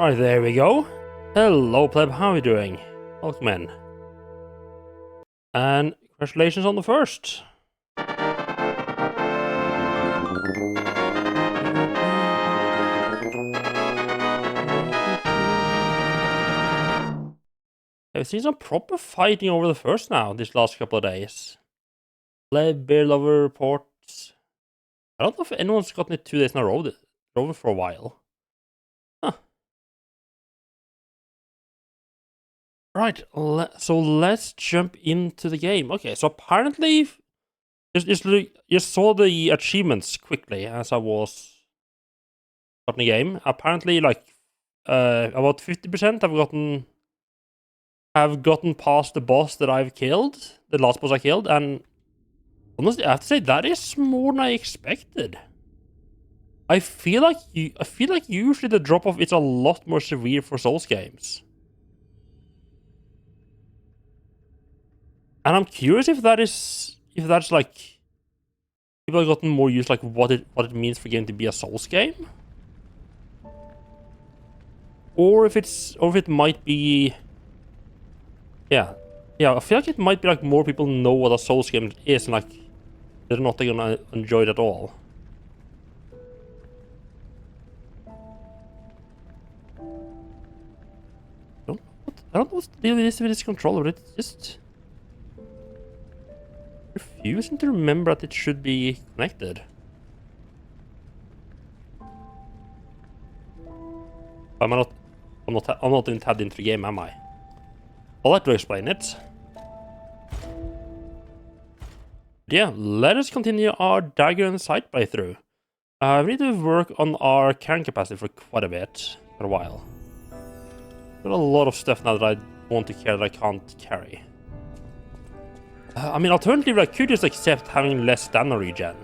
Alright, there we go. Hello, pleb, how are you doing? Welcome in. And congratulations on the first. I've seen some proper fighting over the first now, these last couple of days. Pleb, beer lover reports. I don't know if anyone's gotten it 2 days in a row for a while. Huh. Right, so let's jump into the game. Okay, so apparently, just saw the achievements quickly as I was starting the game. Apparently, like, about 50% have gotten past the boss that I've killed, the last boss I killed, and honestly, I have to say that is more than I expected. I feel like usually the drop-off is a lot more severe for Souls games. And I'm curious if that's like people have gotten more used like what it means for a game to be a Souls game. Or if it might be yeah, I feel like it might be like more people know what a Souls game is and like they're not gonna enjoy it at all. I don't know what's the deal with this controller, it's just refusing to remember that it should be connected. I'm not even tabbed into the game, am I? I'll have to explain it. Yeah, let us continue our Dagger and Sight playthrough. We need to work on our carrying capacity for quite a bit, for a while. Got a lot of stuff now that I want to carry that I can't carry. I mean, alternatively, I could just accept having less stamina regen.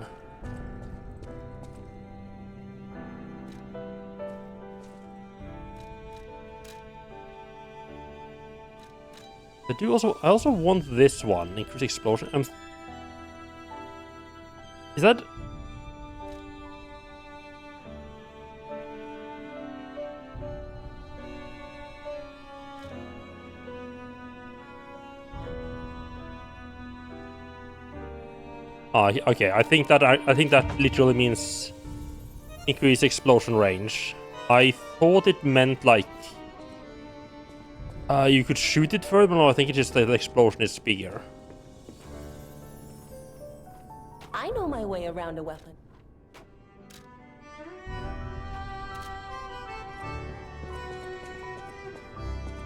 I also want this one, increase explosion. Is that? Okay. I think that literally means increase explosion range. I thought it meant like you could shoot it further, but no, I think it's just that the explosion is bigger. I know my way around a weapon.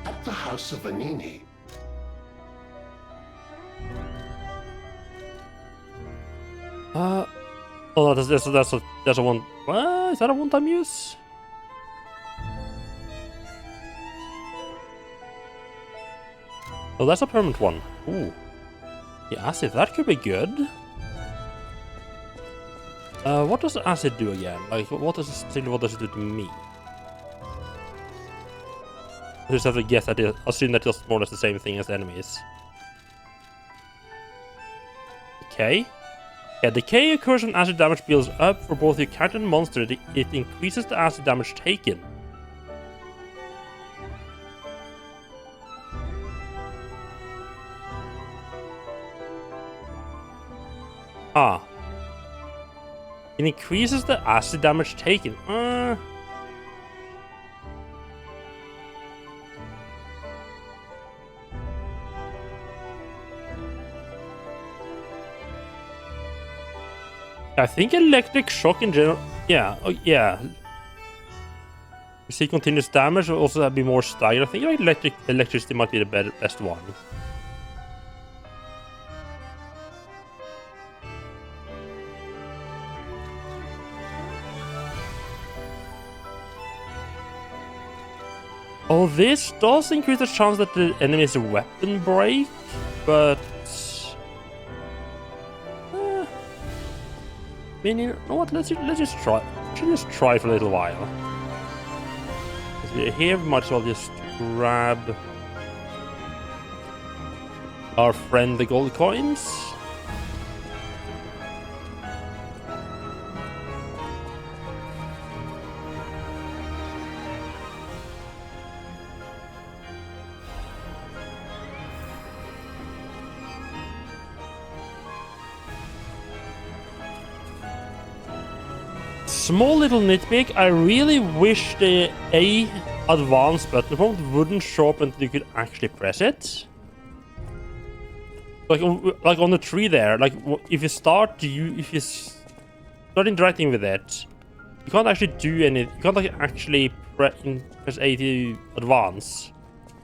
At the House of Vanini. Oh, that's a one. Is that a one-time use? Oh, that's a permanent one. Ooh. Yeah, acid, that could be good. What does acid do again? Like, what does it do to me? I just have to guess that assume that it's more or less the same thing as enemies. Decay? Yeah, decay occurs when acid damage builds up for both your character and monster. It increases the acid damage taken. Ah. It increases the acid damage taken. I think electric shock in general. Yeah, yeah. You see continuous damage will also be more staggered. I think like electricity might be the best one. Oh, this does increase the chance that the enemy's weapon break, but I mean, you know what? Let's just try. Should just try for a little while. Here, we might as well just grab our friend the gold coins. Small little nitpick, I really wish the A advanced button prompt wouldn't show up until you could actually press it. Like on the tree there, like if you start interacting with it, you can't actually do any. You can't like actually press A to advance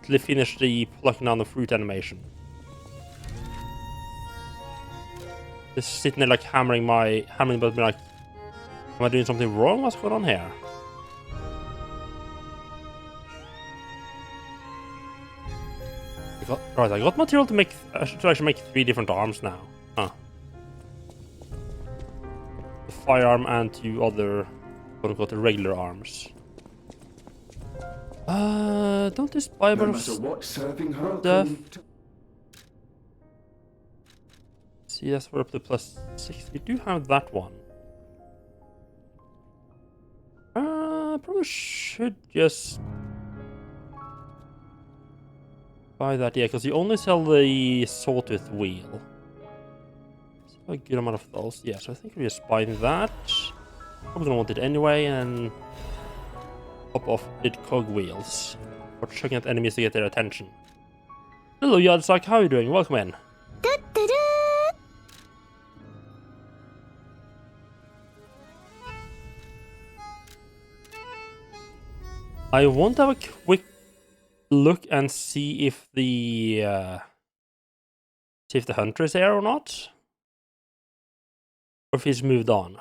till you finish the plucking down the fruit animation. Just sitting there like hammering the button, like, am I doing something wrong? What's going on here? Right, I got material to actually make 3 different arms now. Huh. The firearm and 2 other, quote-unquote, regular arms. Don't this buy a bunch of what serving her stuff? See, that's for up to +6. We do have that one. Probably should just buy that, yeah, because you only sell the sawtooth wheel. So a good amount of those, yeah, so I think we're just buying that. Probably gonna want it anyway, and pop off it cog wheels. Or chucking at enemies to get their attention. Hello, Yardsack, how are you doing? Welcome in. I want to have a quick look and see if the hunter is here or not, or if he's moved on.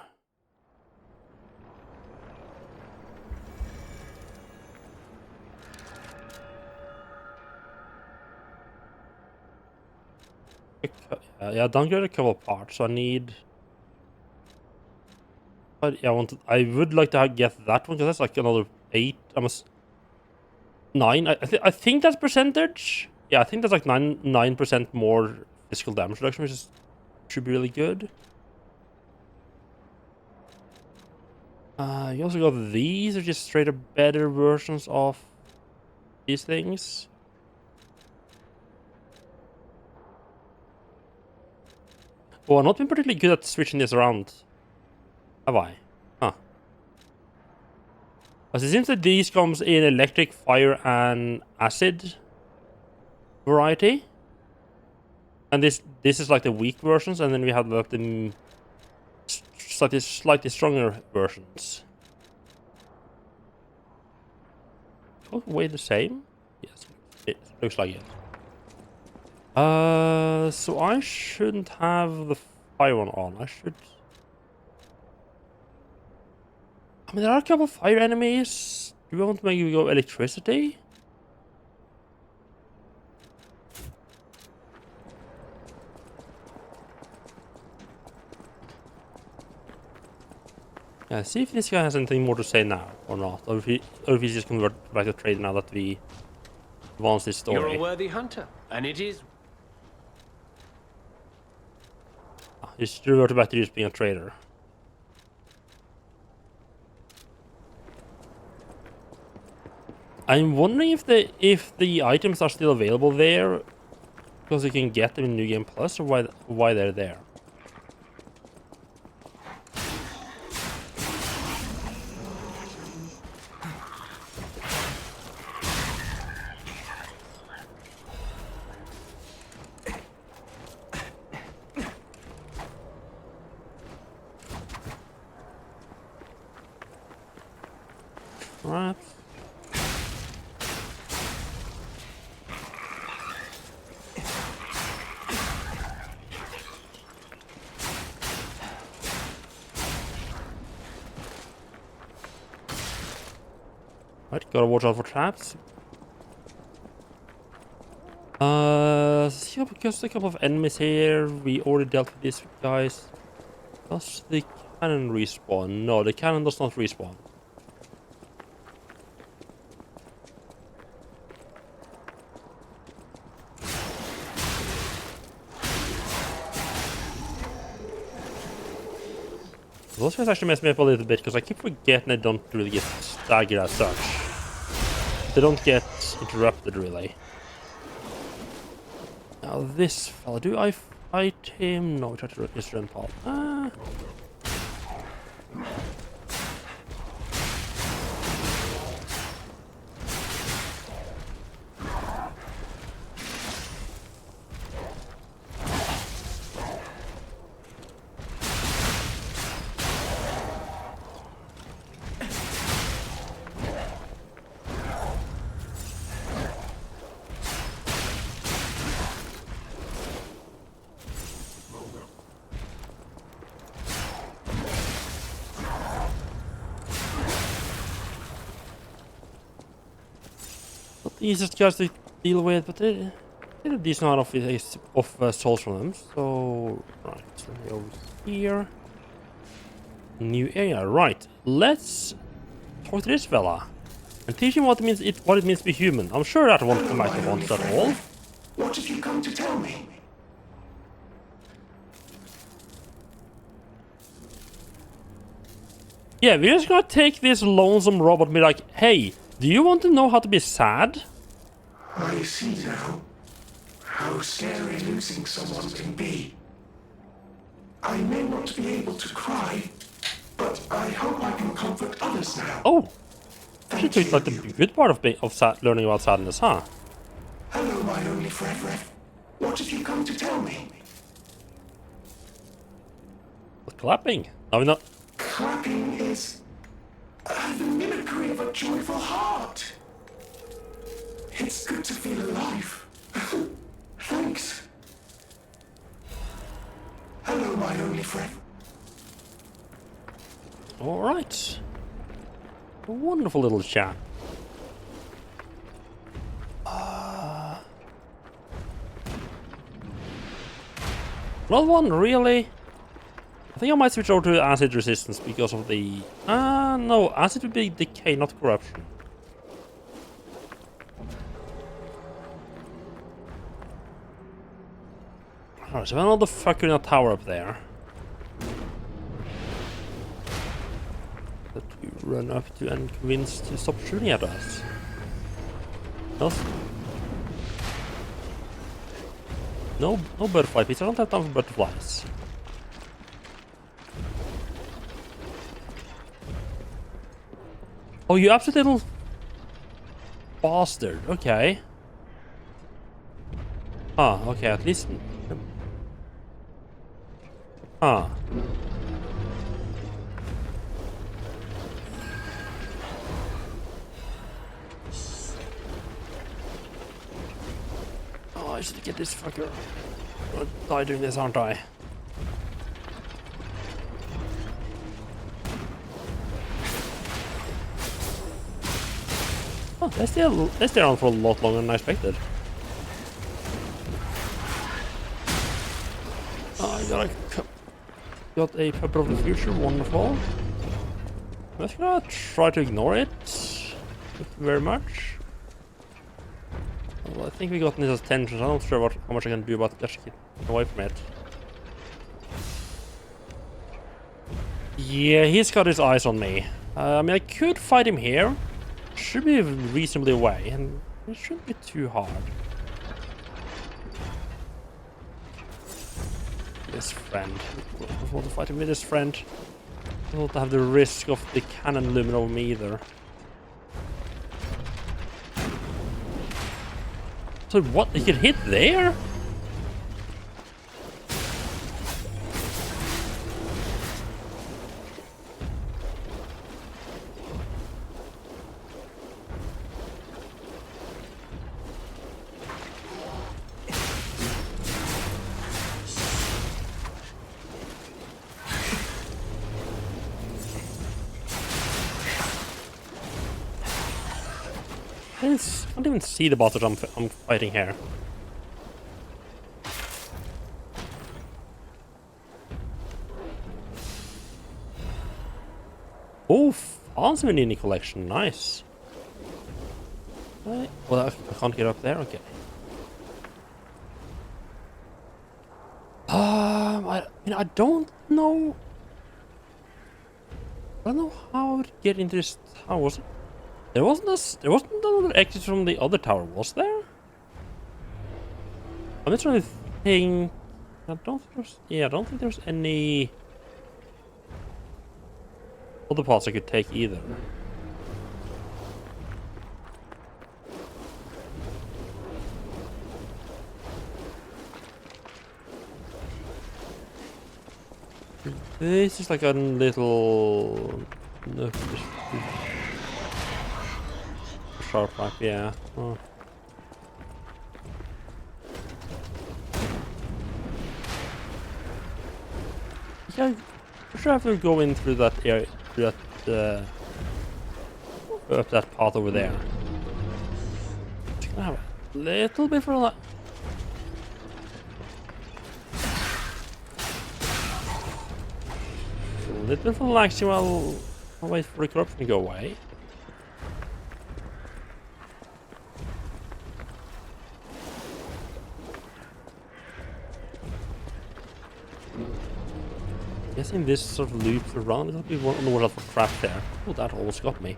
Yeah, downgraded a couple of parts, so I need. But yeah, I would like to get that one because that's like another 8, almost 9. I think that's percentage. Yeah, I think that's like 9% more physical damage reduction, which should be really good. You also got these, are just straight up better versions of these things. Oh, I've not been particularly good at switching this around, have I? Huh. As it seems that these comes in electric, fire, and acid variety. And this is like the weak versions, and then we have like the slightly stronger versions. Both weigh the same? Yes, it looks like it. So I shouldn't have the fire one on. I should. I mean, there are a couple of fire enemies. Do we want to maybe go electricity? Yeah, see if this guy has anything more to say now or not, or if he's just converted back to trade now that we advance this story. You're a worthy hunter, and it is. He's reverted back to just being a trader. I'm wondering if the items are still available there, because you can get them in New Game Plus, or why they're there. Right. Right, gotta watch out for traps. See, because a couple of enemies here. We already dealt with these guys. Does the cannon respawn? No, the cannon does not respawn. Those guys actually mess me up a little bit because I keep forgetting I don't really get staggered as such. They don't get interrupted really. Now this fella, do I fight him? No, we try to just run Paul. easiest guys to deal with, but they did a decent amount of souls from them. So, right, so over here. New area, right. Let's talk to this fella and teach him what it means to be human. I'm sure that won't come back to once at all. What have you come to tell me? Yeah, we're just gonna take this lonesome robot and be like, hey, do you want to know how to be sad? I see now how scary losing someone can be. I may not be able to cry, but I hope I can comfort others now. Oh, she Thank took like the you. good part of learning about sadness, huh? Hello, my only friend. What have you come to tell me? Clapping. No, we're not. Clapping is the mimicry of a joyful heart. It's good to feel alive. Thanks. Hello, my only friend. All right. A wonderful little chat. Not one, really. I think I might switch over to acid resistance because of the... no, acid would be decay, not corruption. Alright, so another fucker in a tower up there. That we run up to and convince to stop shooting at us. Else? No butterfly pizza. I don't have time for butterflies. Oh, you absolute little bastard. Okay. Ah, okay, at least... Ah. Oh, I should get this fucker. I'm gonna die doing this, aren't I? Oh, they stay on for a lot longer than I expected. Oh, I got a Pepper of the Future, wonderful. I'm just gonna try to ignore it. Thank you very much. Well, I think we got his attention, so I'm not sure how much I can do about just getting away from it. Yeah, he's got his eyes on me. I mean, I could fight him here. Should be reasonably away, and it shouldn't be too hard. This friend. I want to fight him with this friend. I don't want to have the risk of the cannon looming over me either. So what? He can hit there? I can't even see the boss that I'm fighting here. Oh, fancy mini collection, nice. Right. Well, I can't get up there. Okay. I don't know. I don't know how to get into this tower. There wasn't another exit from the other tower, was there? I'm just trying to think. I don't think there's any other paths I could take either. This is like a little sharp pipe, yeah. Oh. Yeah, for sure I have to go in through that area, through that, up that path over there. I have a little bit for that. A little bit for relaxing while I wait for the corruption to go away. Guessing this sort of loops around a little bit on the world for trap there. Oh, that almost got me.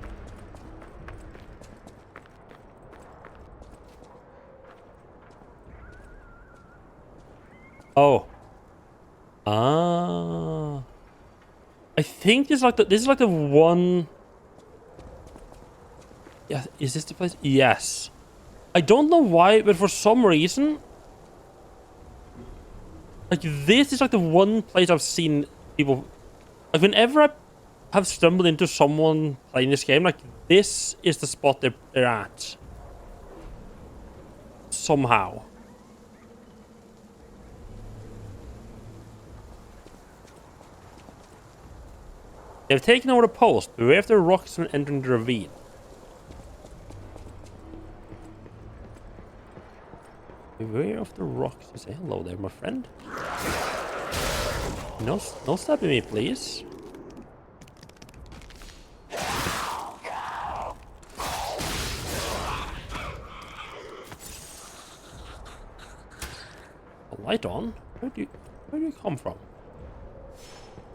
Oh. Ah. I think this is like the one. Yeah, is this the place? Yes. I don't know why, but for some reason, like this is like the one place I've seen people. Like whenever I have stumbled into someone playing this game, like this is the spot they're at. Somehow. They've taken over the post. Beware of the rocks when entering the ravine. Beware of the rocks. You say hello there, my friend. No stabbing me, please. A light on? Where do you come from?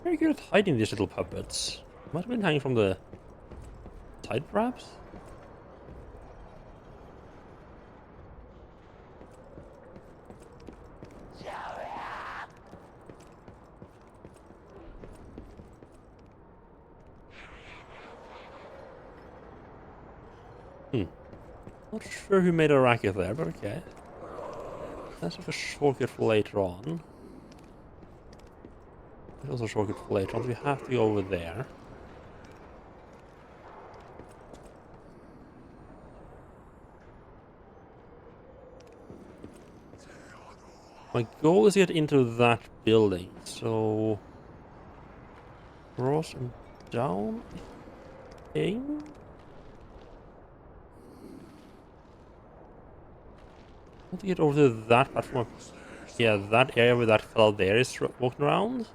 Very good at hiding these little puppets. Might have been hanging from the side, perhaps? Not sure who made a racket there, but okay. That's like a shortcut for later on. There's also a shortcut for later on, so we have to go over there. My goal is to get into that building, so... Cross and down, I think? I want to get over to that platform. Yeah, that area where that fellow there is walking around.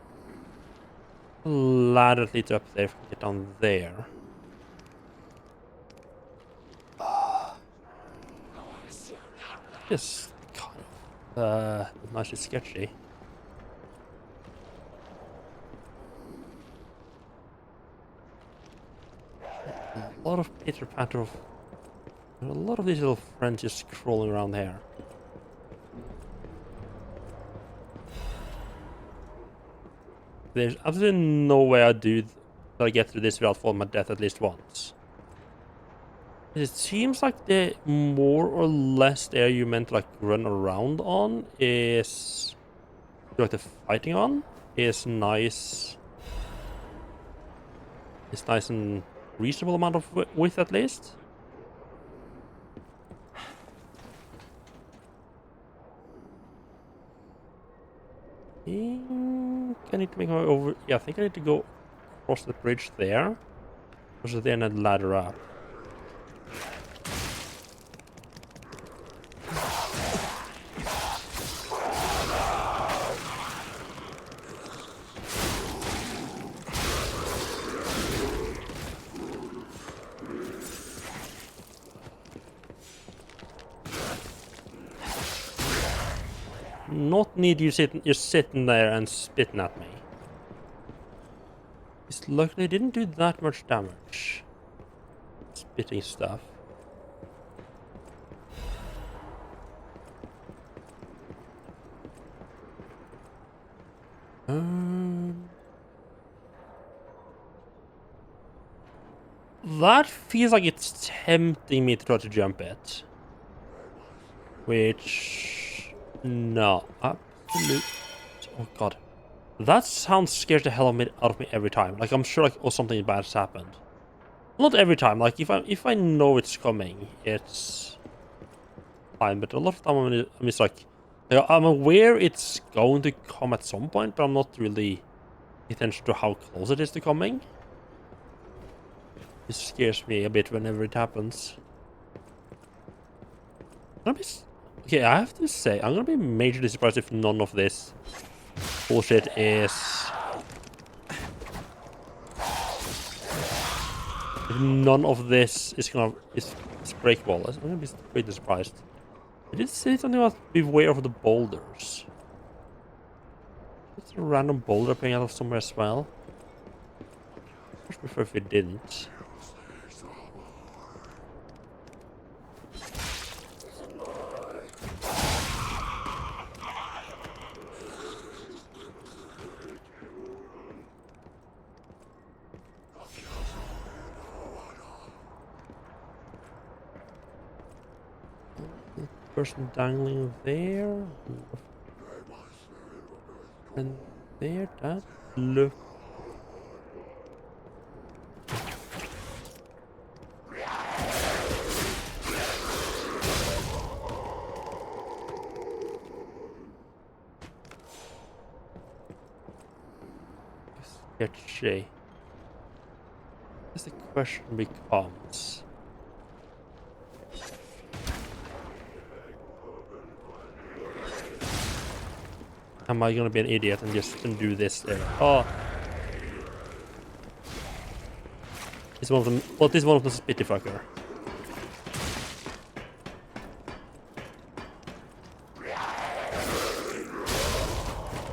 A ladder that leads up there if we can get down there. Just kind of nicely sketchy. A lot of pitter patter of a lot of these little friends just crawling around here. There's absolutely no way I get through this without falling my death at least once. It seems like the more or less area you meant to like run around on is like the fighting on is nice. It's nice and reasonable amount of width at least. I need to make my way over. Yeah, I think I need to go across the bridge there. Or then I'd ladder up. Not need you you're sitting there and spitting at me. It's luckily it didn't do that much damage. Spitting stuff. That feels like it's tempting me to try to jump it. Which... no. Absolute... oh god. That sounds scares the hell out of me every time. Like I'm sure like oh something bad has happened. Not every time. Like if I know it's coming, it's fine. But a lot of time I'm just like I'm aware it's going to come at some point, but I'm not really paying attention to how close it is to coming. It scares me a bit whenever it happens. Okay, I have to say, I'm gonna be majorly surprised if none of this bullshit is... If none of this is breakable. I'm gonna be pretty surprised. I did say something about beware of the boulders. It's a random boulder appearing out of somewhere as well. Much prefer if it didn't. Person dangling there. And there, that look. Sketchy. As the question becomes, am I gonna be an idiot and just do this there? Oh, it's one of them. What is one of the spitty fucker?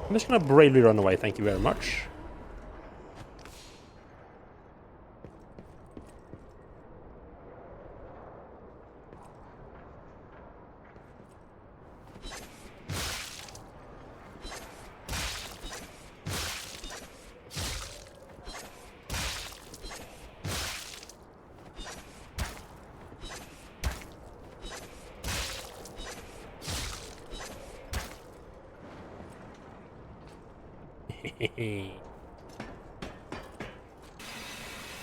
I'm just gonna bravely run away. Thank you very much.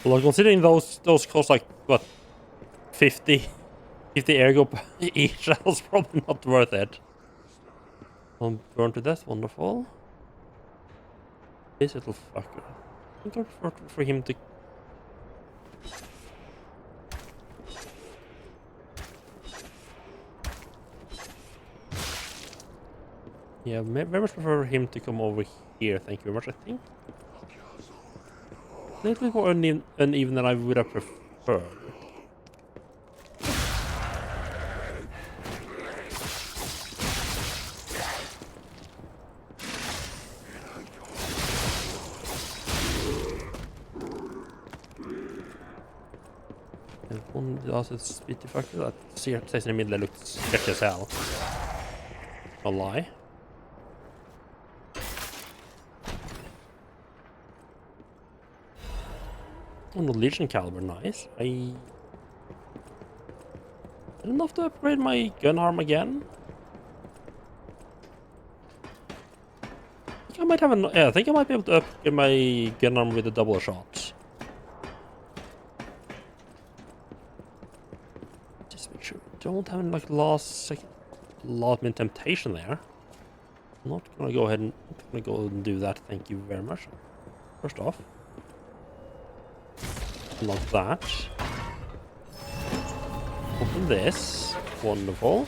Well, considering those cost like what 50 ergo each, that was probably not worth it. Burn to death, wonderful. This little fucker. I think I prefer for him to. Yeah, very much prefer him to come over here. Thank you very much. I think a little bit more uneven than I would have preferred. And one also spitty fucker that stays in the middle looks sketchy as hell. I'll lie. Oh, no, Legion Caliber, nice. I don't have to upgrade my gun arm again. I think I might have yeah, I think I might be able to upgrade my gun arm with a double shot. Just make sure we don't have any like last minute temptation there. I'm not gonna go ahead and do that. Thank you very much. First off. Like that. Open this. Wonderful.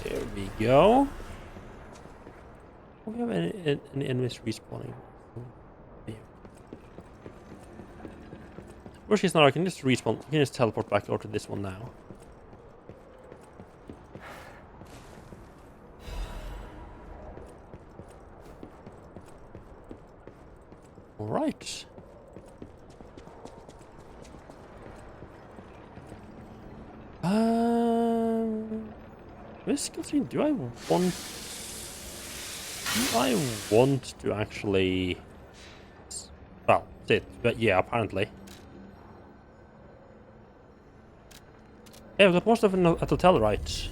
There we go. Do we have any enemies respawning? Worst case scenario, I can just respawn. I can just teleport back over to this one now. Alright. Do I want to actually... Well, but yeah, apparently. Yeah, we've got more stuff at the hotel, right?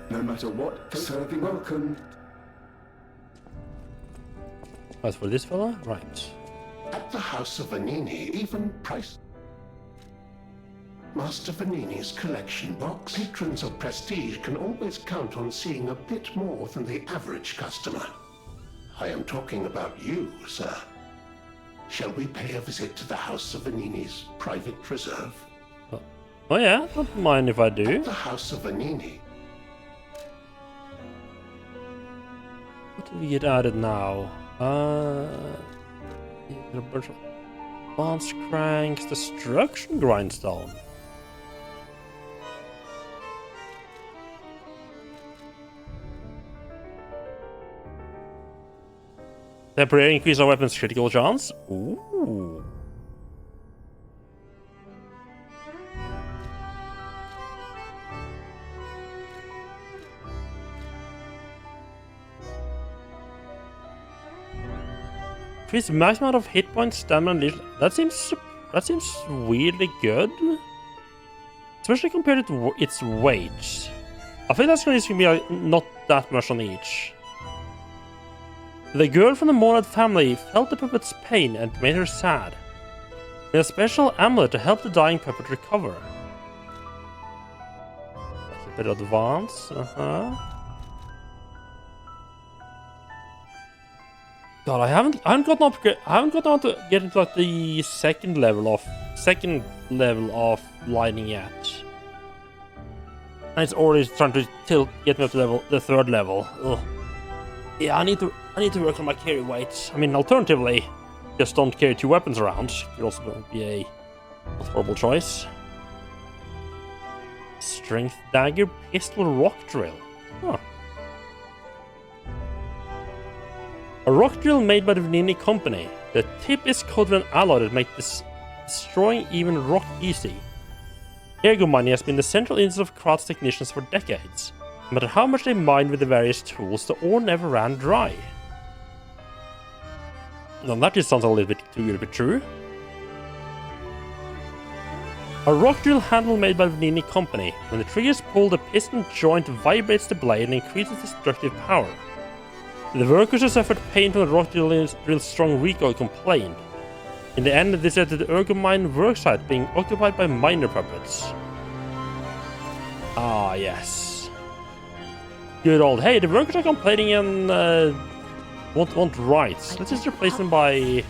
No matter what, serving welcome. As for this fella? Right. At the House of Vanini, even price. Master Vanini's collection box. Patrons of prestige can always count on seeing a bit more than the average customer. I am talking about you, sir. Shall we pay a visit to the House of Vanini's private preserve? Oh yeah, don't mind if I do. The House of Vanini. What did we get added now? A bunch of advanced cranks, destruction grindstone. Temporary increase our weapon's critical chance. Ooh. Increase max amount of hit points, stamina, and leash. That seems weirdly good, especially compared to its weight. I think that's going to be like, not that much on each. The girl from the Morad family felt the puppet's pain and made her sad. With a special amulet to help the dying puppet recover. That's a bit advanced, God, I haven't gotten on to get into like the second level of lightning yet. And it's already trying to get me up to the third level. Ugh. Yeah, I need to work on my carry weight. I mean, alternatively, just don't carry two weapons around. Could also be a horrible choice. Strength dagger, pistol, rock drill. Huh. A rock drill made by the Vanini Company. The tip is coated with an alloy that makes destroying even rock easy. Ergo mining has been the central interest of Kratz technicians for decades. No matter how much they mined with the various tools, the ore never ran dry. Now that just sounds a little bit too good to be true. A rock drill handle made by the Vanini Company. When the trigger is pulled, the piston joint vibrates the blade and increases destructive power. The workers who suffered pain from the rock drill's strong recoil complained. In the end, this led to the Ergomine worksite being occupied by miner puppets. Ah, yes. Good old. Hey, the workers are complaining and want rights. Let's just replace them by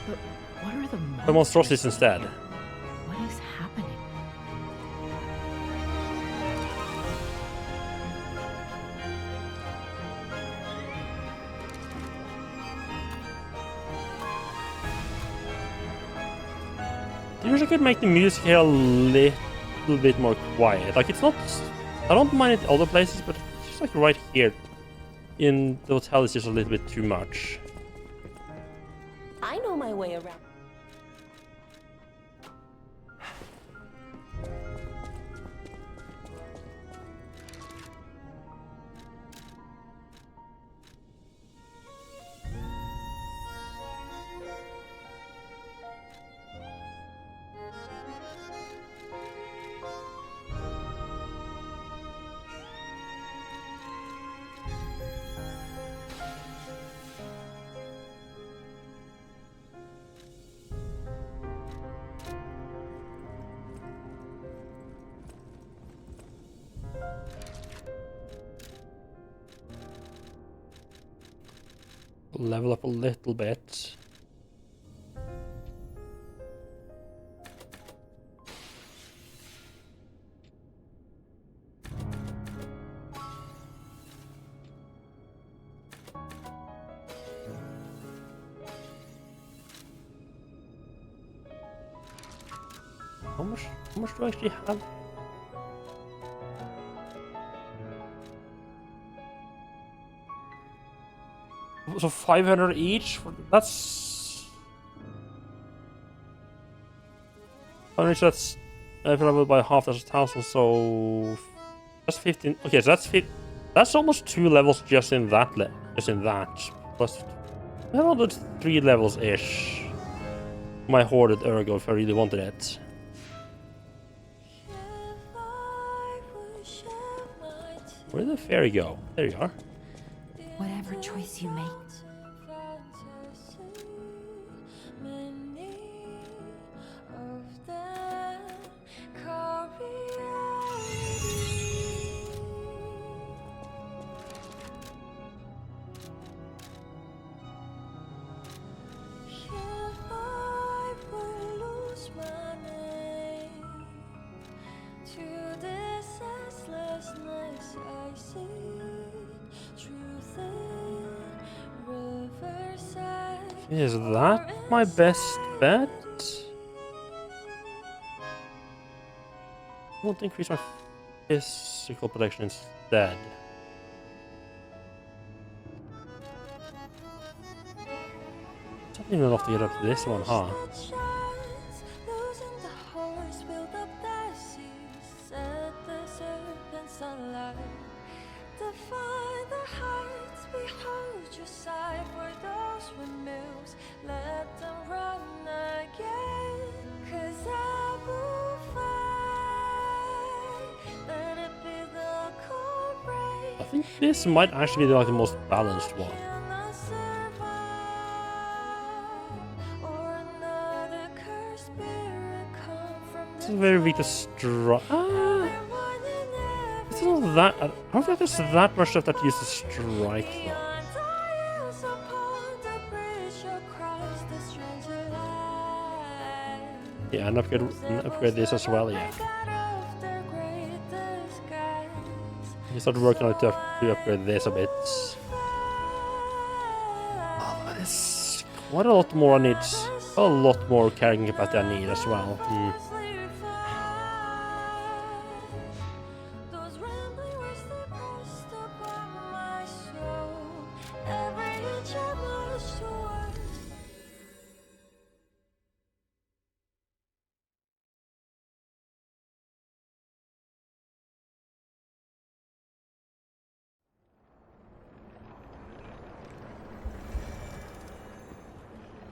But what are the monstrosities instead. What is happening? I wish I could make the music here a little bit more quiet. Like, it's not... I don't mind it other places, but it's just like right here in the hotel is just a little bit too much. I know my way around. Level up a little bit. How much do I actually have? So 500 each? That's... That's... If I level by half, that's 1,000, so... That's 15... Okay, so that's almost 2 levels just in that. Plus... Another 3 levels-ish. My hoarded Ergo if I really wanted it. Where did the fairy go? There you are. Whatever choice you make. Is that my best bet? I want to increase my physical protection instead. Not even enough to get up to this one, huh? I think this might actually be like the most balanced one. It's very weak to strike. It's not that. I don't think there's that much stuff that uses strike though. Yeah, and upgrade this as well, yeah. You start working on it to upgrade this a bit. Oh, that is quite a lot more I need. A lot more carrying capacity I need as well.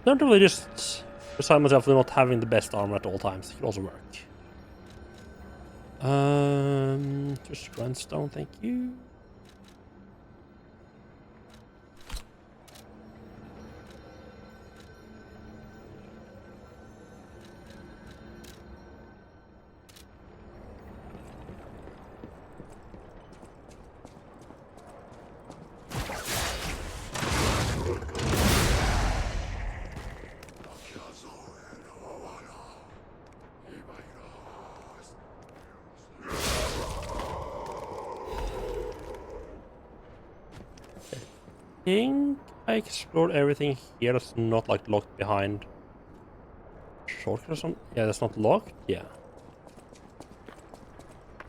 Don't really just decide myself for not having the best armor at all times. It could also work. Just grindstone, thank you. I think I explored everything here that's not like locked behind shortcut or something. Yeah, that's not locked. Yeah.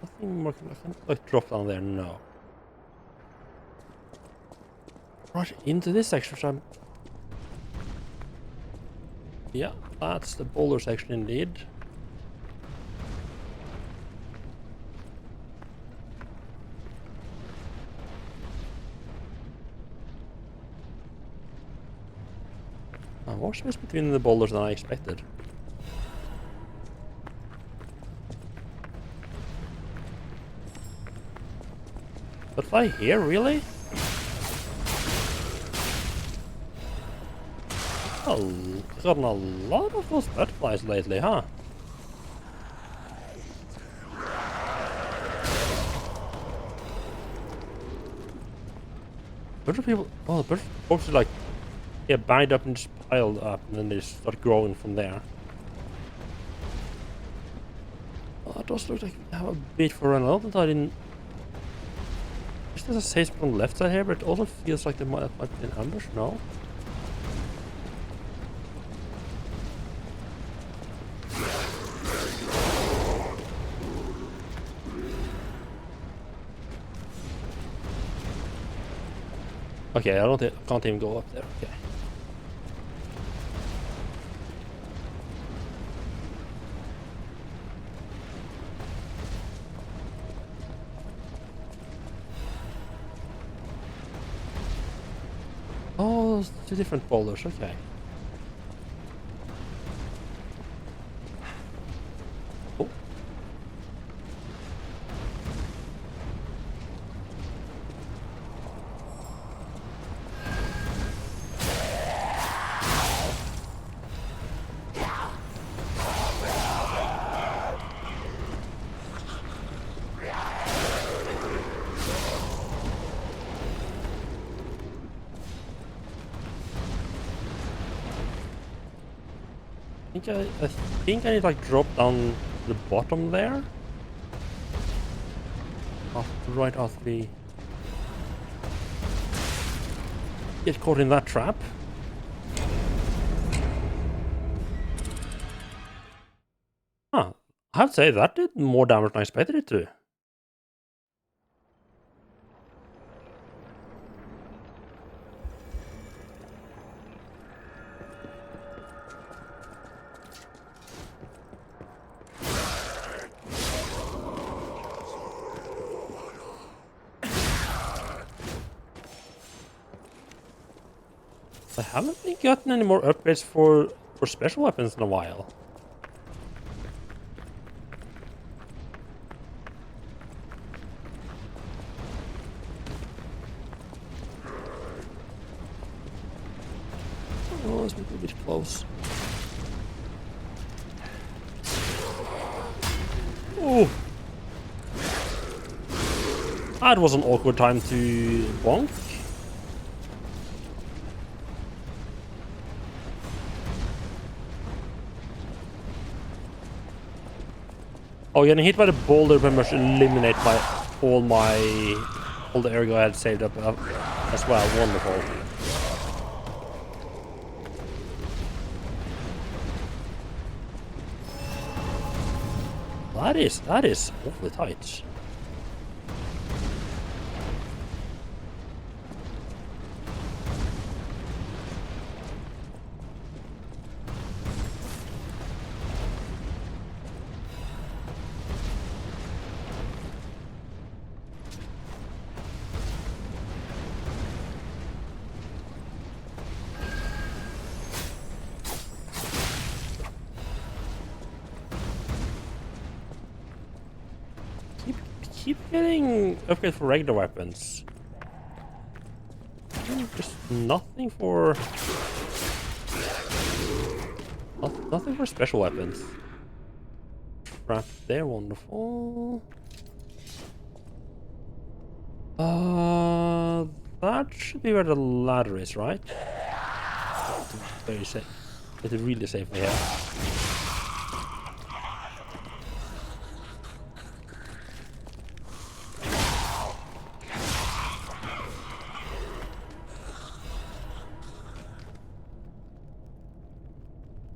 Nothing more. I can't like drop down there. No. Right into this section. Which yeah, that's the boulder section indeed. More space between the boulders than I expected. Butterfly here, really? Oh, I've gotten a lot of those butterflies lately, huh? Bunch of people. Oh, the folks are like, yeah, bind up and just piled up, and then they just start growing from there. Oh, it does look like we have a bit for run. I don't think I didn't. There's a safe on the left side here, but it also feels like there might be an ambush. No. Okay, I can't even go up there. Okay. Oh, those two different boulders. Okay. Oh. I think I need to like drop down the bottom there. Right after we get caught in that trap. I have to say, that did more damage than I expected it to. I haven't been gotten any more upgrades for special weapons in a while. Oh, it's a little bit close. Oh! That was an awkward time to bonk. Oh, getting hit by the boulder pretty much eliminate all the ergo I had saved up as well. Wonderful. That is awfully tight. Keep getting upgrades for regular weapons. Just nothing for special weapons. Trap there, wonderful. That should be where the ladder is, right? Very safe. It's really safely here.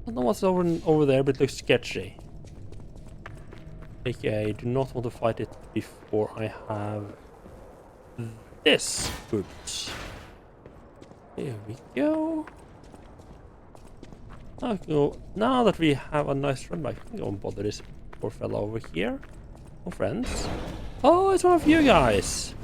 I don't know what's over there, but it looks sketchy. Okay, I do not want to fight it before I have this boot. There we go. Now that we have a nice run back, I can go and bother this poor fellow over here. No friends. Oh, it's one of you guys.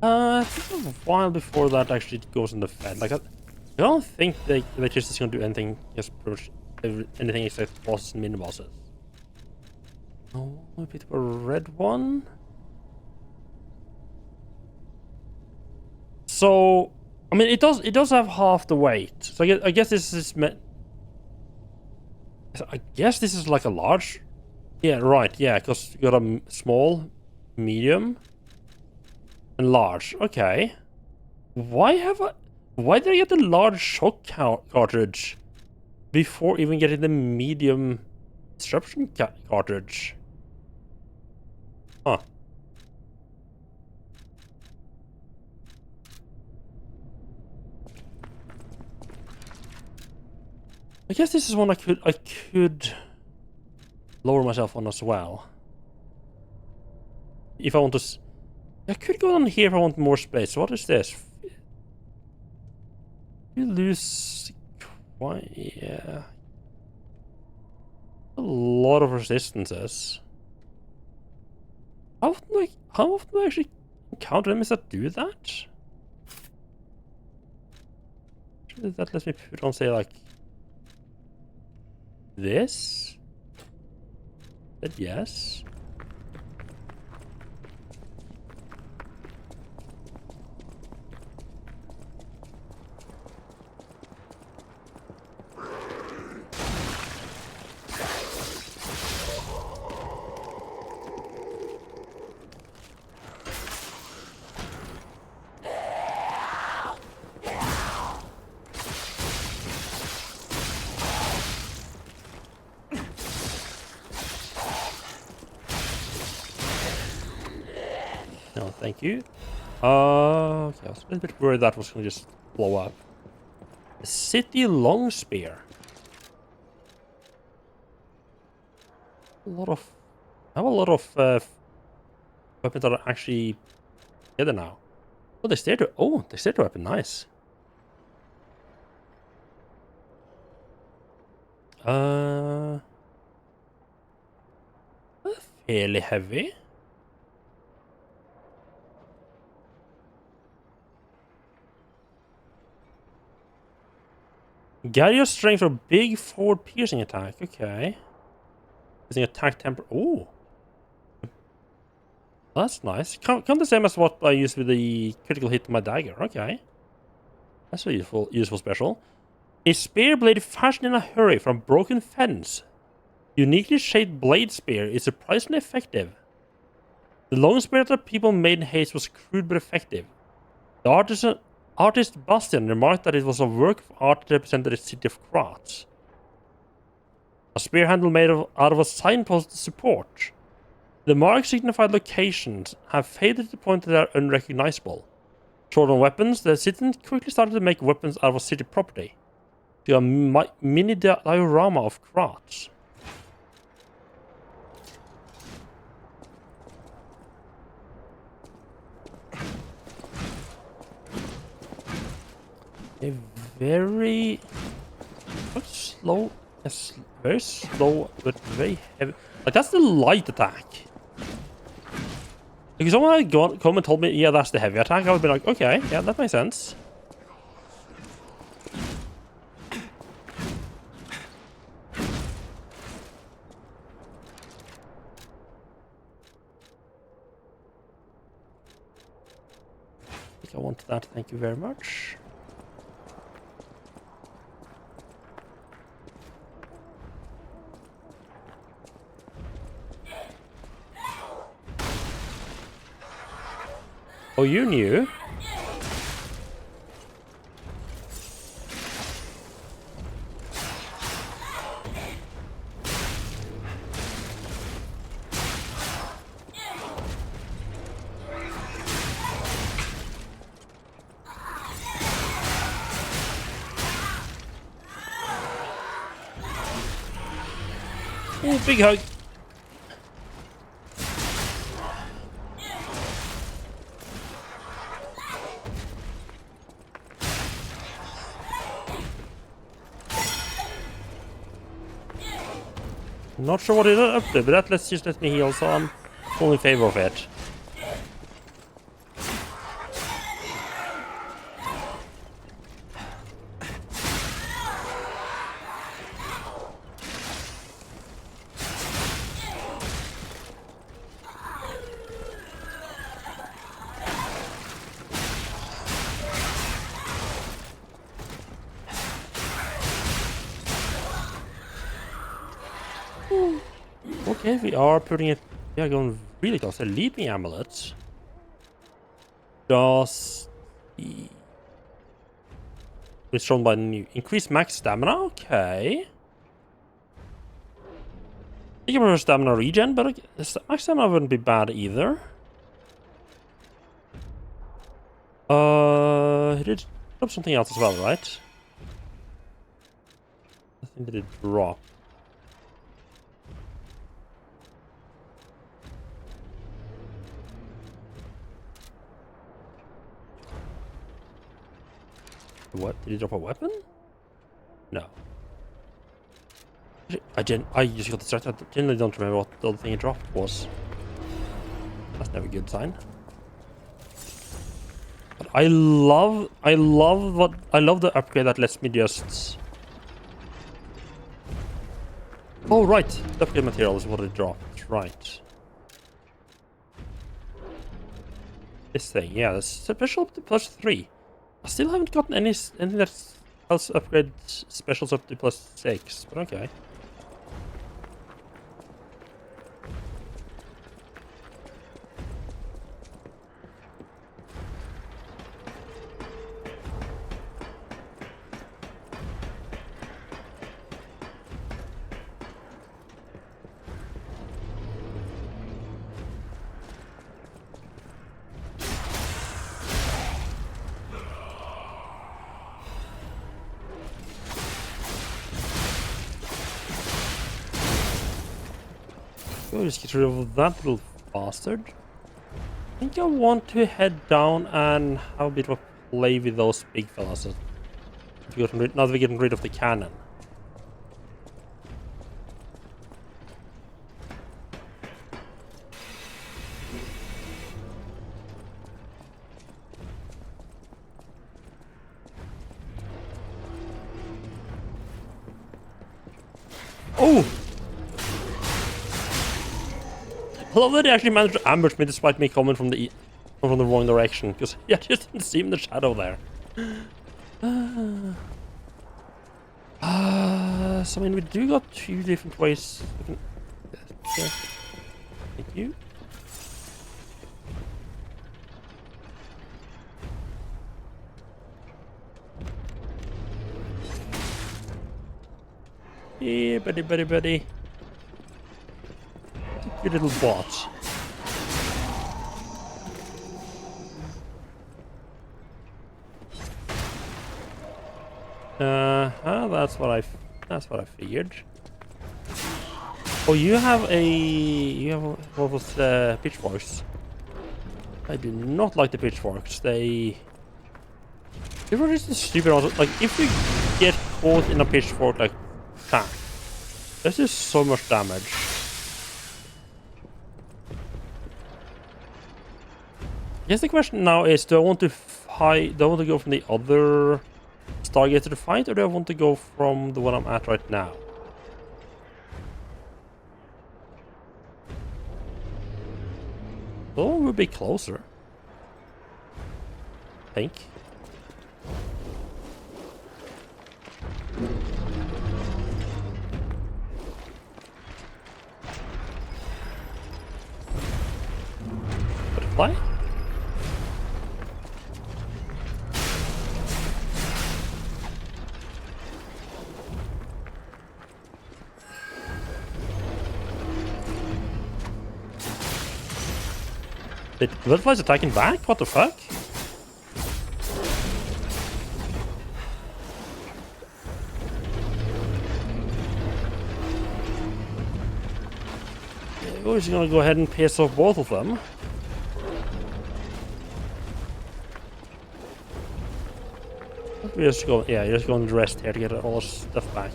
I think a while before that actually goes in the Fed. Like, I don't think the electricity is going to do anything, anything except bosses and mini bosses. Oh, we picked up a red one. So, I mean, it does have half the weight. So I guess this is meant. I guess this is like a large. Yeah, right. Yeah, because you got a small, medium. And large, okay. Why did I get the large shock cartridge before even getting the medium disruption cartridge? Huh. I guess this is one I could lower myself on as well. If I want to. I could go on here if I want more space. What is this? You lose quite, yeah. A lot of resistances. How often do I actually encounter enemies that do that? Actually, that lets me put on, say, like this. But yes. No, thank you. Okay, I was a little bit worried that was going to just blow up. A city long spear. I have a lot of weapons that are actually together now. Oh, they stay to. Oh, they stay to weapon. Nice. Fairly heavy. Gather your strength for big forward piercing attack. Okay. Using attack temper. Oh. That's nice. Kind of the same as what I used with the critical hit with my dagger. Okay. That's a useful special. A spear blade fashioned in a hurry from broken fence. Uniquely shaped blade spear is surprisingly effective. The long spear that people made in haste was crude but effective. The artist Bastian remarked that it was a work of art that represented the city of Graz. A spear handle made out of a signpost support. The marks signified locations have faded to the point that they are unrecognizable. Short on weapons, the citizens quickly started to make weapons out of city property. To a mini diorama of Graz. A very slow, yes, very slow but very heavy. Like that's the light attack. If someone had come and told me, yeah, that's the heavy attack, I would be like, okay, yeah, that makes sense. I think I want that, thank you very much. Oh, you knew? Oh, big hug. Not sure what it is up to, but let's just let me heal, so I'm all in favor of it. Okay, we are putting it. We are going really close. The leaping amulets. Does it's shown by new increased max stamina. Okay. I think about stamina regen, but max stamina wouldn't be bad either. He did drop something else as well, right? I think they did drop. What? Did he drop a weapon? No. I just got distracted. I genuinely don't remember what the other thing he dropped was. That's never a good sign. But I love the upgrade that lets me just. Oh right, the upgrade material is what it dropped. Right. This thing, yeah, the special up to +3. I still haven't gotten anything that else upgrade specials up to +6, but okay. Go just get rid of that little bastard. I think I want to head down and have a bit of a play with those big fellas. Now that we're getting rid of the cannon. Oh! I love that they actually managed to ambush me despite me coming from the wrong direction, because I just didn't see him in the shadow there. So I mean, we do got two different ways. Yeah. Thank you. Yeah, buddy. You little bot. That's what I figured. Oh, you have what was pitchforks? I do not like the pitchforks. They were just stupid. Also, like if we get caught in a pitchfork, like, there's just so much damage. I guess the question now is: do I want to fight? Do I want to go from the other Stargazer to fight, or do I want to go from the one I'm at right now? Oh, we'll be closer. I think. Butterfly? The butterfly's attacking back? What the fuck? We're just gonna go ahead and piss off both of them. We're just going, yeah, you're just going to rest here to get all this stuff back.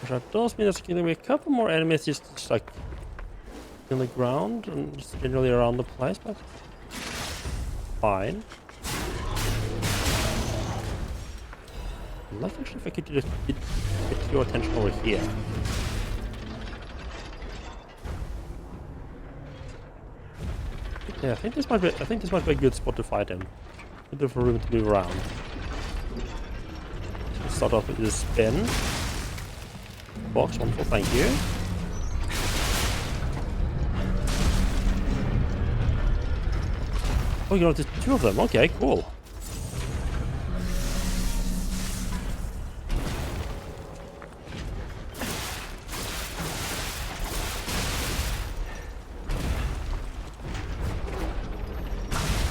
That does mean there's going to be a couple more enemies just like on the ground and just generally around the place, but fine. I'd like actually if I could just get your attention over here. Yeah, I think this might be a good spot to fight in. A bit of room to move around. Let's start off with this spin. Box, wonderful, thank you. Oh, you got two of them. Okay, cool.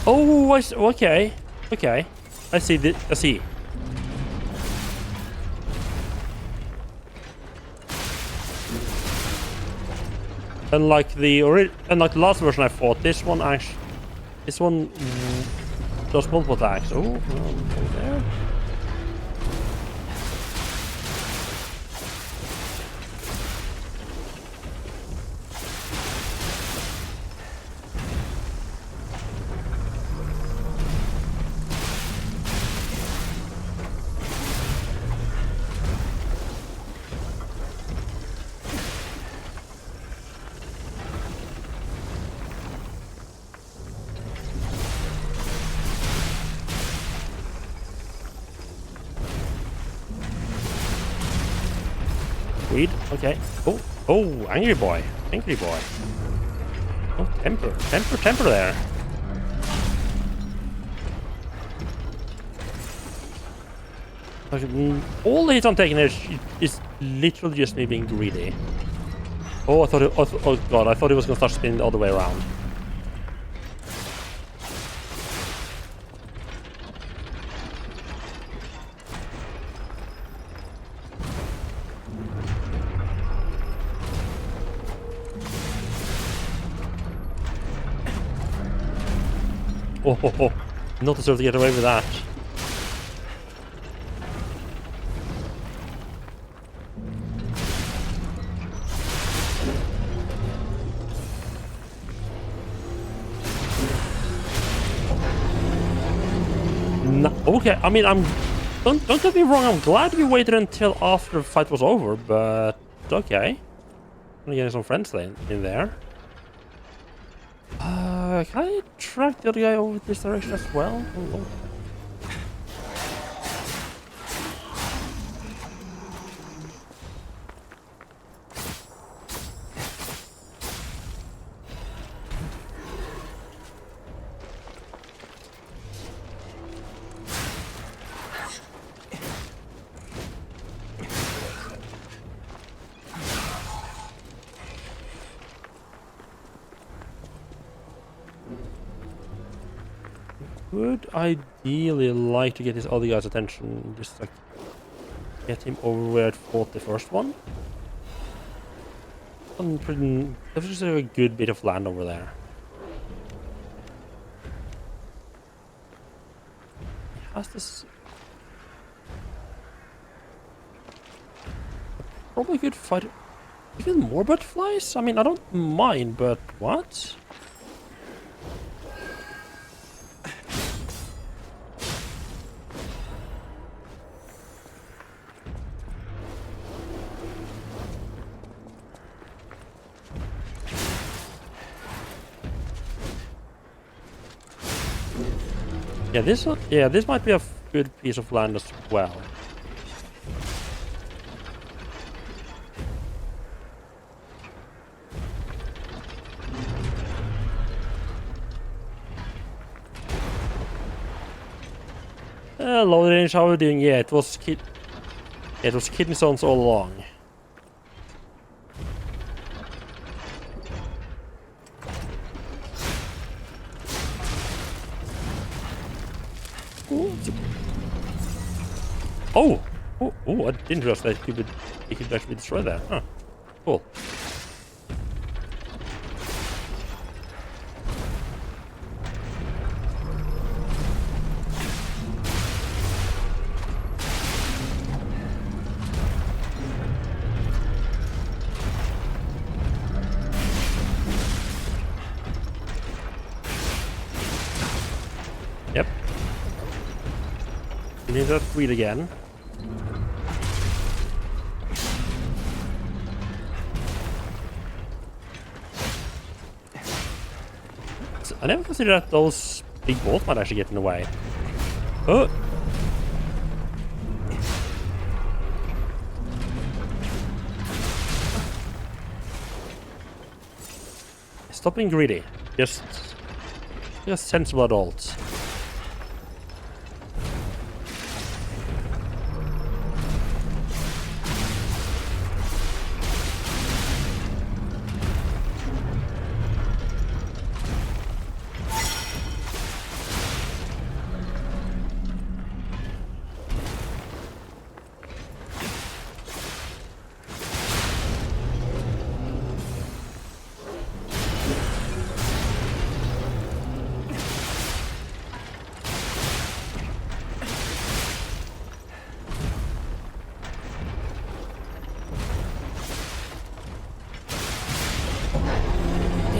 Oh, okay. Okay. I see. I see. Unlike the last version I fought, this one does multiple attacks. Oh, there. Weed? Okay. Oh, angry boy. Angry boy. Oh, temper there. All the hits I'm taking is literally just me being greedy. Oh, oh god, I thought it was gonna start spinning the other way around. Oh. Not deserve to get away with that. No, okay, I mean, don't get me wrong, I'm glad you waited until after the fight was over, but okay. I'm getting some friends in there. Can I track the other guy over this direction as well? Oh. Would ideally like to get this other guy's attention, just like get him over where it fought the first one. There's just a good bit of land over there. He has this. Probably could fight even more butterflies. I mean, I don't mind, but what? Yeah, this might be a good piece of land as well. Hello, Range, how are you doing? Yeah, it was kidney stones all along. Oh! Oh, I didn't realize that it could actually destroy that. Huh. Cool. Yep. We need that wheel again. I never considered that those big balls might actually get in the way. Oh! Stop being greedy. Just sensible adults.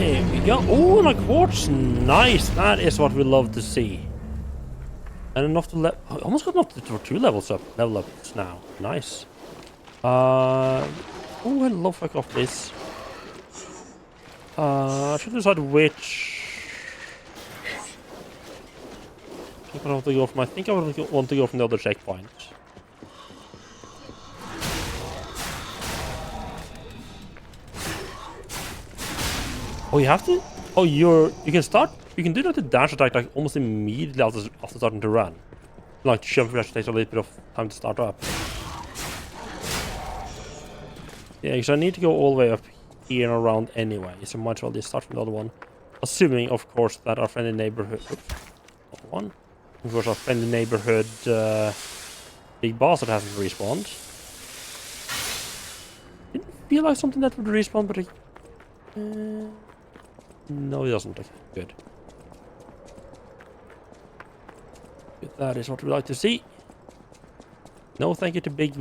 Here we go. Oh, my quartz. Nice. That is what we love to see. And enough to I almost got enough for 2 level ups now. Nice. Oh, I love fuck off this. I should decide which. I want to go from. I think I want to go from the other checkpoint. Oh, you have to? Oh, you can start. You can do that to dash attack like almost immediately after starting to run. Like jump rush takes a little bit of time to start up. Yeah, because I need to go all the way up here and around anyway, so might as well just start from the other one. Assuming, of course, that our friendly neighborhood. Oops, one. Of course, our friendly neighborhood big boss that hasn't respawned. Didn't feel like something that would respawn, but no, it doesn't. Okay, good. That is what we like to see. No thank you to big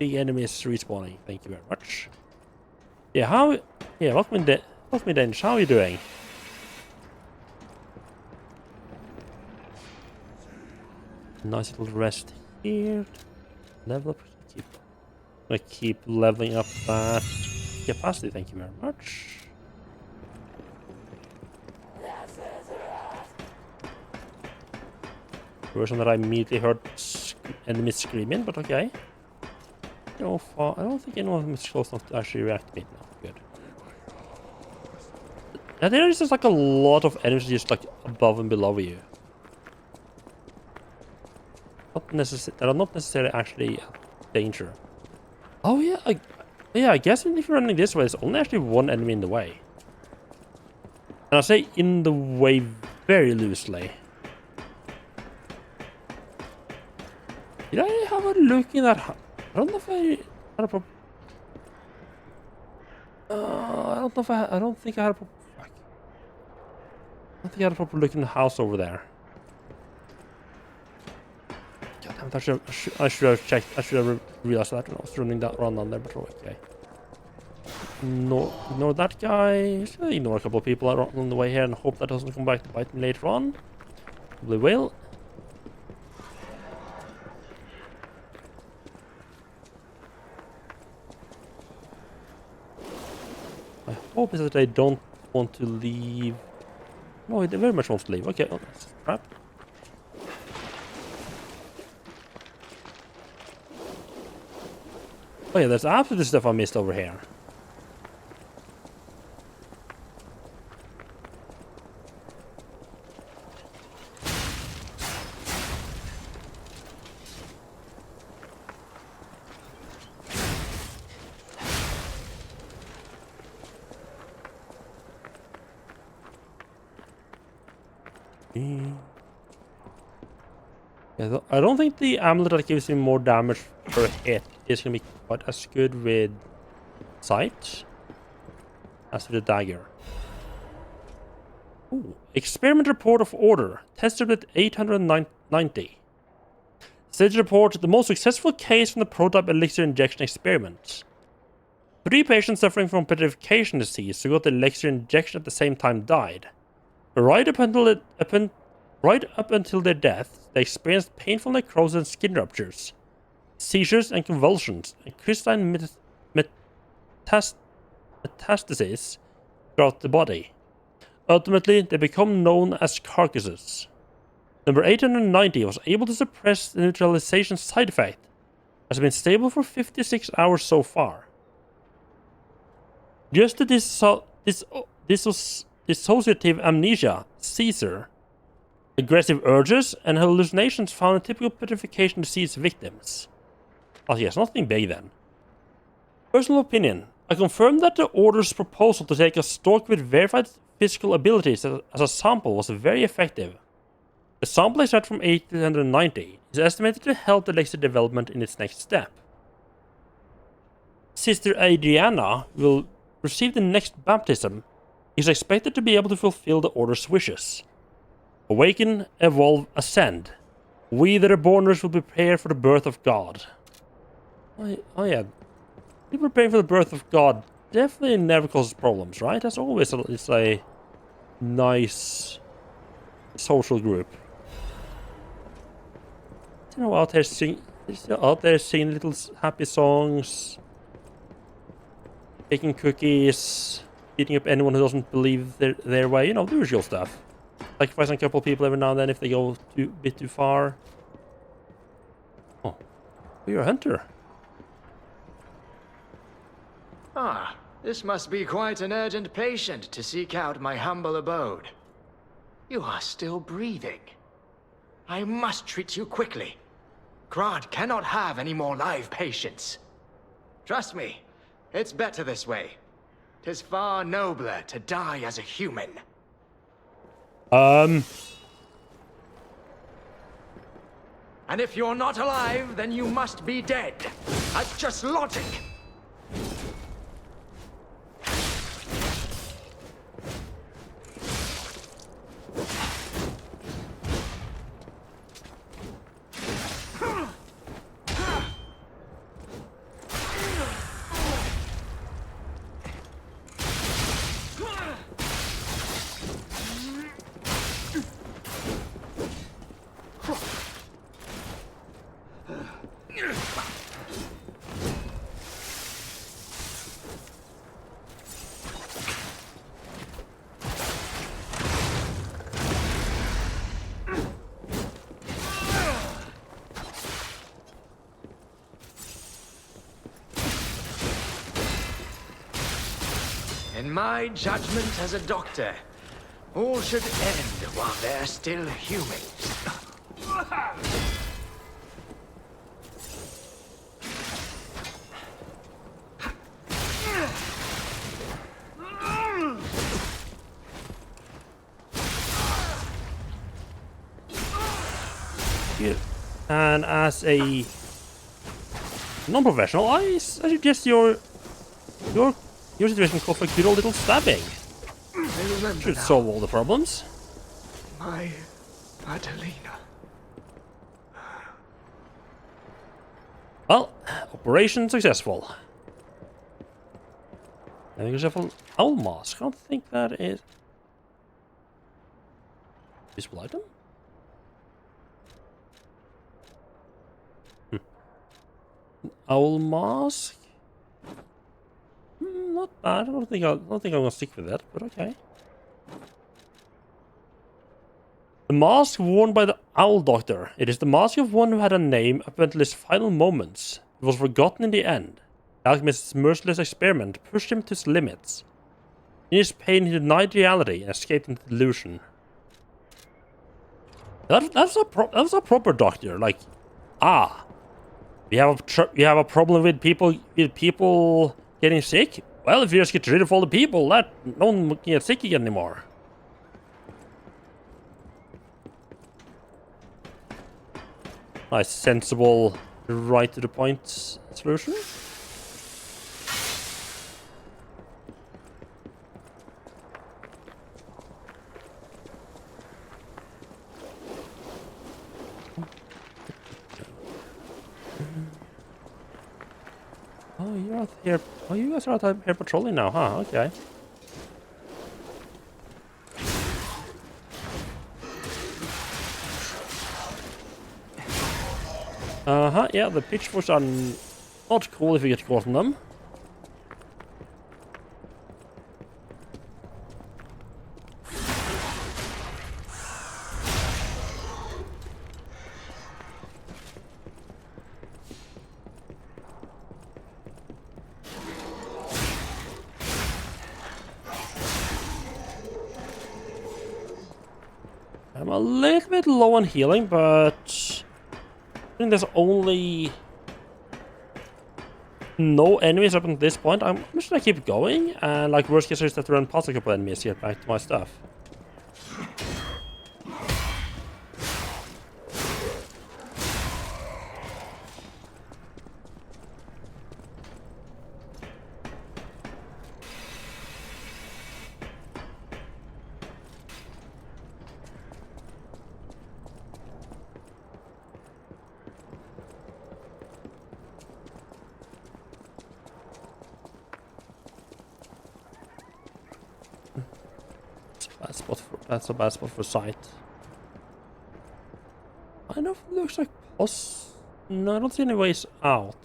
enemies respawning. Thank you very much. Yeah, welcome in, how are you doing? Nice little rest here. Level up. Keep leveling up that capacity. Thank you very much. Version that I immediately heard enemies screaming, but okay. No far. I don't think anyone is close enough to actually react to me now. Good. And there is just like a lot of enemies just like above and below you. That are not necessarily actually danger. Oh yeah, I guess if you're running this way, there's only actually one enemy in the way. And I say in the way very loosely. Did I have a look in that? I don't know if I had a proper. I don't think I had a proper. Fuck. I don't think I had a proper look in the house over there. God damn it! I should have checked. I should have realized that when I was running that run down there. But okay. No, ignore that guy. Just ignore a couple of people on the way here and hope that doesn't come back to bite me later on. Probably will. Hope is that they don't want to leave. No, they very much want to leave. Okay, oh, that's crap. Oh yeah, there's absolutely stuff I missed over here. Yeah, I don't think the amulet that gives him more damage per hit is going to be quite as good with sight as with the dagger. Ooh. Experiment report of order. Tested with 890. Stage report, the most successful case from the prototype elixir injection experiment. 3 patients suffering from petrification disease who got the elixir injection at the same time died. Right up until their death, they experienced painful necrosis and skin ruptures, seizures and convulsions, and crystalline metastases throughout the body. Ultimately, they become known as carcasses. Number 890 was able to suppress the neutralization side effect, has been stable for 56 hours so far. Just to dissociative amnesia, seizure, aggressive urges, and hallucinations found in typical petrification disease victims. Oh yes, nothing big then. Personal opinion. I confirm that the Order's proposal to take a stork with verified physical abilities as a sample was very effective. The sample extract from 890 is estimated to help the elixir development in its next step. Sister Adriana will receive the next baptism. Is expected to be able to fulfill the Order's wishes. Awaken, evolve, ascend. We, the Reborners, will prepare for the birth of God. Oh yeah. People preparing for the birth of God definitely never causes problems, right? That's always it's a nice social group. You know, out there singing little happy songs, baking cookies, beating up anyone who doesn't believe their way. You know, the usual stuff. Sacrificing a couple of people every now and then if they go a bit too far. Oh, you're a hunter. Ah, this must be quite an urgent patient to seek out my humble abode. You are still breathing. I must treat you quickly. Krat cannot have any more live patients. Trust me, it's better this way. 'Tis far nobler to die as a human. And if you're not alive, then you must be dead. That's just logic. In my judgment as a doctor, all should end while they're still humans. Good. And as a non-professional, I suggest your situation calls for a good old little stabbing. I remember Should now. solve all the problems. My Adelina. Well, operation successful. Having yourself an owl mask. I don't think that is useful item. Owl mask. Not bad. I don't think I'm gonna stick with that, but okay. The mask worn by the Owl Doctor. It is the mask of one who had a name up until his final moments. It was forgotten in the end. The alchemist's merciless experiment pushed him to his limits. In his pain, he denied reality and escaped into delusion. That was a proper doctor. Like, we have a problem with people getting sick. Well, if you just get rid of all the people, no one can get sick again anymore. Nice, sensible, right to the point solution. Oh, you're out here. Oh, you guys are out here patrolling now, huh? Okay. Yeah, the pitchforks are not cool if you get caught on them. I'm a little bit low on healing, but I think there's only no enemies up until this point. I'm just gonna keep going, and like worst case, I just have to run past a couple enemies to get back to my stuff. That's a bad spot for sight. I know if it looks like no, I don't see any ways out.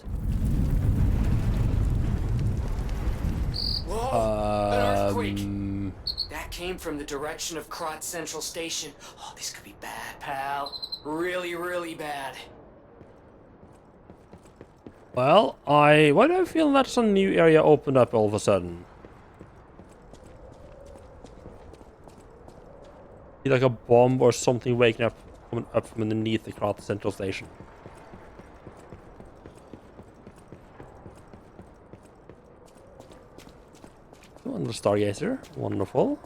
Whoa! An earthquake! That came from the direction of Krat Central Station. Oh, this could be bad, pal. Really, really bad. Well, why do I feel that some new area opened up all of a sudden? Like a bomb or something waking up, coming up from underneath the Krat Central Station. Oh, another Stargazer. Wonderful.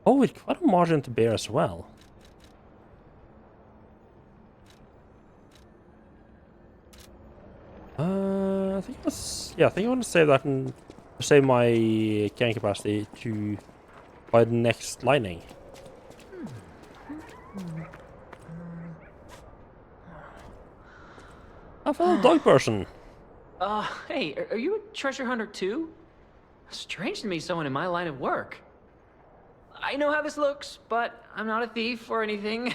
Oh, with quite a margin to bear as well. I think I think I want to save that and save my carrying capacity to by the next lightning. A fellow dog person. Hey, are you a treasure hunter too? Strange to me, someone in my line of work. I know how this looks, but I'm not a thief or anything.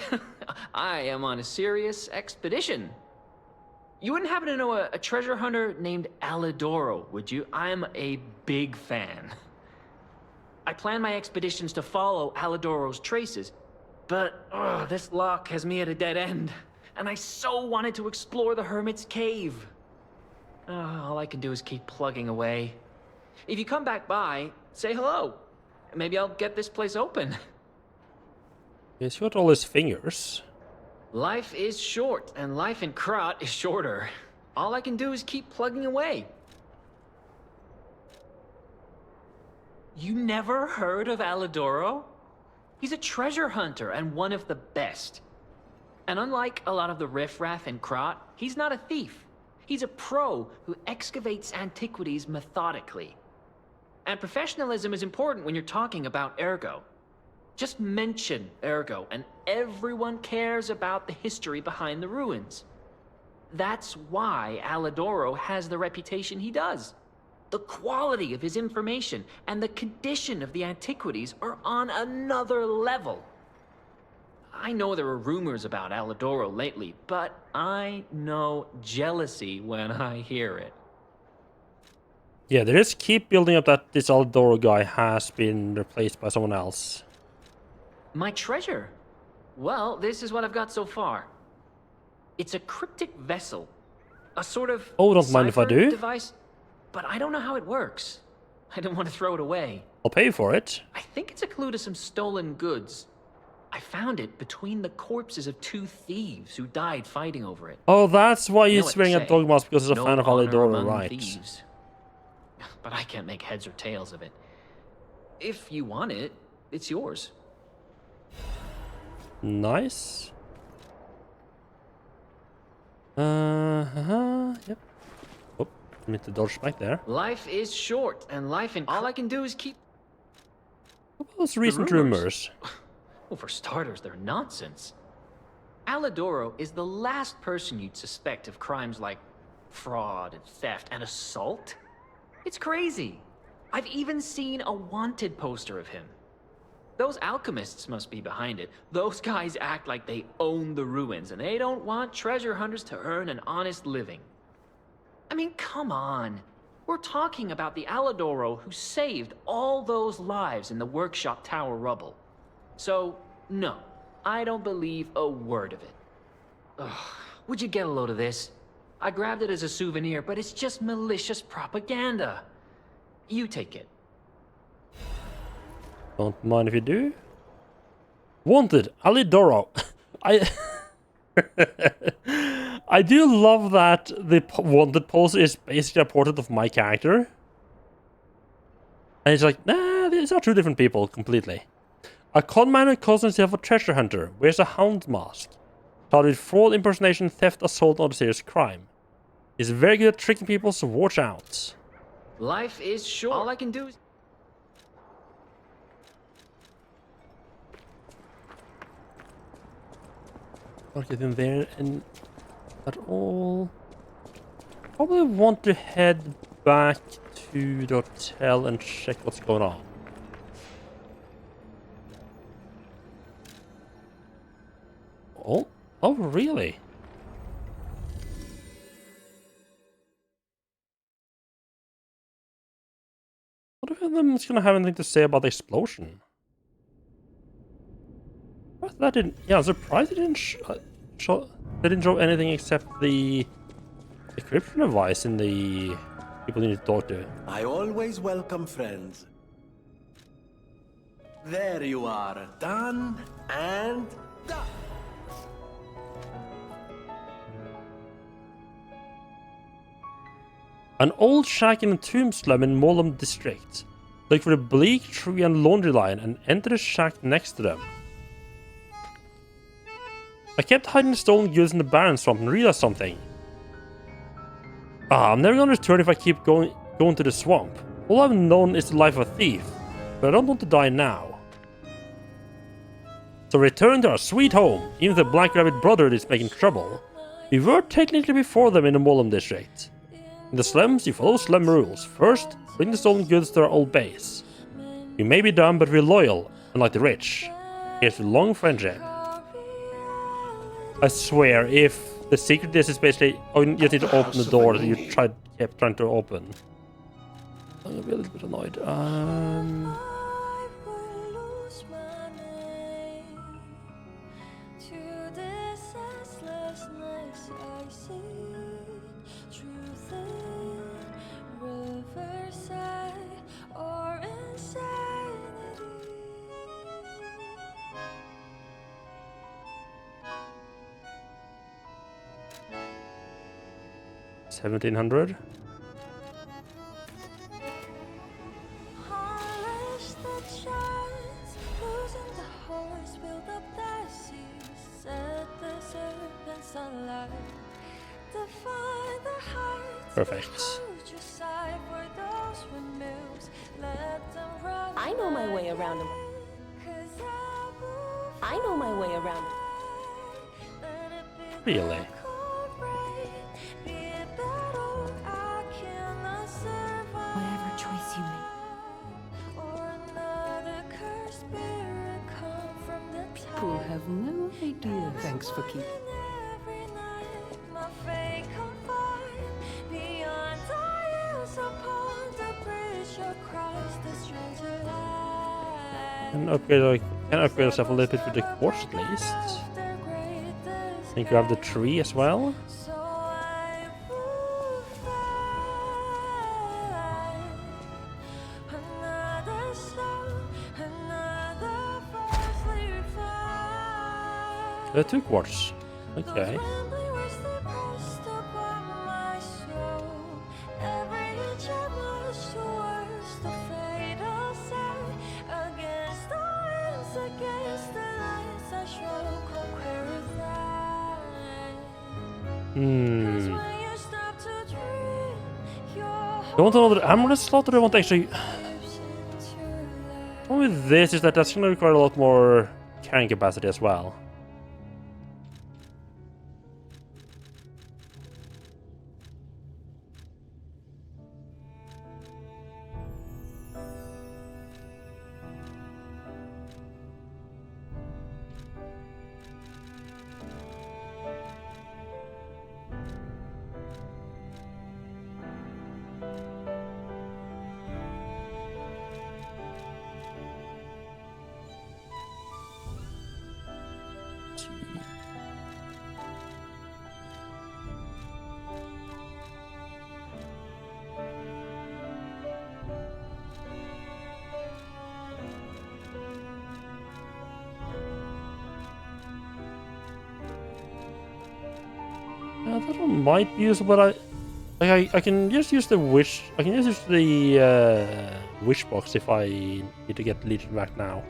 I am on a serious expedition. You wouldn't happen to know a treasure hunter named Alidoro, would you? I'm a big fan. I plan my expeditions to follow Alidoro's traces, but this lock has me at a dead end, and I so wanted to explore the Hermit's Cave. All I can do is keep plugging away. If you come back by, say hello. Maybe I'll get this place open. He's got all his fingers. Life is short, and life in Krat is shorter. All I can do is keep plugging away. You never heard of Alidoro? He's a treasure hunter and one of the best. And unlike a lot of the riffraff in Krat, he's not a thief. He's a pro who excavates antiquities methodically. And professionalism is important when you're talking about Ergo. Just mention Ergo, and everyone cares about the history behind the ruins. That's why Alidoro has the reputation he does. The quality of his information and the condition of the antiquities are on another level. I know there are rumors about Alidoro lately, but I know jealousy when I hear it. Yeah, they just keep building up that this Alidoro guy has been replaced by someone else. My treasure? Well, this is what I've got so far. It's a cryptic vessel. A sort of Oh, don't mind if I cipher do. device, but I don't know how it works. I don't want to throw it away. I'll pay for it. I think it's a clue to some stolen goods. I found it between the corpses of 2 thieves who died fighting over it. Oh, that's why You know he's what they wearing a say, dog mask, because he's a no fan of honor Alidoro, among right? thieves. But I can't make heads or tails of it. If you want it, it's yours. Nice. Yep. Oh, I need to dodge back there. Life is short, and life in all I can do is keep. What about those recent rumors? rumors? Well, for starters, they're nonsense. Alidoro is the last person you'd suspect of crimes like fraud and theft and assault. It's crazy. I've even seen a wanted poster of him. Those alchemists must be behind it. Those guys act like they own the ruins, and they don't want treasure hunters to earn an honest living. I mean, come on. We're talking about the Alidoro who saved all those lives in the workshop tower rubble. So, no, I don't believe a word of it. Ugh, would you get a load of this? I grabbed it as a souvenir, but it's just malicious propaganda. You take it. Don't mind if you do. Wanted, Alidoro. I do love that the wanted poster is basically a portrait of my character. And it's like, nah, these are 2 different people completely. A conman who calls himself a treasure hunter, wears a hound mask. Started with fraud, impersonation, theft, assault, and other serious crime. He's very good at tricking people, so watch out. Life is short. All I can do is... Not get in there and at all. Probably want to head back to the hotel and check what's going on. Oh, really? What if them is gonna have anything to say about the explosion? That didn't. Yeah, I'm surprised it didn't they didn't show anything except the decryption device in the people you need to talk to. I always welcome friends. There you are, done and done. An old shack in a tomb slum in Molam district. Look for the bleak tree and laundry line and enter the shack next to them. I kept hiding stolen goods in the Baron swamp and realized something. I'm never gonna return if I keep going to the swamp. All I've known is the life of a thief, but I don't want to die now. So return to our sweet home, even if the Black Rabbit Brotherhood is making trouble. We were technically before them in the Mollum district. In the slums, you follow slum rules. First, bring the stolen goods to our old base. We may be dumb, but we're loyal, unlike the rich. Here's a long friendship. I swear, if the secret is basically, oh, you just need to open the door that you kept trying to open. I'm gonna be a little bit annoyed. $1,700. Perfect. I know my way around him. I know my way around him. Really? Whatever choice you make. People have no idea. Thanks for keeping. Can upgrade ourselves a little bit with the quartz at least. And grab the tree as well. There are 2 quartz. Okay. I want another amulet slot, or do I want to actually... The problem with this is that that's going to require a lot more carrying capacity as well. That one might be useful, but I can just use the wish. I can just use the wish box if I need to get Legion back now.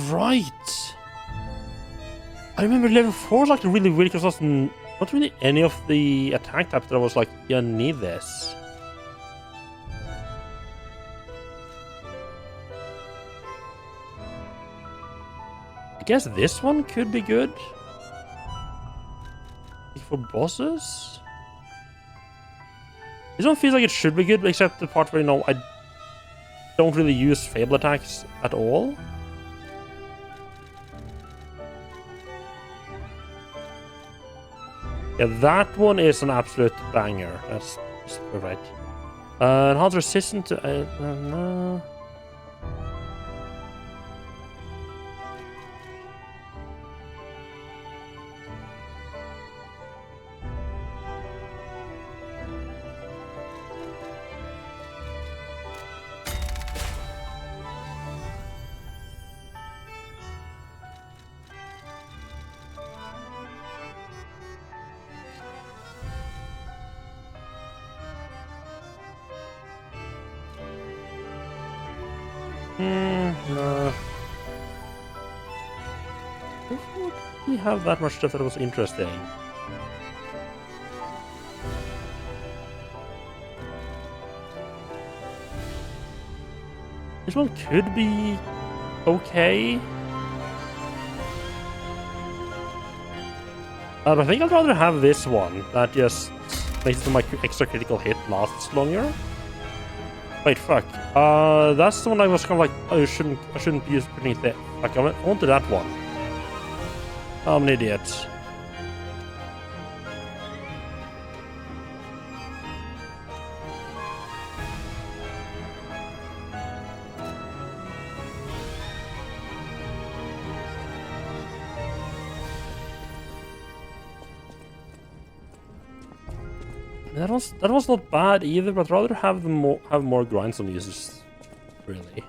Right. I remember level 4 was like really weird because there was not really any of the attack types that I was like, yeah, I need this. I guess this one could be good. For bosses? This one feels like it should be good, except the part where, you know, I don't really use Fable attacks at all. Yeah, that one is an absolute banger. That's perfect. Enhanced resistance to... no. No. We have that much stuff that was interesting. This one could be okay. But I think I'd rather have this one that just makes my extra critical hit lasts longer. Wait, fuck. That's the one I was kind of like, oh, I shouldn't be putting it like, I wanted that one. I'm an idiot. That was not bad either, but rather have more grindstone users, really.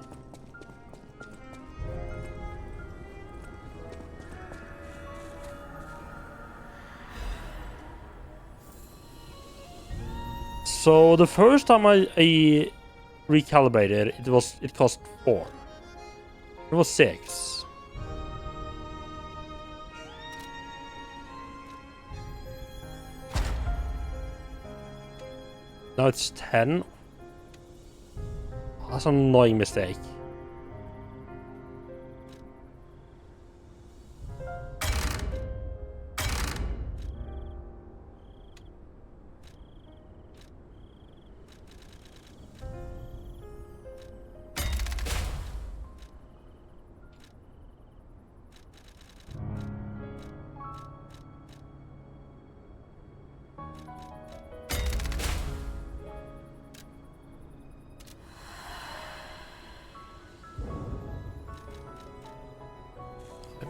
So the first time I recalibrated, it cost 4. It was 6. Now it's 10. That's an annoying mistake.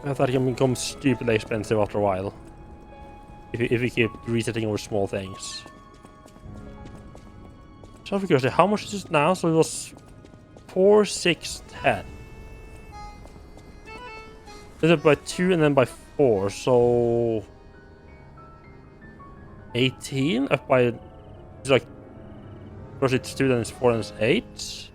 I thought it can become stupidly expensive after a while. If we keep resetting over small things. So for curiosity, how much is it now? So it was 4, 6, 10. Is it by 2 and then by 4, so 18 up by, it's like, first it's 2, then it's 4, and it's 8.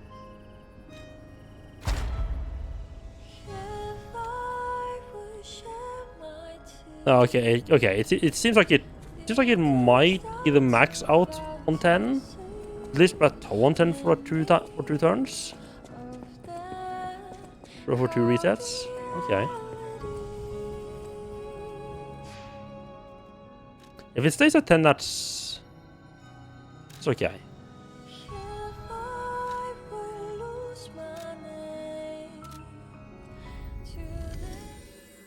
Okay, it seems like it might either max out on 10, at least plateau on 10 for two turns, or for 2 resets. Okay. If it stays at 10, it's okay.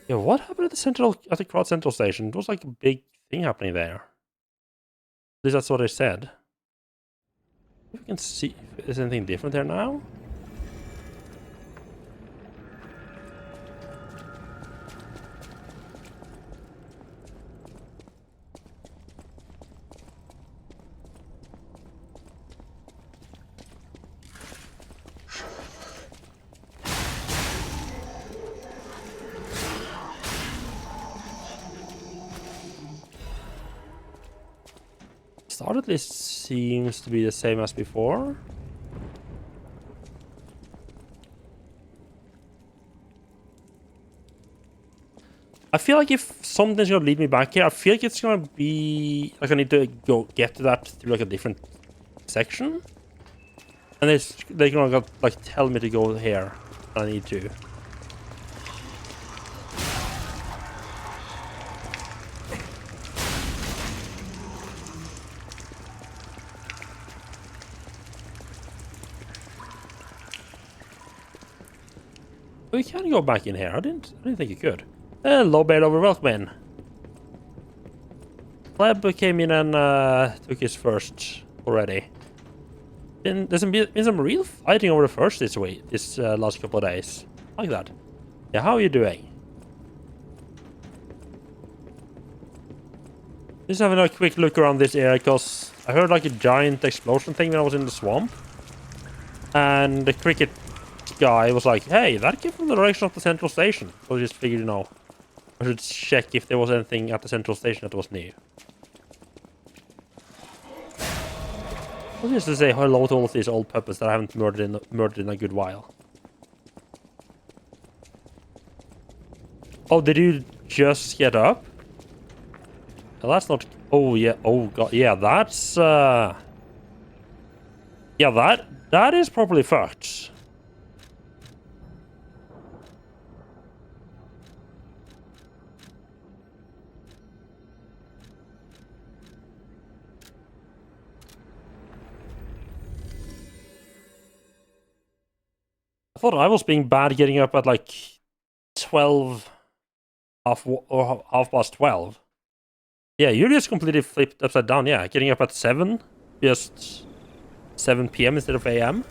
Yeah, what happened at the Krat Central Station? It was like a big thing happening there. At least that's what they said. If we can see if there's anything different there now. Start at least seems to be the same as before. I feel like if something's gonna lead me back here, I feel like it's gonna be like I need to go get to that through like a different section, and they're gonna like tell me to go here. I need to. We can go back in here. I didn't think you could. Hello, Bear over, welcome in. Pleb came in and took his first already. There's been some real fighting over the first this week, this last couple of days. Like that. Yeah, how are you doing? Just having a quick look around this area because I heard like a giant explosion thing when I was in the swamp. And the cricket guy was like, hey, that came from the direction of the central station. So I just figured, you know, I should check if there was anything at the central station that was new. Just to say hello to all of these old puppets that I haven't murdered in a good while. Oh, did you just get up? Well, that's not... Oh, yeah. Oh, God. Yeah, that's... Yeah, that is probably fucked. I thought I was being bad getting up at like 12... half past 12. Yeah, you just completely flipped upside down. Yeah, getting up at 7. Just 7 p.m. instead of a.m.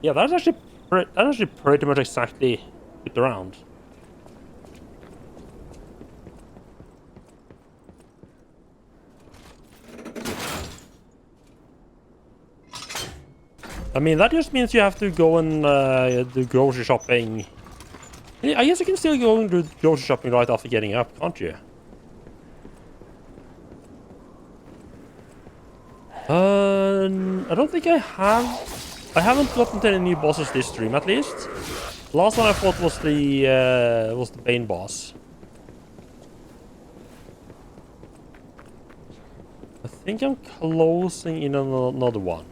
Yeah, that's actually pretty much exactly flipped around. I mean, that just means you have to go and do grocery shopping. I guess you can still go and do grocery shopping right after getting up, can't you? I don't think I have. I haven't gotten to any new bosses this stream, at least. Last one I fought was the Bane boss. I think I'm closing in on another one.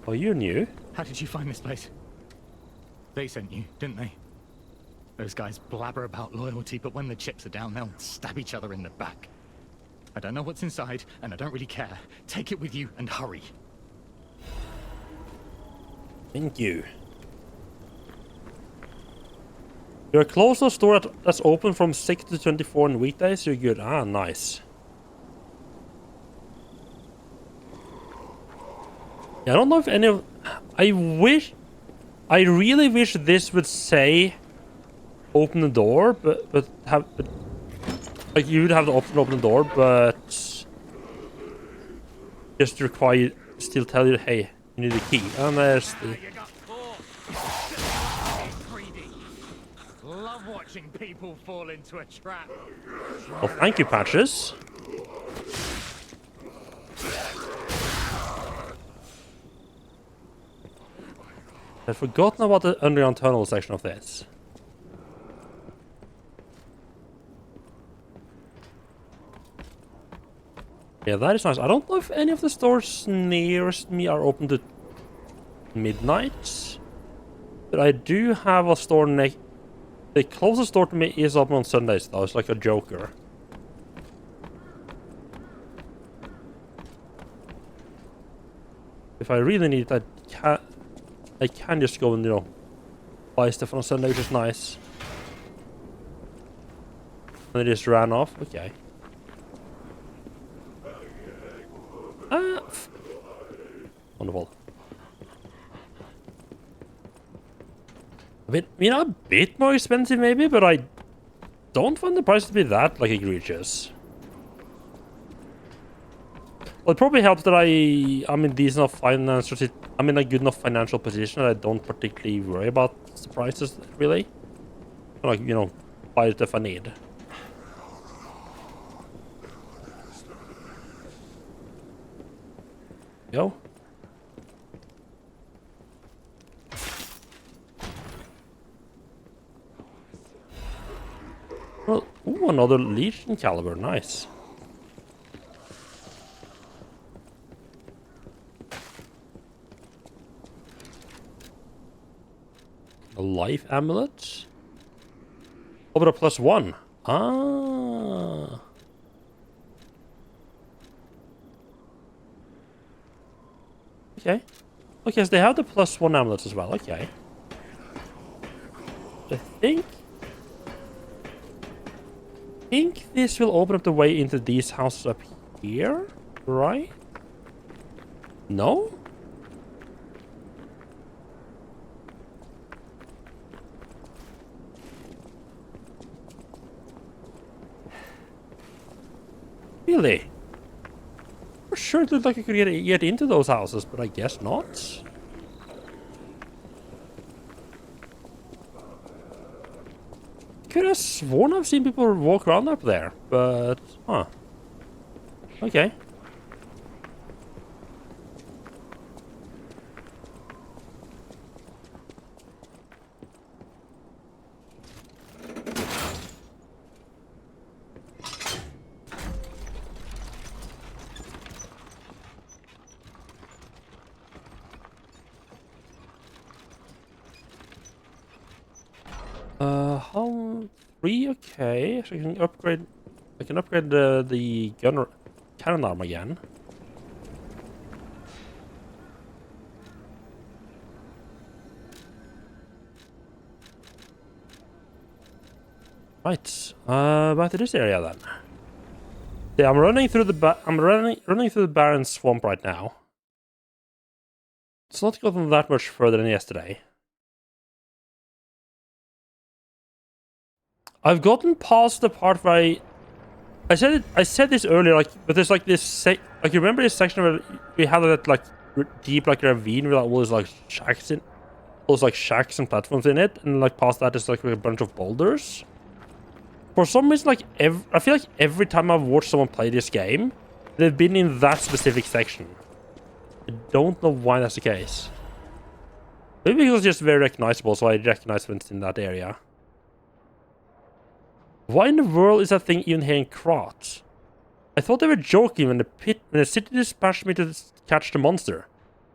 Oh, you knew? How did you find this place? They sent you, didn't they? Those guys blabber about loyalty, but when the chips are down, they'll stab each other in the back. I don't know what's inside, and I don't really care. Take it with you and hurry. Thank you. You're close to a store that's open from 6 to 24 on weekdays. You're good. Ah, nice. Yeah, I don't know if any of... I really wish this would say open the door, but like you would have the option to open the door, but just require still tell you, hey, you need a key. And there's the... Love watching people fall into a trap. Well, thank you, Patches. I've forgotten about the underground tunnel section of this. Yeah, that is nice. I don't know if any of the stores nearest me are open to midnight. But I do have a store next... The closest store to me is open on Sundays, though. It's like a Joker. If I really need it, I can just go and, you know, buy stuff on Sunday, which is nice. And they just ran off. Okay. Wonderful. A bit more expensive maybe, but I don't find the price to be that, like, egregious. Well, it probably helps that I'm in decent enough financial... I'm in a good enough financial position that I don't particularly worry about the prices, really. Like, you know, buy it if I need. Go. Well, ooh, another Legion caliber, nice. A life amulet? Oh, but a +1. Ah. Okay. Okay, so they have the +1 amulet as well. Okay. I think this will open up the way into these houses up here, right? No? Really? For sure it looked like I could get into those houses, but I guess not. Could have sworn I've seen people walk around up there, but... Huh. Okay. How 3? Okay, so I can upgrade. I can upgrade the gunner cannon arm again. Right, back to this area then. Yeah, I'm running through the barren swamp right now. It's not gotten that much further than yesterday. I've gotten past the part where I said this earlier, like, but there's like this like, you remember this section where we had that like deep like ravine with all those like shacks and platforms in it, and like past that is like a bunch of boulders. For some reason, like I feel like every time I've watched someone play this game, they've been in that specific section. I don't know why that's the case. Maybe because it's just very recognizable, so I recognize when it's in that area. Why in the world is that thing even here in Krat? I thought they were joking when the city dispatched me to catch the monster.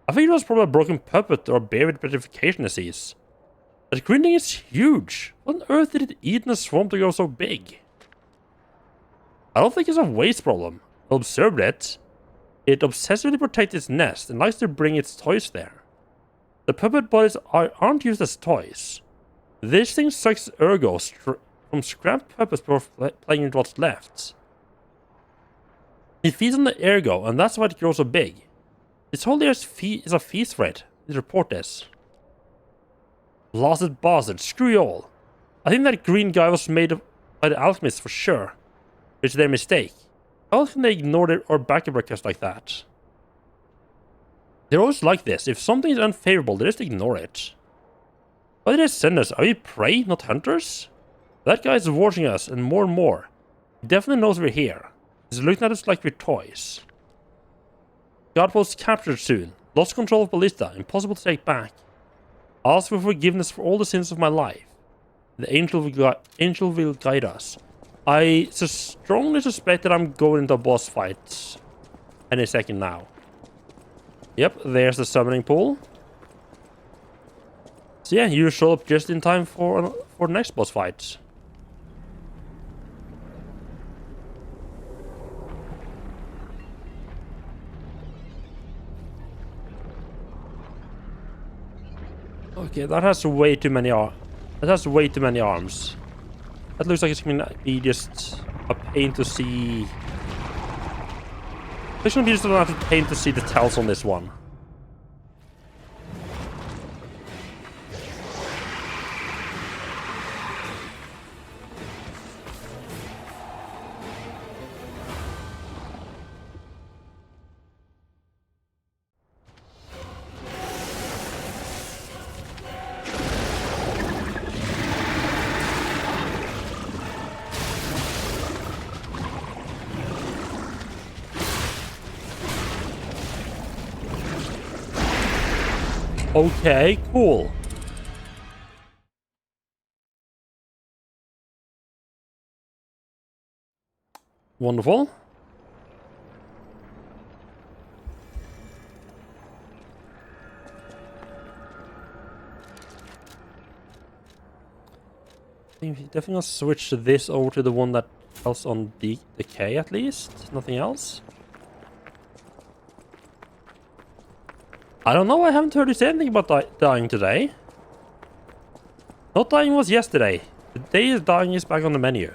I think it was probably a broken puppet or a bear with petrification disease. That green thing is huge. What on earth did it eat in a swamp to grow so big? I don't think it's a waste problem. I observed it. It obsessively protects its nest and likes to bring its toys there. The puppet bodies aren't used as toys. This thing sucks ergo from scrapped puppets before playing with what's left. It feeds on the ergo, and that's why it grows so big. This whole area is a feast for it. This report is. Blasted bastard, screw you all. I think that green guy was made by the alchemists for sure. It's their mistake. How can they ignore it or backup requests like that? They're always like this. If something is unfavorable, they just ignore it. Why did they send us? Are we prey, not hunters? That guy is watching us, and more. He definitely knows we're here. He's looking at us like we're toys. God was captured soon. Lost control of Ballista. Impossible to take back. Ask for forgiveness for all the sins of my life. The angel will guide us. I strongly suspect that I'm going into a boss fight any second now. Yep, there's the summoning pool. So yeah, you show up just in time for the next boss fight. Okay, that has way too many arms. That looks like it's gonna be just a pain to see. It's gonna be just a pain to see the tells on this one. Okay, cool. Wonderful. I think definitely gonna switch this over to the one that else on decay at least. Nothing else. I don't know, I haven't heard you say anything about dying today. Not dying was yesterday. Today is dying is back on the menu.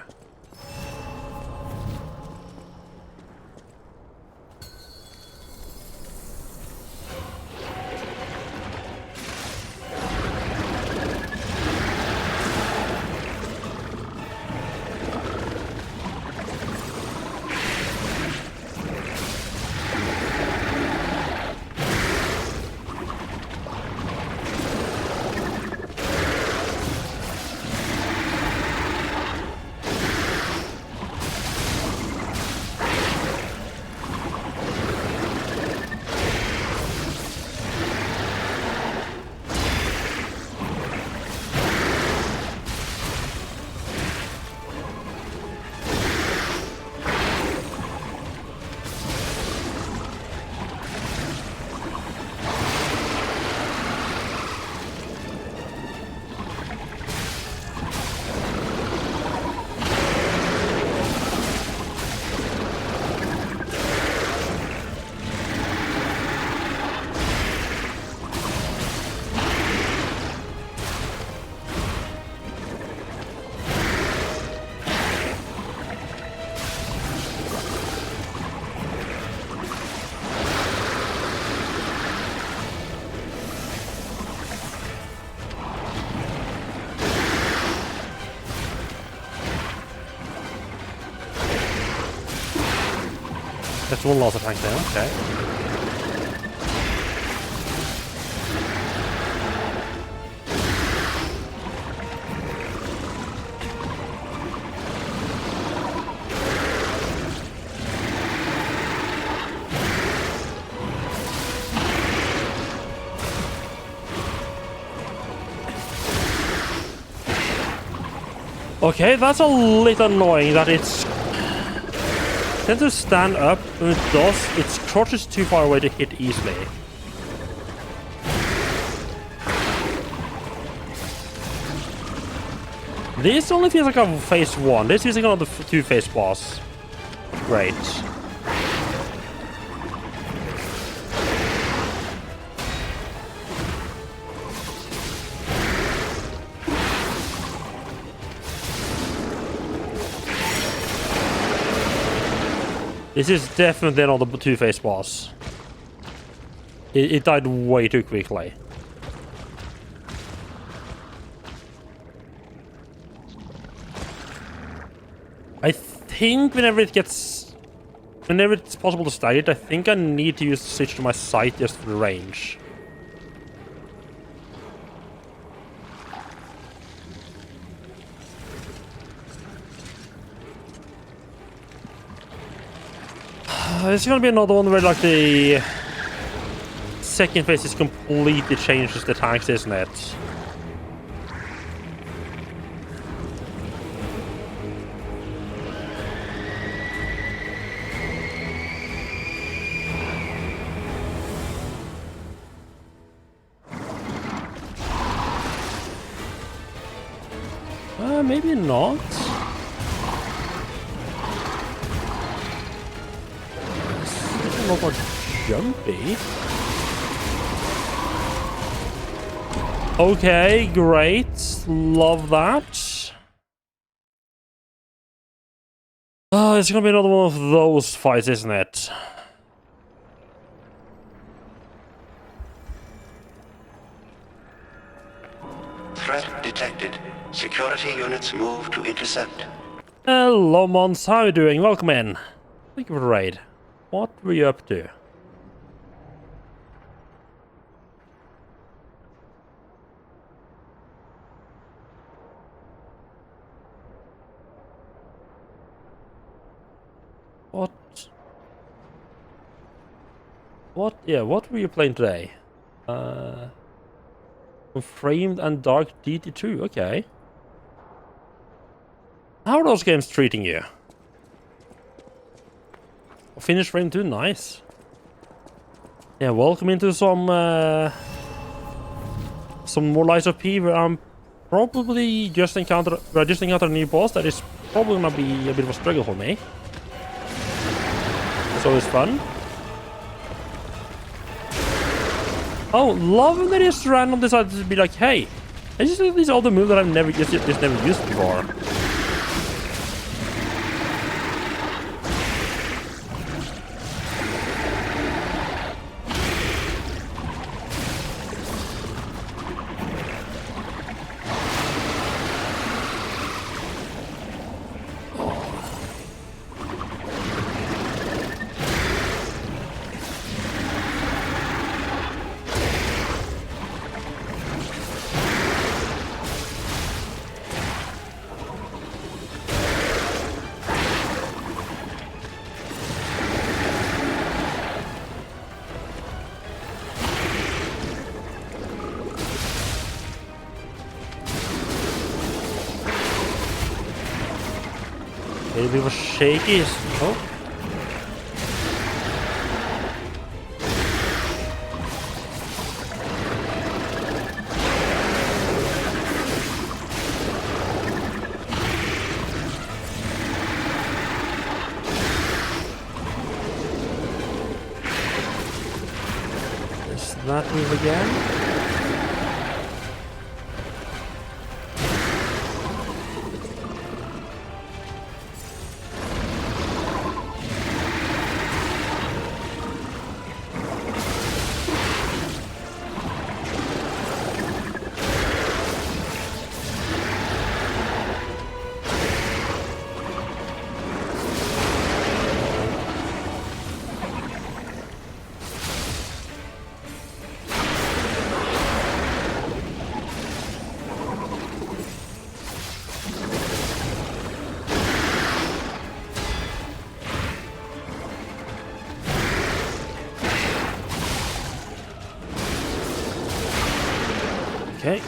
That's one laser tank there, okay. Okay, that's a little annoying that it's tends to stand up when it does. Its crotch is too far away to hit easily. This only feels like a phase 1. This feels like another 2-phase boss. Great. This is definitely not a 2-phase boss. It died way too quickly. I think whenever it's possible to stagger it, I think I need to switch to my sight just for the range. It's gonna be another one where like the second phase is completely changes the tanks, isn't it? Maybe not. It's a lot more jumpy. Okay, great. Love that. Oh, it's gonna be another one of those fights, isn't it? Threat detected. Security units move to intercept. Hello, Mons. How are you doing? Welcome in. Thank you for the raid. What were you up to? What were you playing today? Framed and Dark DT2, okay. How are those games treating you? Finished Frame 2, nice. Yeah, welcome into some more Lies of P, where I'm probably just encountered a new boss that is probably gonna be a bit of a struggle for me. It's always fun. Oh, love when they just random decide to be like, hey, I just did this other move that I've never just never used before. A bit of a shaky. Oh. Does that move again?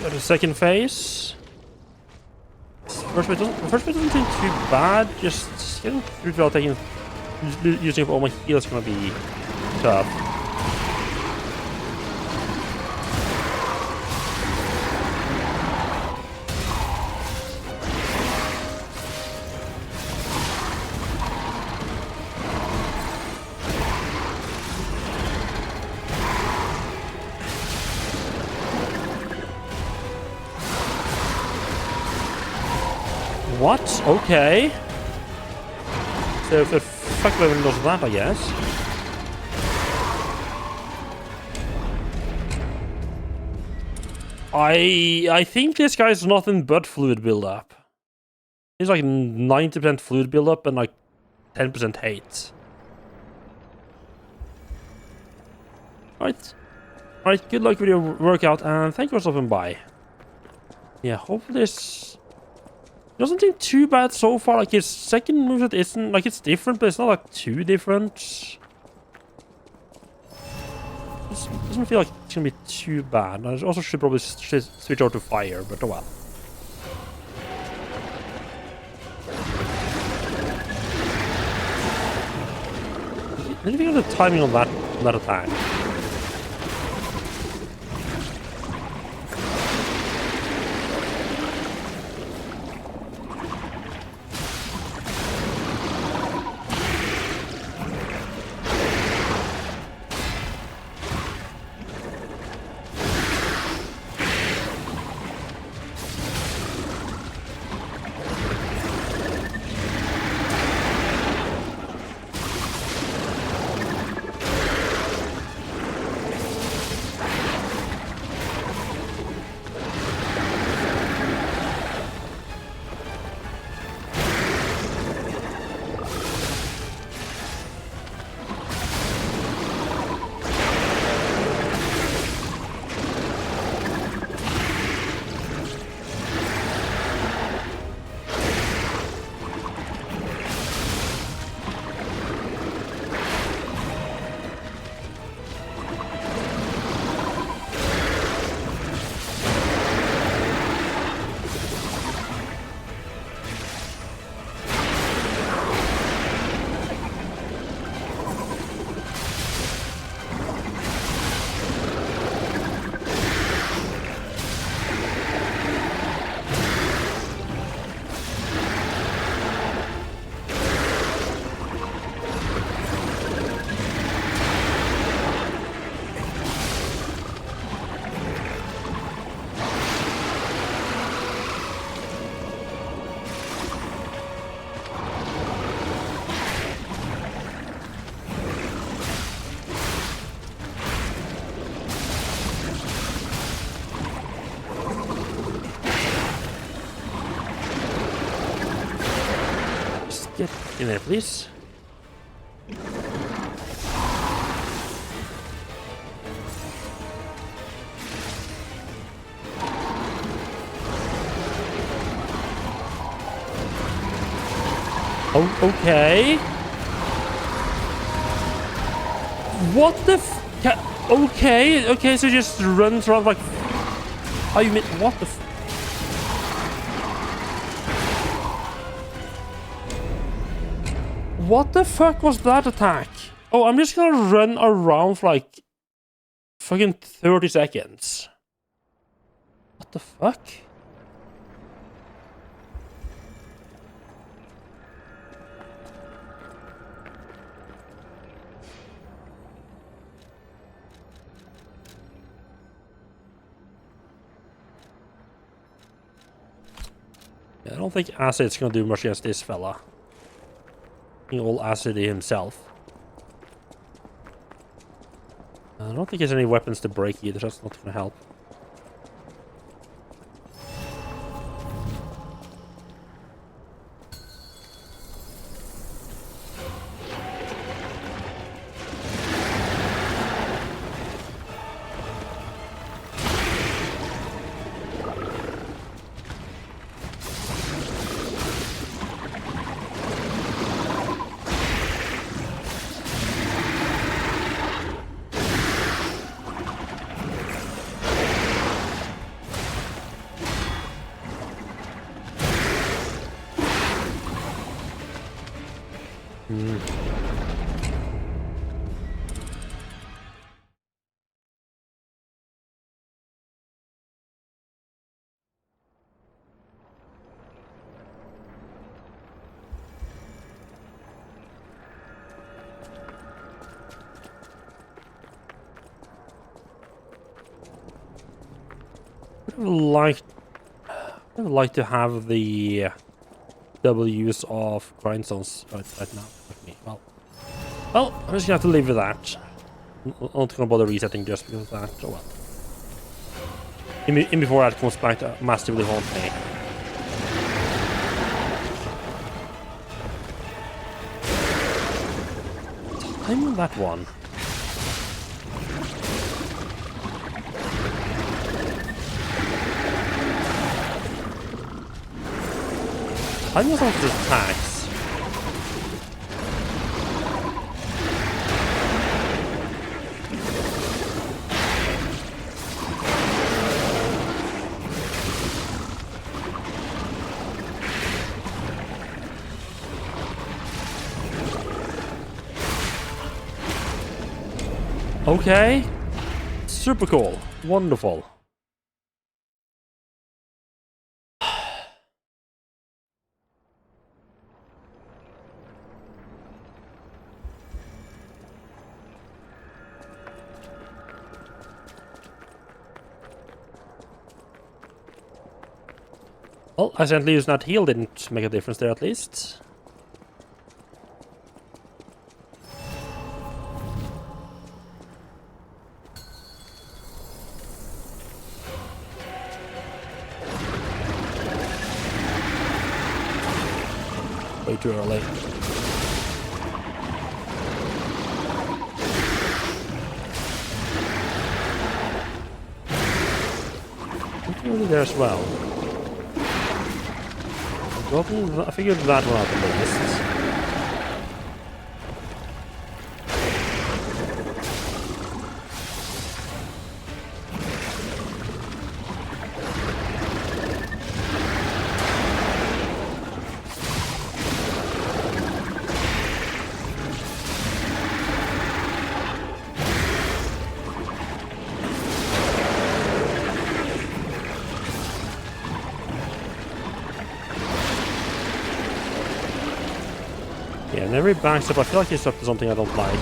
Got the second phase. First bit doesn't seem too bad. Just getting through without using up all my heals is gonna be tough. What? Okay. So if the fuck weapon does that, I guess. I think this guy's nothing but fluid buildup. He's like 90% fluid buildup and like 10% hate. Alright, good luck with your workout and thank you for stopping by. Yeah, hopefully this doesn't seem too bad so far. Like his second moveset isn't like it's different, but it's not like too different. It doesn't feel like it's gonna be too bad. I also should probably switch over to fire, but oh well. Let me think of the timing on that attack. Get in there, please. Oh, okay. What the okay, so just runs around like... Oh, you mean... What the What the fuck was that attack? Oh, I'm just gonna run around for like... fucking 30 seconds. What the fuck? Yeah, I don't think Acid's gonna do much against this fella. All acidy himself. I don't think he has any weapons to break either, so that's not gonna help. I would like to have the W's of grindstones right now with me. Well, I'm just gonna have to live with that. I'm not gonna bother resetting just because of that. Oh well. In before that comes back to massively haunt me. I'm on that one. I think it's just attacks. Okay. Super cool. Wonderful. Well, accidentally using that heal didn't make a difference there at least. Way too early. Really there as well. Well, I figured that one out at least. Yeah, and every backstep, I feel like he's up to something I don't like.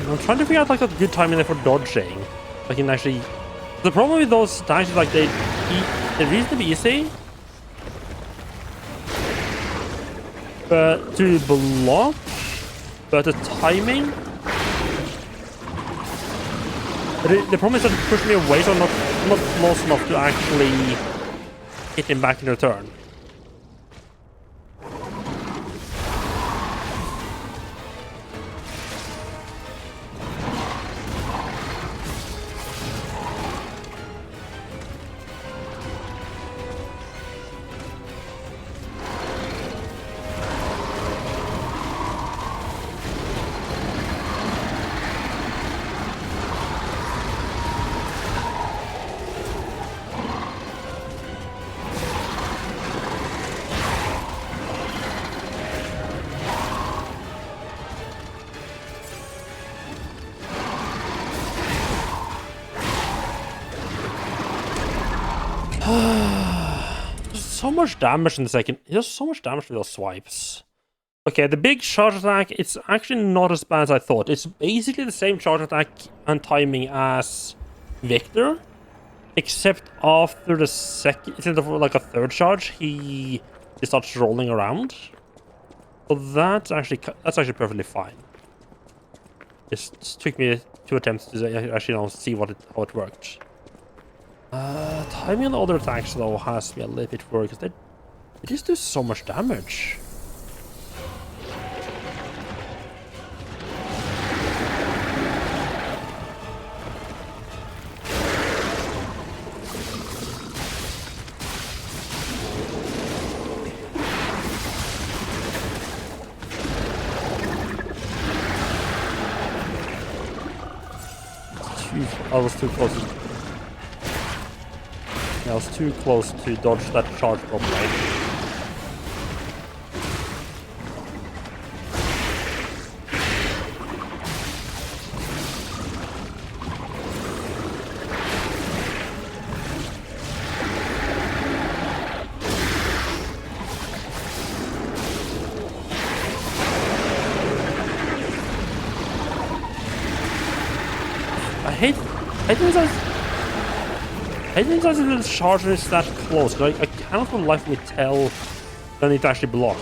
I'm trying to figure out like a good timing there for dodging. I can actually. The problem with those attacks is like they're reasonably easy, but to block, but the timing. The problem is that it pushed me away, so I'm not close enough to actually hit him back in return. So much damage in the second. He does so much damage with those swipes. Okay, the big charge attack, it's actually not as bad as I thought. It's basically the same charge attack and timing as Victor, except after the second, instead of like a third charge, he it starts rolling around. So that's actually perfectly fine. It took me 2 attempts to actually see how it worked. Timing on the other attacks though has me a little bit worried because they just do so much damage. I was too close. I was too close to dodge that charge properly. I think the charger is that close. Like, I cannot for the life of me tell when it actually blocked.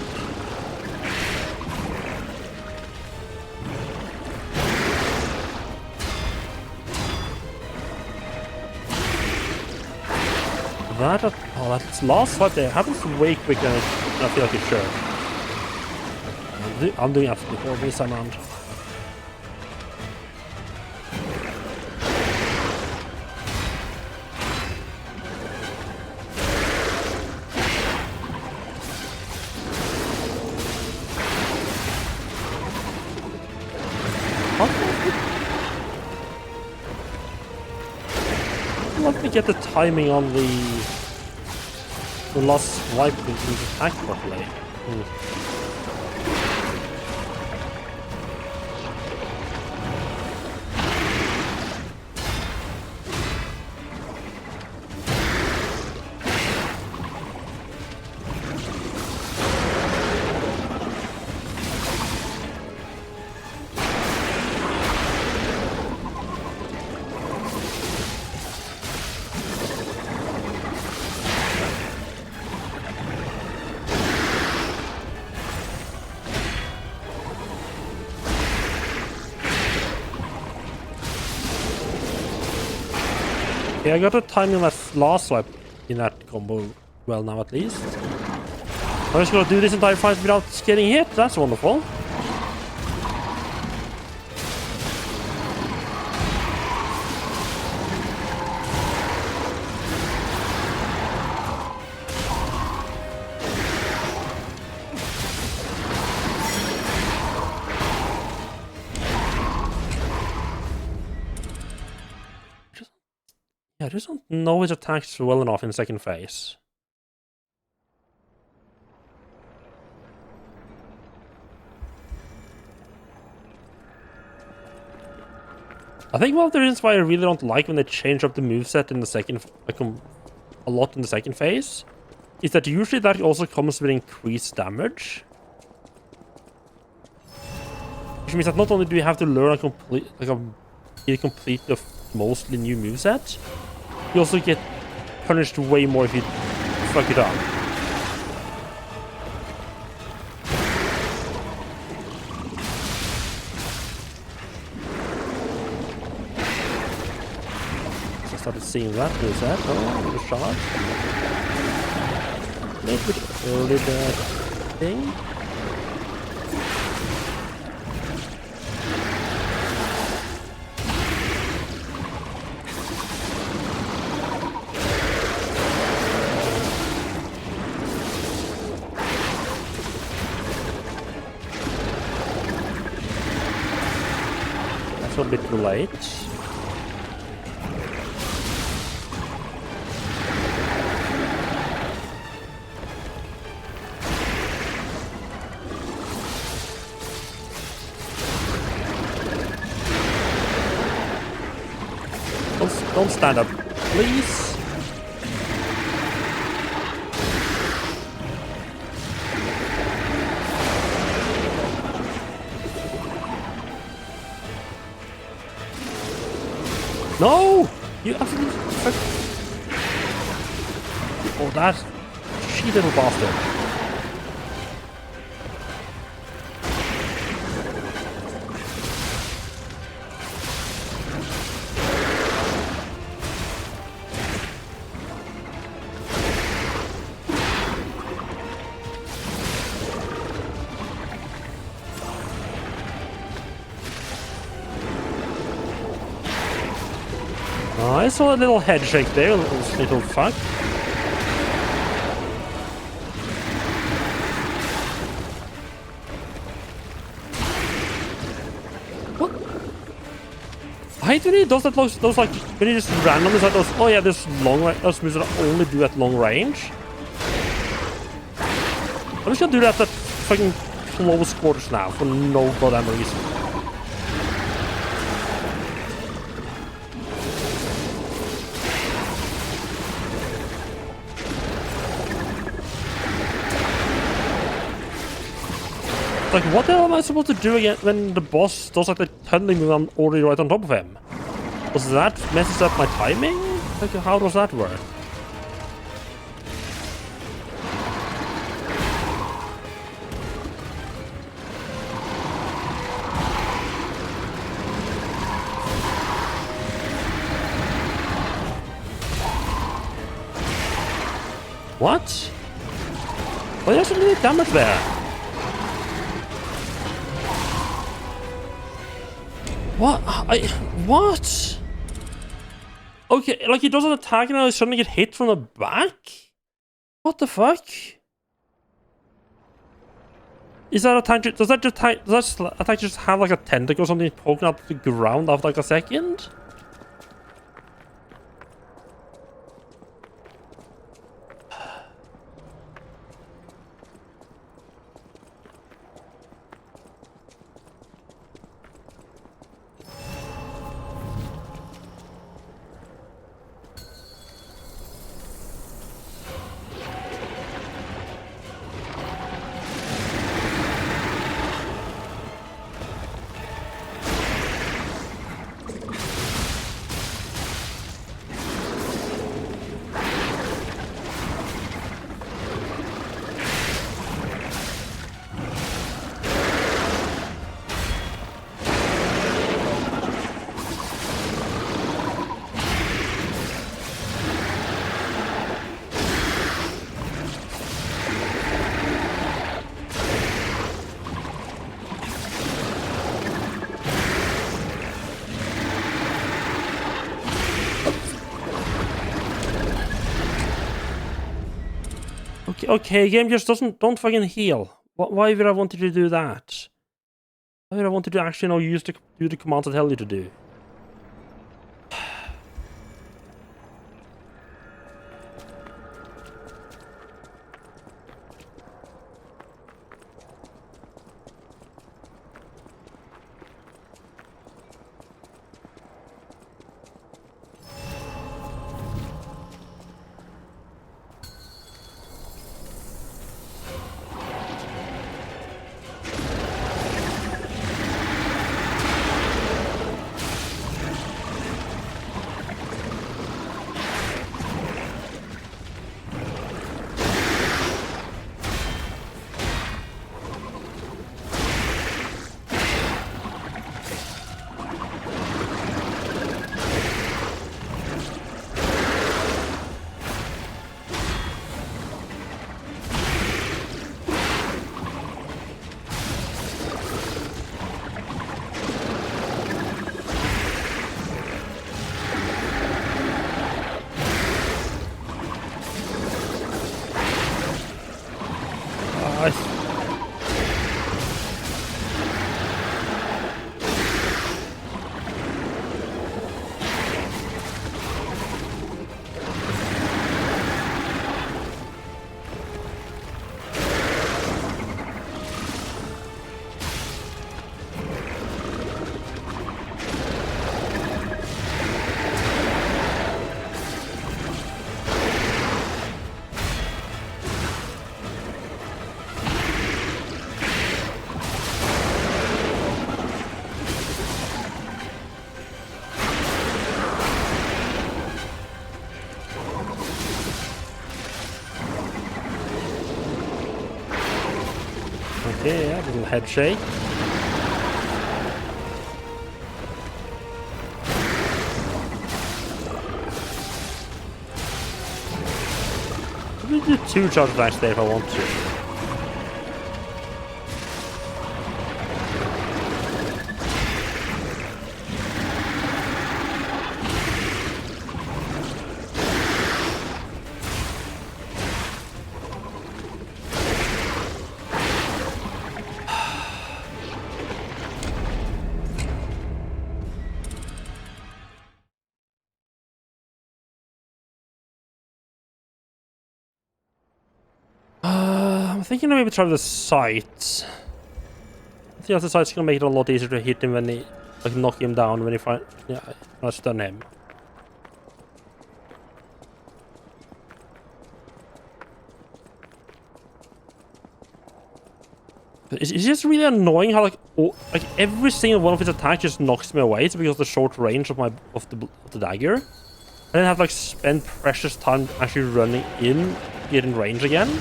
That's last fight there. It happens way quicker than I feel like it should. I'm doing absolutely horrible this time around. Let me get the timing on the last swipe to attack properly. Okay, I got the timing that last swipe in that combo well now at least. I'm just gonna do this entire fight without getting hit. That's wonderful. Yeah, I just don't know his attacks well enough in second phase. I think one of the reasons why I really don't like when they change up the moveset in the second, like, a lot in the second phase, is that usually that also comes with increased damage. Which means that not only do you have to learn a complete of mostly new moveset, you also get punished way more if you fuck it up. So I started seeing that moveset. Oh, the shot. Little bit early that thing. A bit too late. Don't stand up, please. No! You absolutely fuck. Oh, that she little bastard. I saw a little head shake there, little fuck. What? Why do he does that those like when he just randomly like those? Oh yeah, this long range. Those moves that only do at long range. I'm just gonna do that at fucking close quarters now for no goddamn reason. Like, what the hell am I supposed to do again when the boss does like the tunneling move I'm already right on top of him? Does that messes up my timing? Like, how does that work? What? Well, there's a little damage there. What? What? Okay, like he does an attack and I suddenly get hit from the back? What the fuck? Is that attack? Does that attack just have like a tentacle or something poking out the ground after like a second? Okay, game just don't fucking heal. Why would I want you to do that? Why would I want you to actually do the commands I tell you to do? Yeah, a little head shake. Let me do 2 charge attacks there if I want to. I'm thinking maybe try the sight. I think the sight's gonna make it a lot easier to hit him when he, like, knock him down when he find, yeah, I stun him. It's just really annoying how, like, every single one of his attacks just knocks me away. It's because of the short range of the dagger. I didn't have to, like, spend precious time actually running in, getting range again.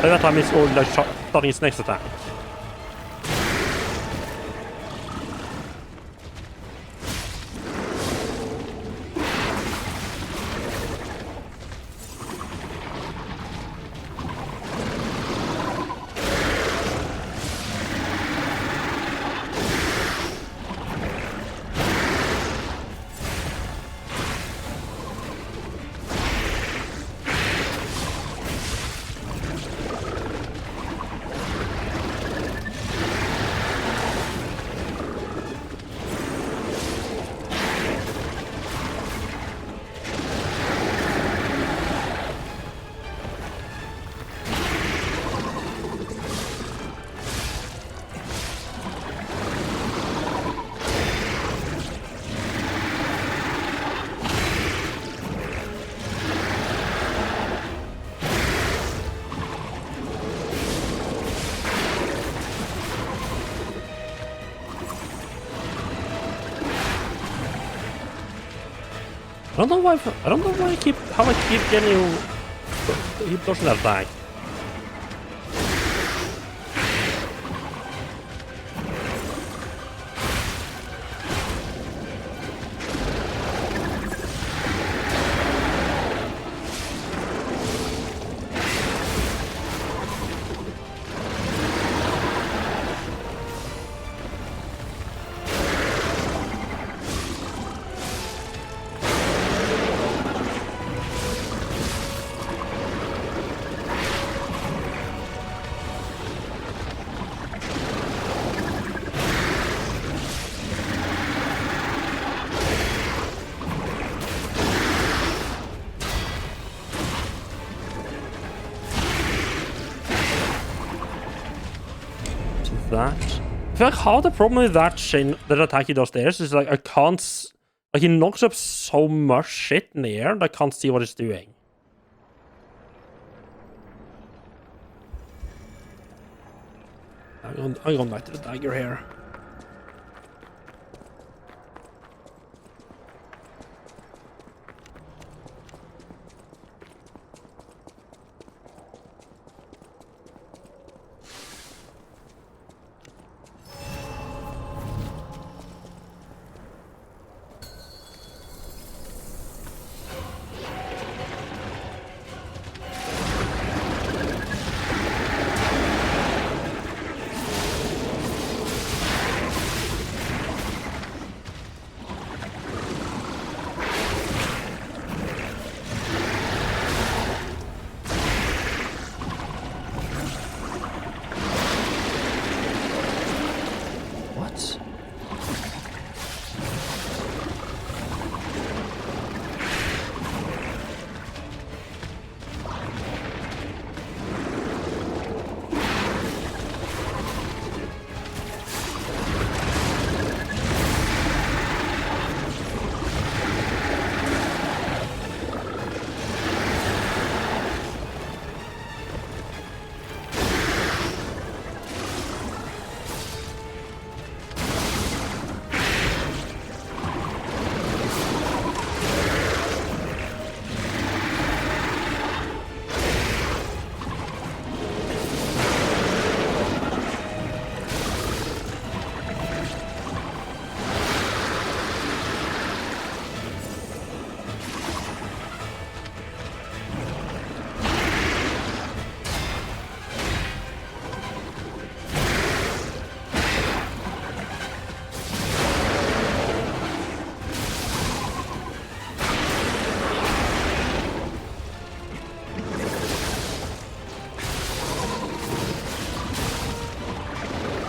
By that time, it's already, like, starting its next attack. I don't know why I keep getting he doesn't have back. That. I feel like how the problem with that attack he does there is like I can't, like, he knocks up so much shit in the air that I can't see what it's doing. I'm going back to the dagger here.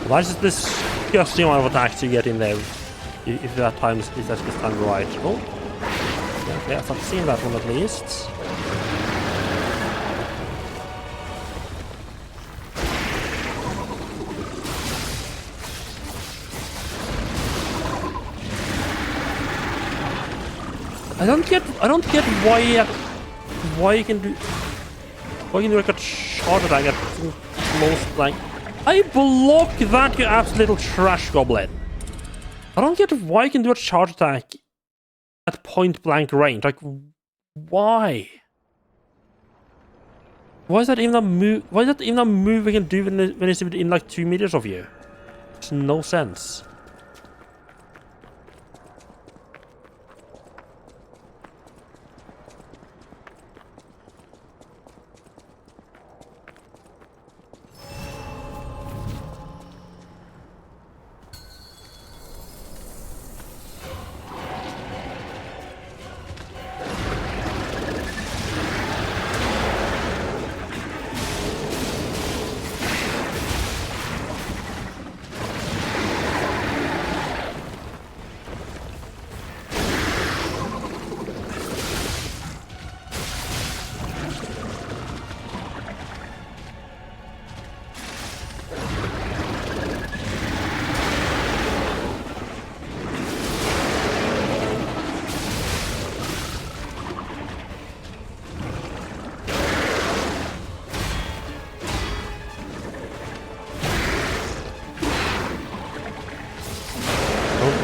Why is this disgusting amount of attacks you get in there if that time is actually timed right? Oh, okay, I've seen that one at least. I don't get why you can do like a charge attack at close blank. I block that, you absolute little trash goblin. I don't get why you can do a charge attack at point blank range. Like, why? Why is that even a move? Why is that even a move we can do when it's in like 2 meters of you? Makes no sense.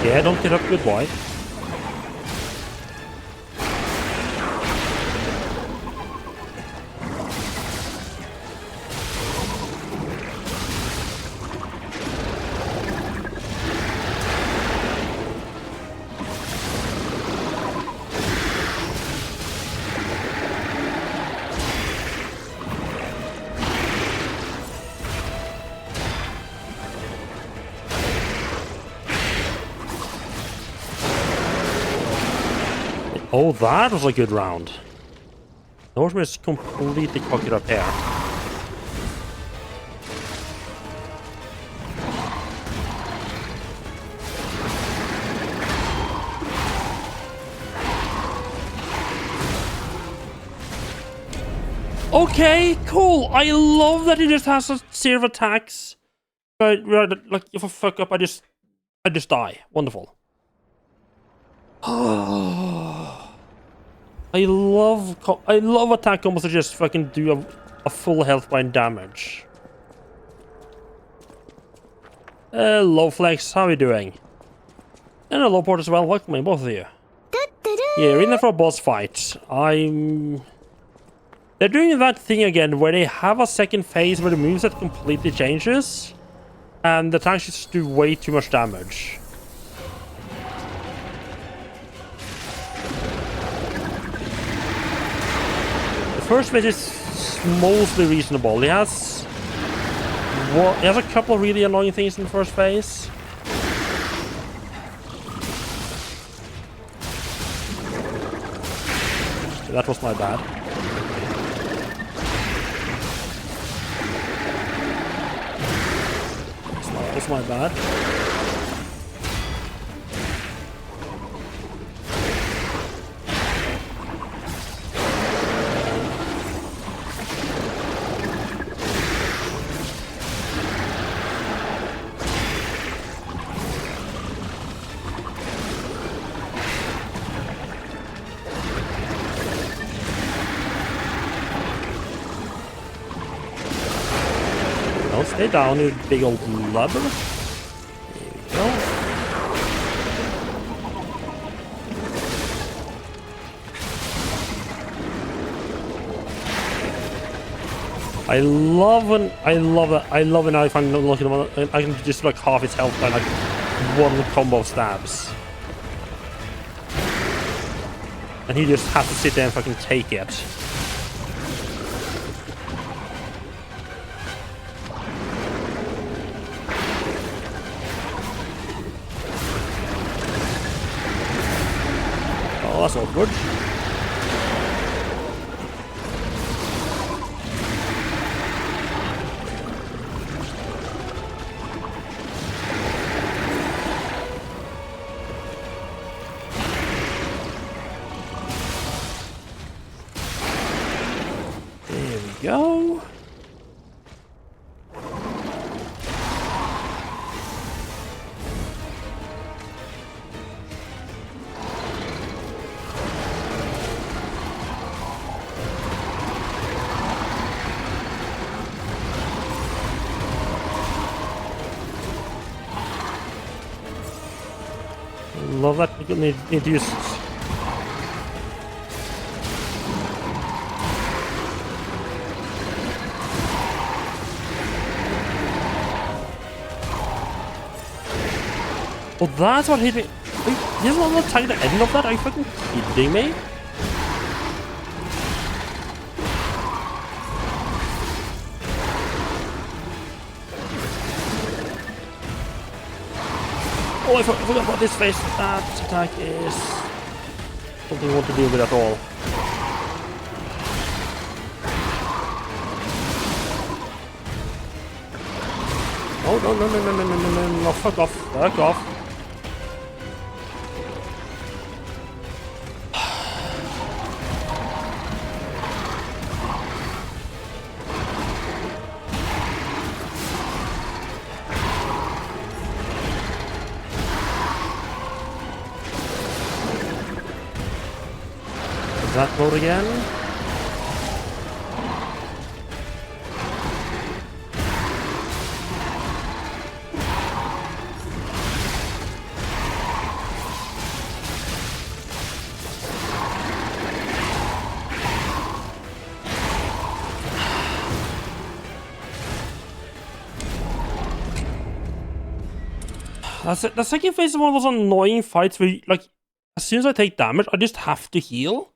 Yeah, don't get up, good boy. Oh, that was a good round. Norseman is completely cocked up here. Okay, cool. I love that he just has a series of attacks. But like, if I fuck up, I just die. Wonderful. I love attack combos that just fucking do a full health bar damage. Hello Flex, how are you doing? And hello Port as well, welcome both of you. Yeah, we're in there for a boss fight. They're doing that thing again where they have a second phase where the moveset completely changes. And the attacks just do way too much damage. First phase is mostly reasonable. He has a couple of really annoying things in the first phase. That was my bad. That was my bad. Stay down, you big old lubber. There we go. I love when I find looking at him, I can just like half his health by like one combo of stabs. And he just has to sit there and fucking take it. Oh, that's awkward. There we go. of that. We need to use. Oh, that's what hit me. He's not attacking the end of that. Are you fucking kidding me? Oh, I forgot about this face. That attack is something I want to deal with at all. Oh, no, fuck off. That mode again. The second phase is one of those annoying fights where, like, as soon as I take damage, I just have to heal.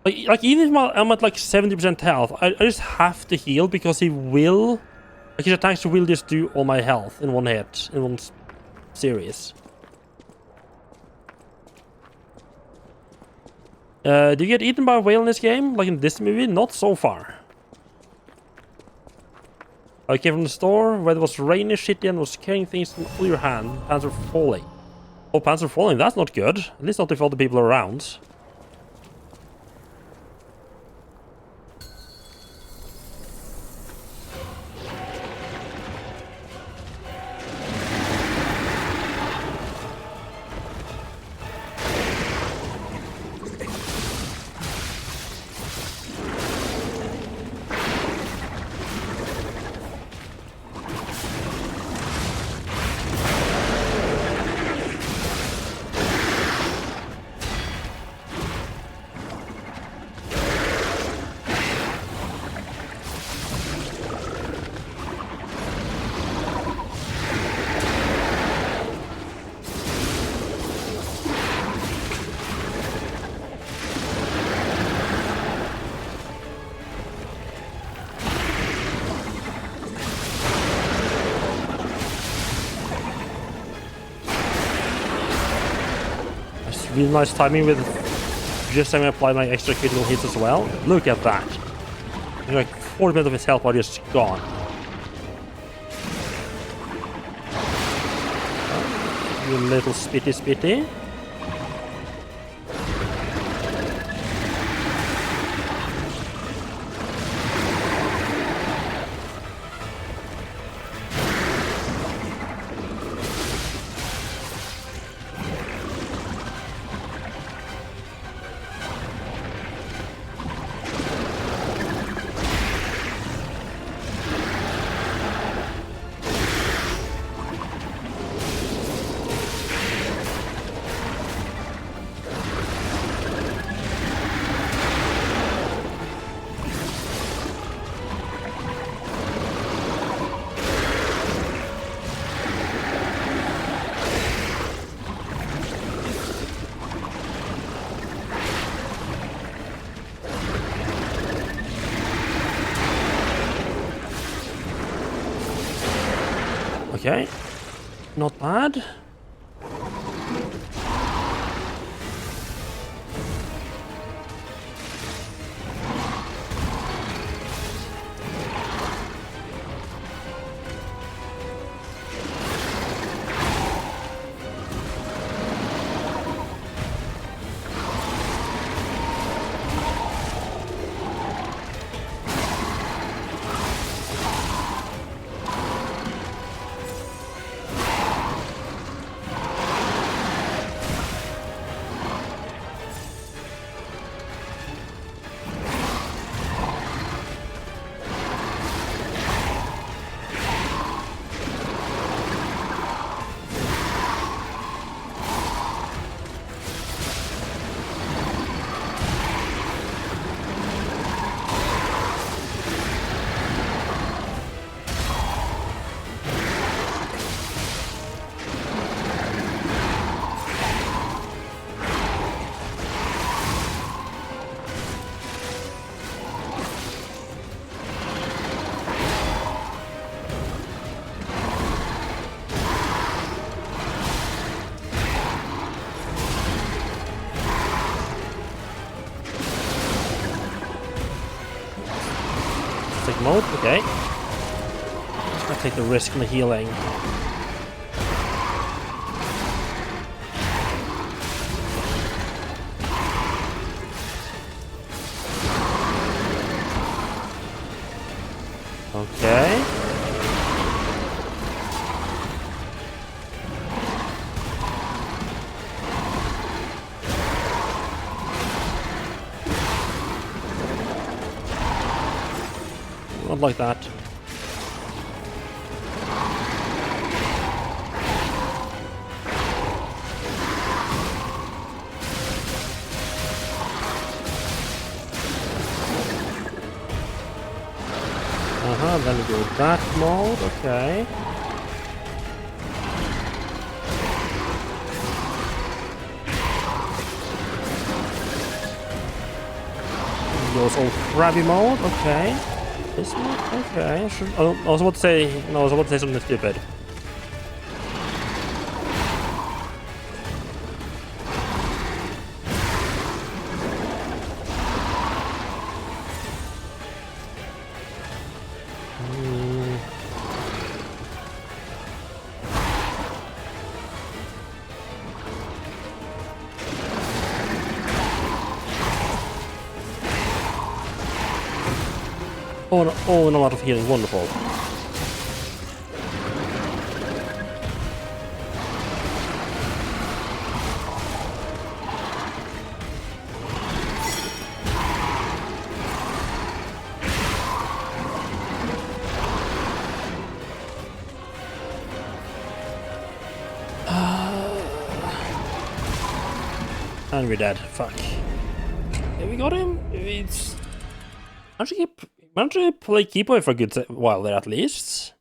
Like even if I'm at like 70% health, I just have to heal because he will, like his attacks will just do all my health in one hit, in one series. Do you get eaten by a whale in this game? Like in this movie? Not so far. I came from the store where it was rainy, shitty, and was carrying things in all your hand. Pants are falling. Oh, pants are falling. That's not good. At least not if other people are around. Really nice timing with just having applied my extra critical hits as well. Look at that. Like 40% of his health are just gone. You little spitty. Okay, not bad. take mode. Okay. Let's take the risk on the healing. Okay. Not like that. Then we go that mode, okay. Goes all crabby mode, okay. This one, okay. I was about to say, no, I was about to say something stupid. Oh, and a lot of healing. Wonderful. And we're dead. Fuck. Yeah, we got him. It's... Managed to play keep away for a good while there at least.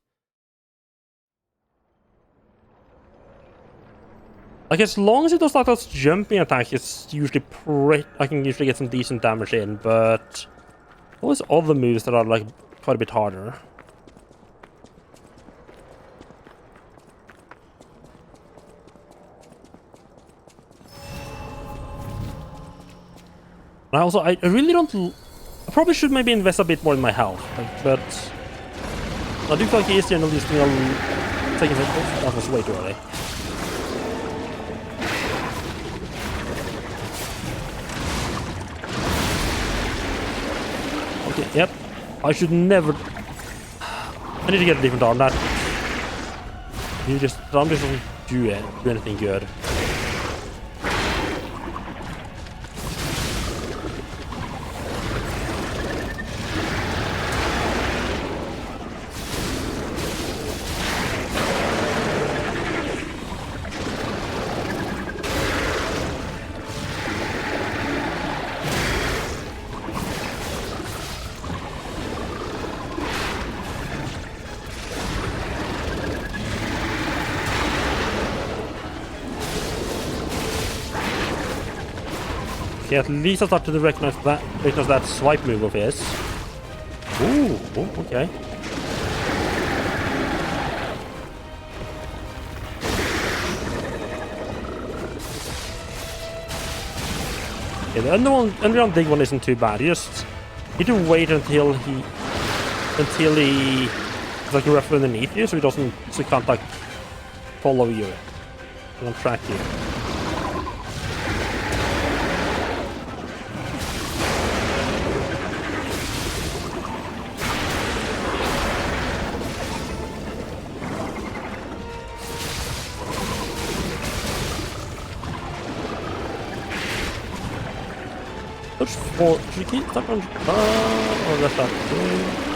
Like as long as it does not that jumping attack, it's usually I can usually get some decent damage in, but all these other moves that are like quite a bit harder. And I really don't. I probably should maybe invest a bit more in my health, but I do feel like easier than using taking that was way too early. Okay, yep. I should never. I need to get a different arm. That you just arm doesn't do anything good. Okay, at least I started to recognize that swipe move of his. Ooh, okay. Yeah, the underground dig one isn't too bad. You just need to wait until he is like roughly underneath you, so he can't like follow you and track you. Should we keep stuck on? Or that's not good.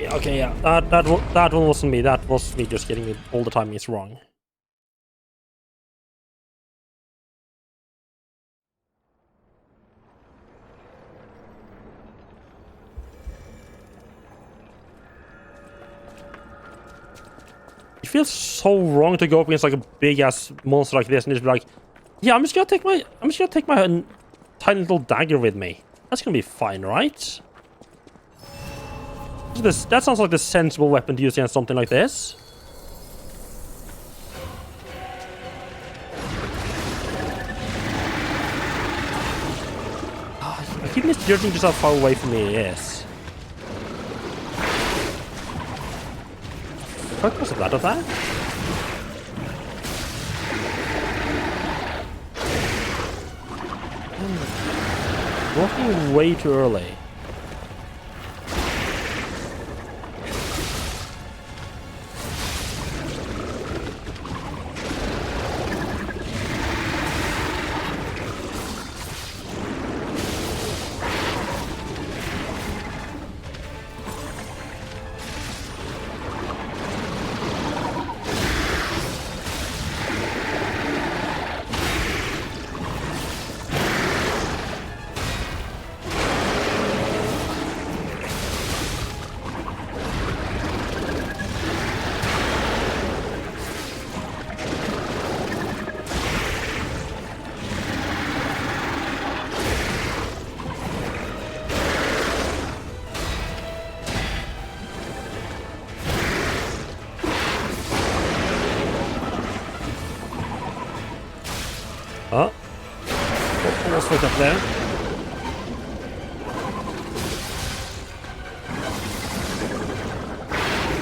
Okay, yeah, that one wasn't me. That was me just getting all the timings wrong. It feels so wrong to go up against like a big ass monster like this and just be like, yeah, I'm just gonna take my tiny little dagger with me. That's gonna be fine, right? That sounds like the sensible weapon to use against something like this. I keep misjudging just how far away from me it is. What was that of that? Walking way too early. Oh. Almost fucked up there.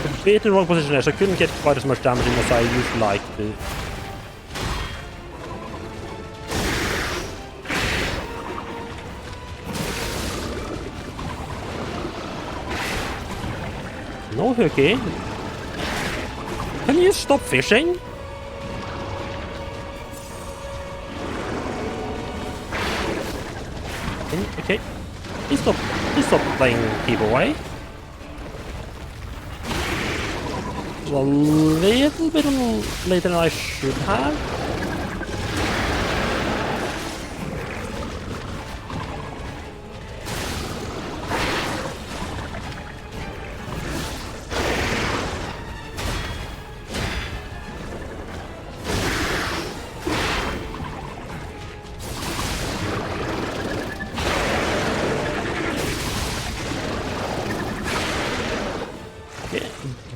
A bit in the wrong position there, so I couldn't get quite as much damage as I usually like to. No hooky. Can you stop fishing? Okay. Please stop playing people away. A little bit later than I should have.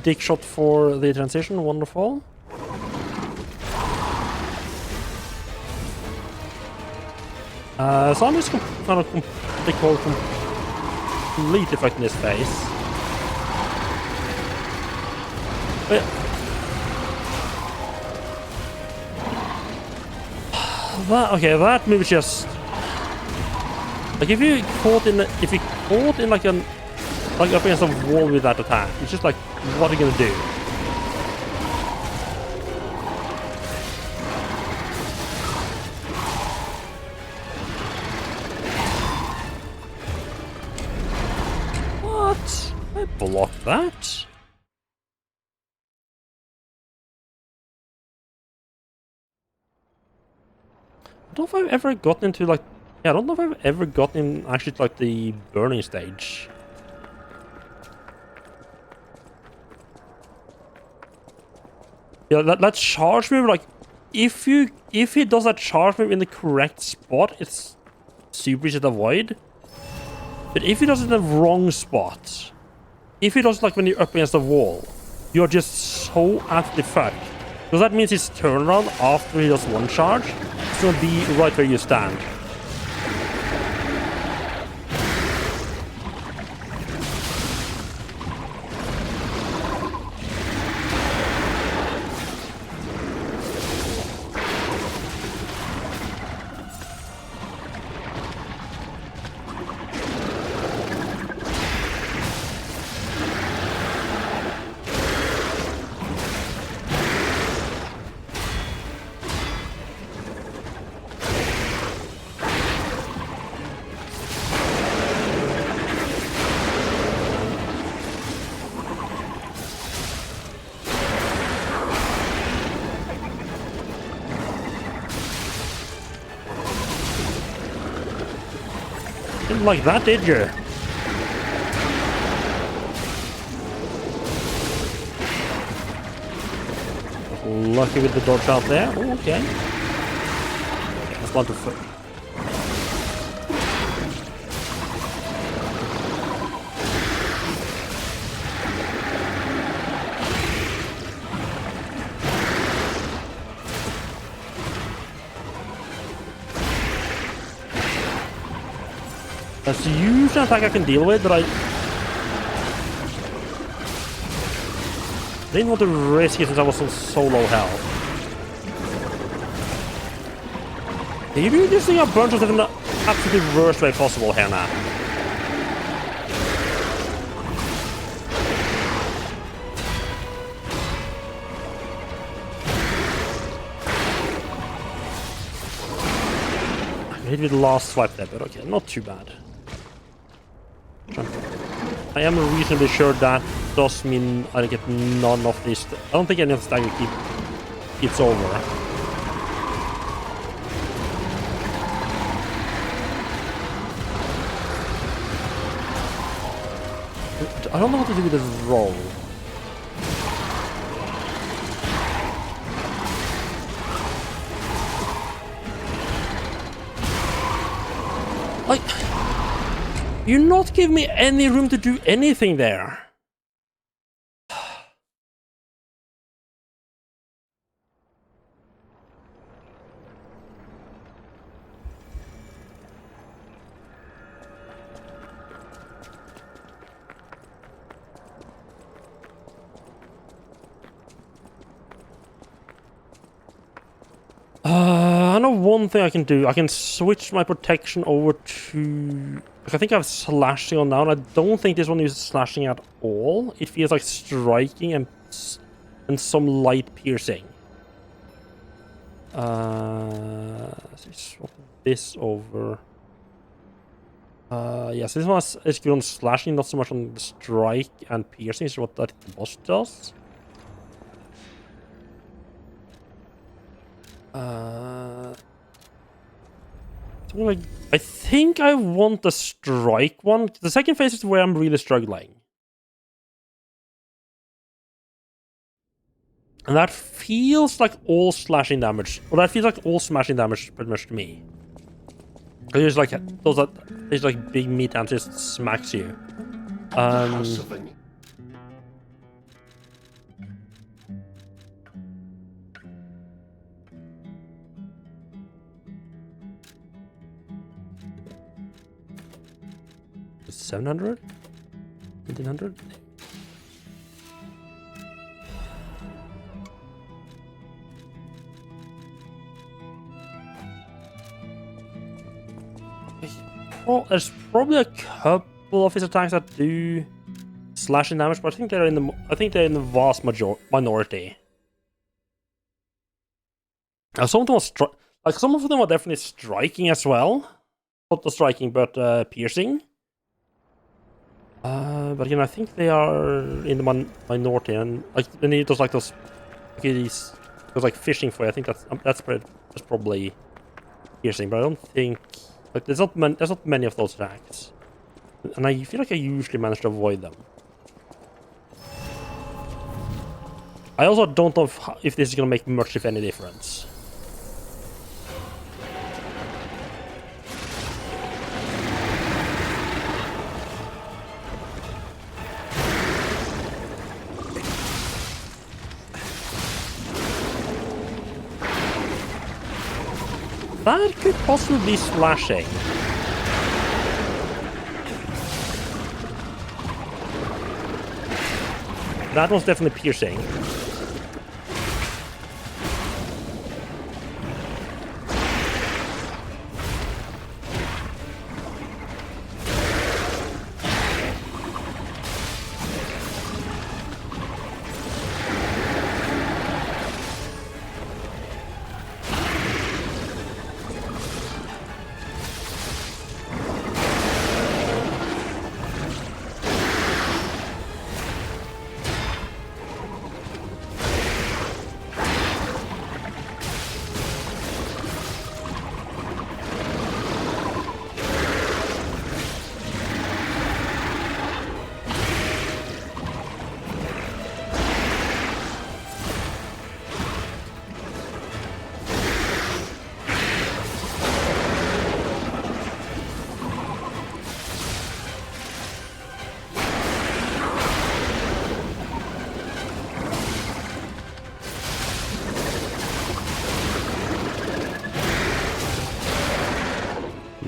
Dick shot for the transition, wonderful. So I'm just kind of completely fucking this face. But that move is just like if you caught in like up against a wall with that attack, it's just like, what are you gonna do? What? I blocked that? I don't know if I've ever gotten into like, yeah, I don't know if I've ever gotten actually to like the burning stage. Yeah, that charge move, like, if he does that charge move in the correct spot, it's super easy to avoid. But if he does it in the wrong spot, if he does it like when you're up against the wall, you're just so absolutely fucked. Because that means his turnaround after he does one charge is gonna be right where you stand. Didn't like that, did you? lucky with the dodge out there. Oh, okay. That's not too far. That's usually an attack I can deal with, but I didn't want to risk it since I was on so low health. You're just doing a bunch of stuff in the absolutely worst way possible here now. I hit with the last swipe there, but okay, not too bad. I am reasonably sure that does mean I get none of this. I don't think any of the stagger keeps over. I don't know what to do with this roll. Like, you're not giving me any room to do anything there. I know one thing I can do. I can switch my protection over to... I think I have slashing on now, and I don't think this one uses slashing at all. It feels like striking and some light piercing. Let's swap this over. Yes, this one is good on slashing, not so much on the strike and piercing, is what that boss does. I think I want the strike one. The second phase is where I'm really struggling. And that feels like all slashing damage. Well, that feels like all smashing damage pretty much to me. It's like those like big meat and just smacks you. $700? $1,900? There's probably a couple of his attacks that do slashing damage, but I think they're in the vast minority. Some of them are definitely striking as well. Not the striking, but piercing. But again, I think they are in the minority, and like then he does like those like fishing for you. I think that's probably piercing, but I don't think like there's not many of those attacks, and I feel like I usually manage to avoid them. I also don't know if this is gonna make much, if any, difference. That could possibly be slashing. That one's definitely piercing.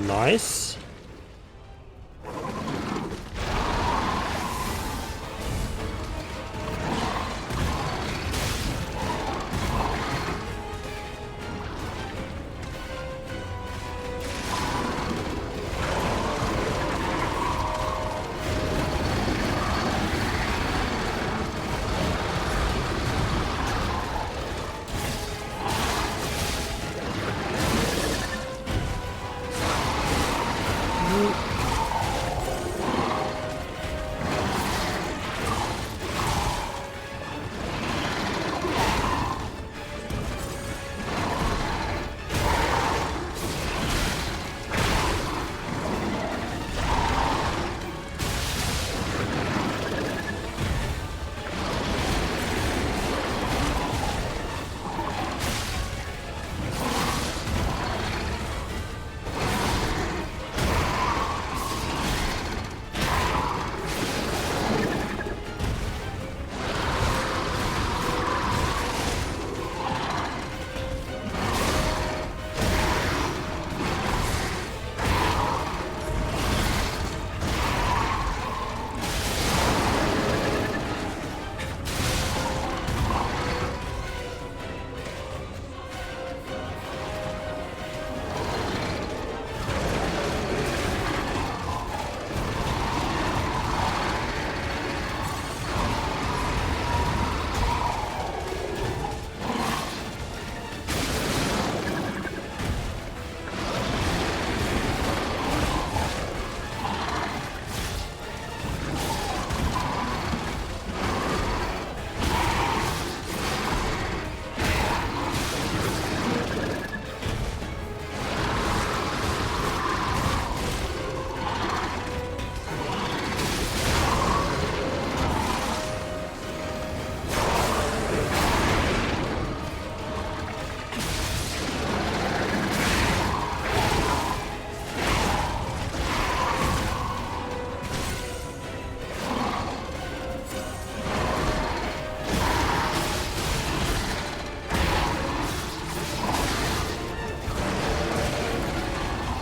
Nice.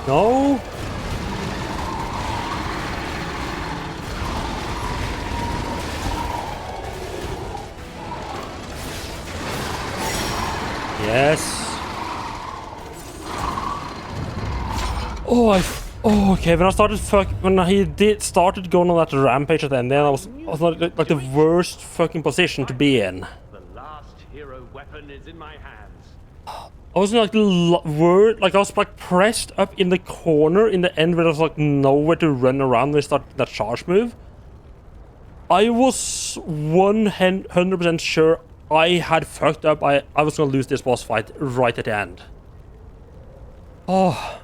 No. Yes. Oh, okay. When he started going on that rampage at the end, then I was like the worst fucking position to be in. The last hero weapon is in my hands. I was like I was like pressed up in the corner in the end where there was like nowhere to run around when I started that charge move. I was 100% sure I had fucked up. I was gonna lose this boss fight right at the end. Oh.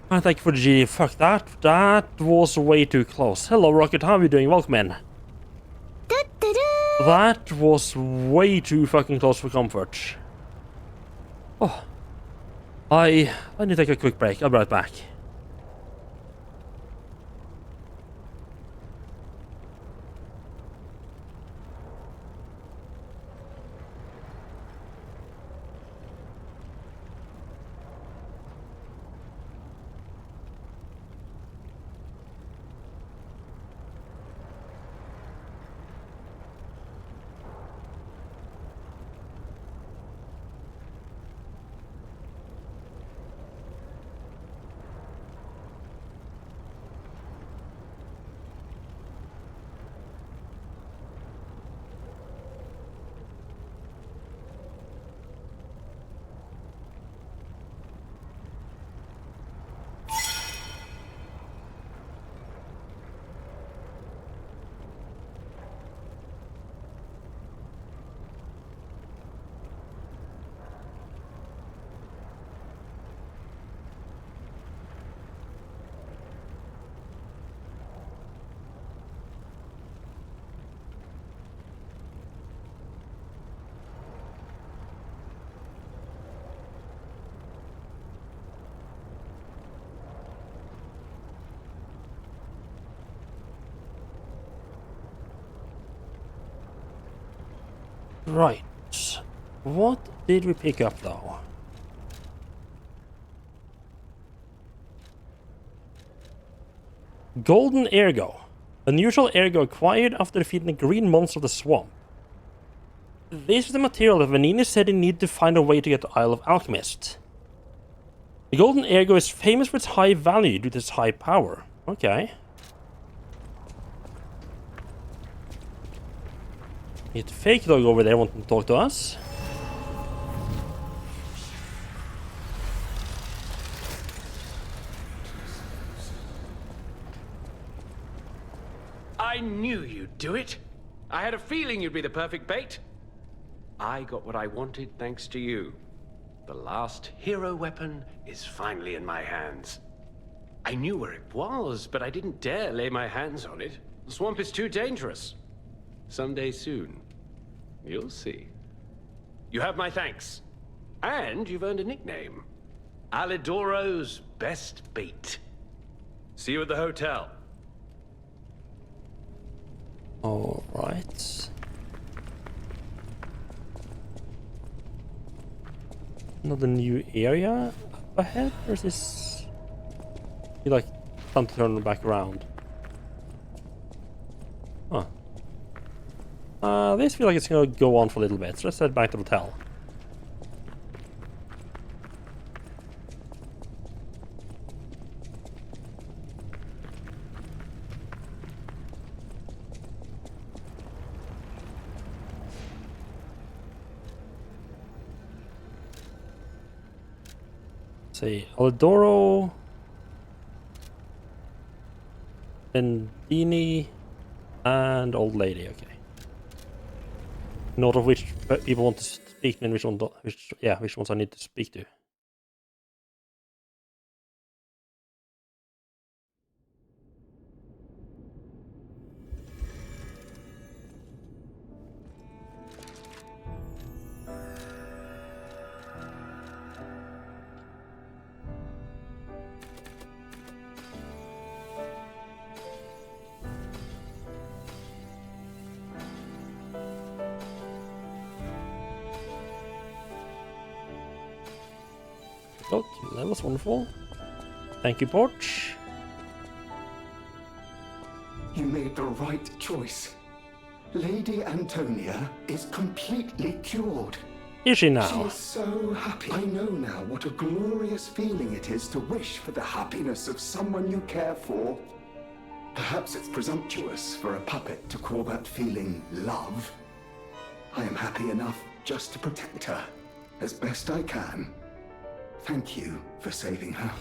And thank you for the GD. Fuck that. That was way too close. Hello, Rocket. How are you doing? Welcome in. That was way too fucking close for comfort. Oh. I need to take a quick break. I'll be right back. Right. What did we pick up though? Golden Ergo. Unusual ergo acquired after defeating the green monster of the swamp. This is the material that Venigni said he needed to find a way to get to Isle of Alchemist. The golden ergo is famous for its high value due to its high power. Okay. Get fake dog over there wanting to talk to us. I knew you'd do it. I had a feeling you'd be the perfect bait. I got what I wanted thanks to you. The last hero weapon is finally in my hands. I knew where it was, but I didn't dare lay my hands on it. The swamp is too dangerous. Someday soon, you'll see. You have my thanks. And you've earned a nickname. Alidoro's best bait. See you at the hotel. All right. Another new area up ahead, or is this... You like time to turn back around? Huh. This feels like it's gonna go on for a little bit, so let's head back to the hotel. See, Alidoro, Venigni, and Old Lady. Okay. Note of which people want to speak and which ones I need to speak to. Oh, that was wonderful. Thank you, Porch. You made the right choice. Lady Antonia is completely cured. Is she now? She is so happy. I know now what a glorious feeling it is to wish for the happiness of someone you care for. Perhaps it's presumptuous for a puppet to call that feeling love. I am happy enough just to protect her as best I can. Thank you for saving her.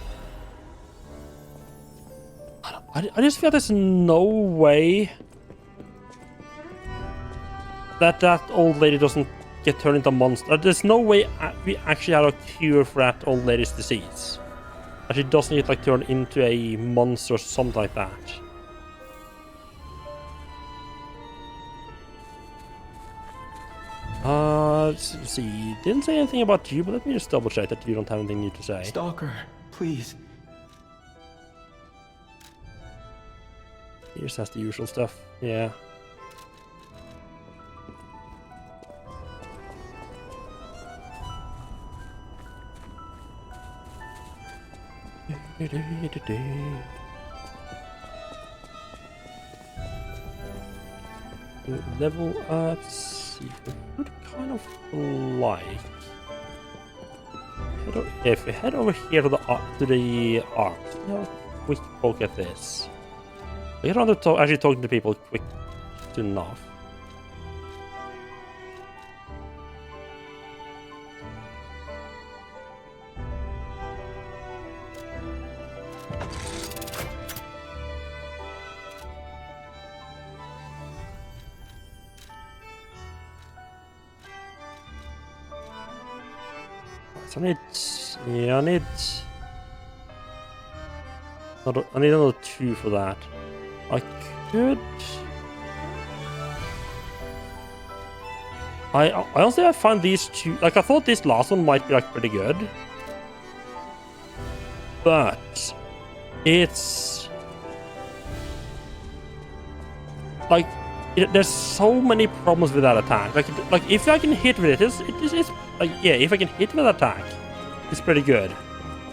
I just feel there's no way that old lady doesn't get turned into a monster. There's no way we actually have a cure for that old lady's disease. That she doesn't get like turned into a monster or something like that. Let's see. Didn't say anything about you, but let me just double check that you don't have anything new to say. Stalker, please. He just has the usual stuff. Yeah. Level up. See, what kind of like? If we head over here to the arms, have a quick poke at this. I get around to actually talking to people quick enough. So I need another 2 for that. I could. I honestly find these two, like, I thought this last one might be like pretty good, but it's like there's so many problems with that attack. Like if I can hit with it is like, yeah, if I can hit with that attack, it's pretty good.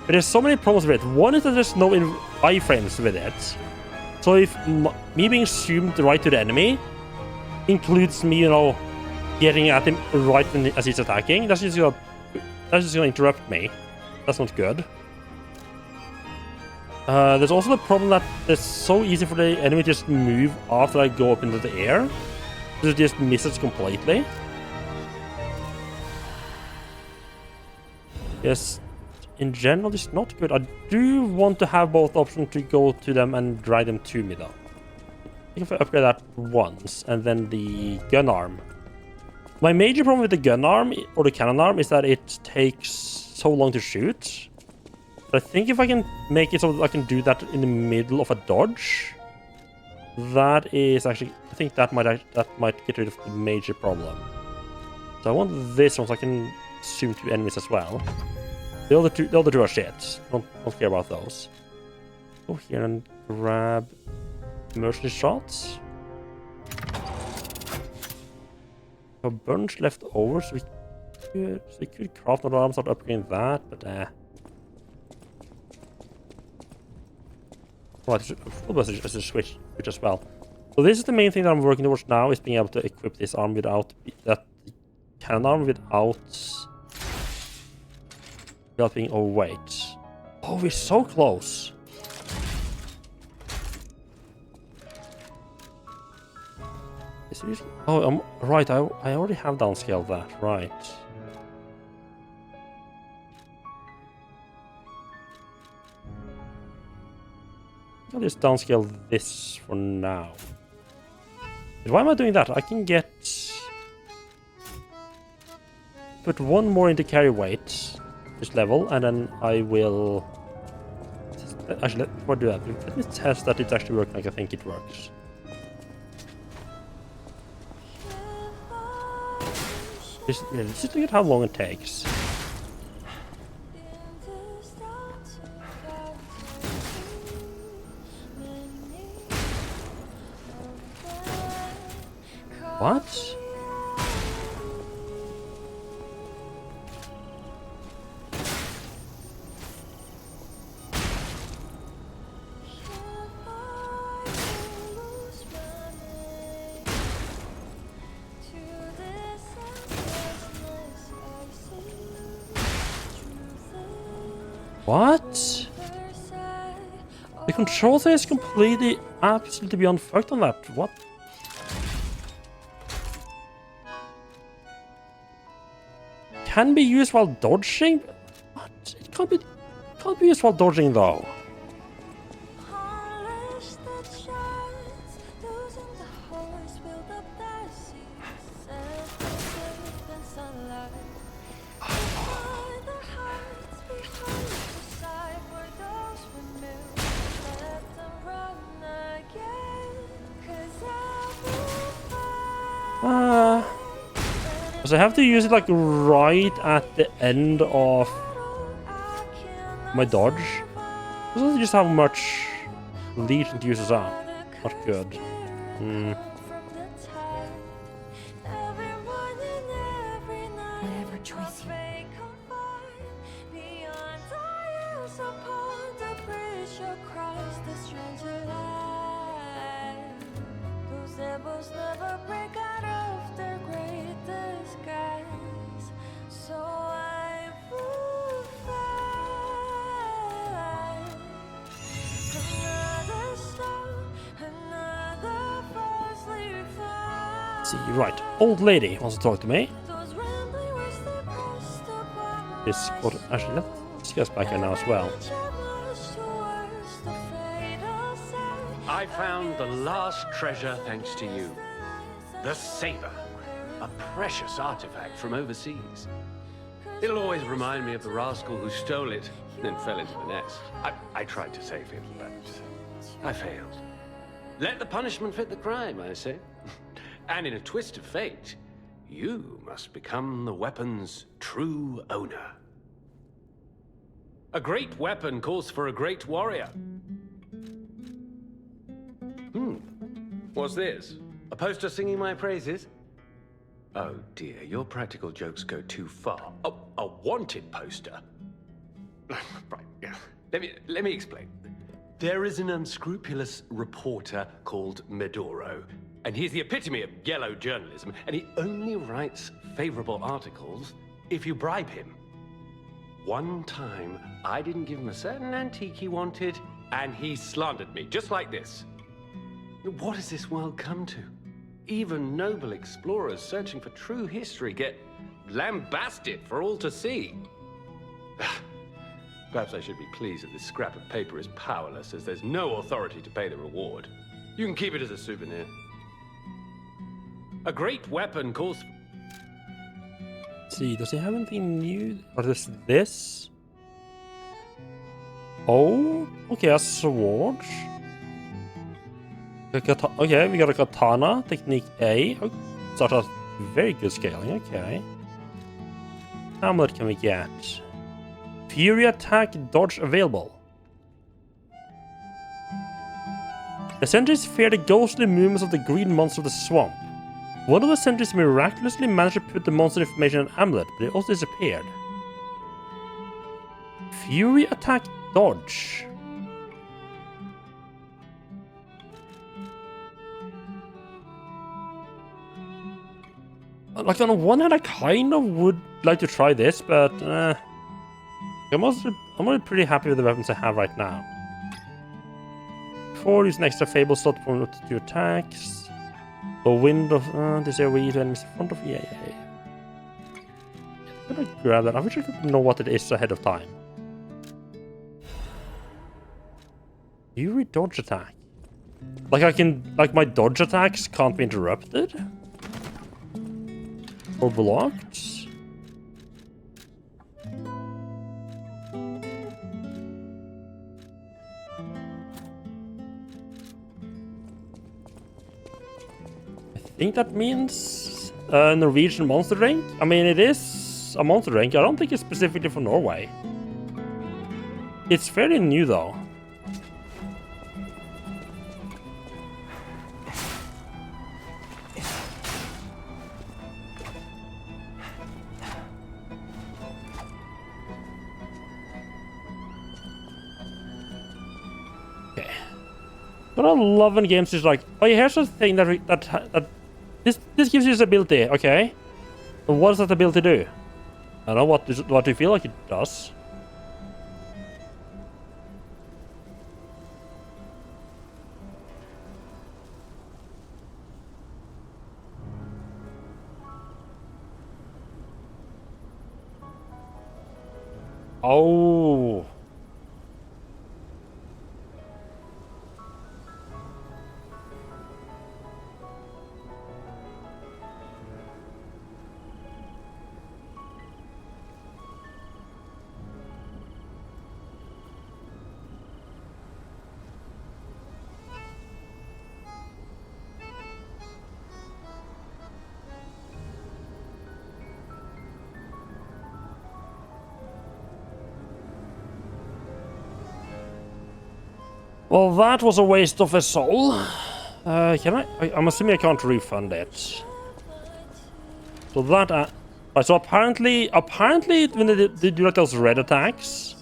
But there's so many problems with it. One is that there's no iframes with it. So if me being zoomed right to the enemy includes me, you know, getting at him right as he's attacking, that's just gonna interrupt me. That's not good. There's also the problem that it's so easy for the enemy to just move after I go up into the air. So it just misses completely. Yes, in general, it's not good. I do want to have both options to go to them and drag them to me, though. I think if I upgrade that once, and then the gun arm. My major problem with the gun arm, or the cannon arm, is that it takes so long to shoot. But I think if I can make it so that I can do that in the middle of a dodge, that is actually, I think that might get rid of the major problem. So I want this one so I can zoom to enemies as well. The other two are shit. Don't care about those. Go here and grab mercenary shots. A bunch left over, so we could craft another arm, start upgrading that, but right, I should switch as well. So this is the main thing that I'm working towards now, is being able to equip this arm without that cannon arm without being overweight. Oh, we're so close. Oh, right. I already have downscaled that. Right. I'll just downscale this for now. But why am I doing that? I can put one more into carry weight this level, and then I will actually before I do that, let me test that it's actually working like I think it works. Let's just look at how long it takes. What? What? The control thing is completely, absolutely beyond fucked on that. What? Can be used while dodging? What? It can't be used while dodging though. So I have to use it like right at the end of my dodge. Doesn't just have much legion to use this up. Not good. Whatever choice you make. Never break out of their great disguise, so I will find another song, another falsely found. See, right. Old lady wants to talk to me. This got actually let's get us back here now as well. I found the last treasure thanks to you. The saber. A precious artifact from overseas. It'll always remind me of the rascal who stole it, then fell into the nest. I tried to save him, but I failed. Let the punishment fit the crime, I say. And in a twist of fate, you must become the weapon's true owner. A great weapon calls for a great warrior. What's this? A poster singing my praises? Oh dear, your practical jokes go too far. Oh, a wanted poster. Right, yeah. Let me explain. There is an unscrupulous reporter called Medoro, and he's the epitome of yellow journalism, and he only writes favorable articles if you bribe him. One time, I didn't give him a certain antique he wanted, and he slandered me, just like this. What has this world come to? Even noble explorers searching for true history get lambasted for all to see. Perhaps I should be pleased that this scrap of paper is powerless, as there's no authority to pay the reward. You can keep it as a souvenir. A great weapon calls... Let's see, does he have anything new? Or is this? Oh, okay, a sword. Okay, we got a katana, technique A. Oh, such a very good scaling, okay. How much can we get? Fury attack, dodge available. The sentries fear the ghostly movements of the green monster of the swamp. One of the sentries miraculously managed to put the monster information in an amulet, but it also disappeared. Fury attack, dodge. Like, on one hand, I kind of would like to try this, but I'm only pretty happy with the weapons I have right now. 4, use an extra fable slot for up to 2 attacks. The wind of this area to enemies in front of yeah. I'm gonna grab that. I wish I could know what it is ahead of time. Fury dodge attack. Like my dodge attacks can't be interrupted? Or blocked? I think that means Norwegian monster drink. I mean, it is a monster drink. I don't think it's specifically for Norway. It's fairly new, though. Okay. What I love in games is like, oh yeah, here's the thing that this gives you this ability, okay? But what does that ability do? I don't know what do you feel like it does. Oh. Well, that was a waste of a soul. Can I? I'm assuming I can't refund it. So that. So apparently, when they do like those red attacks,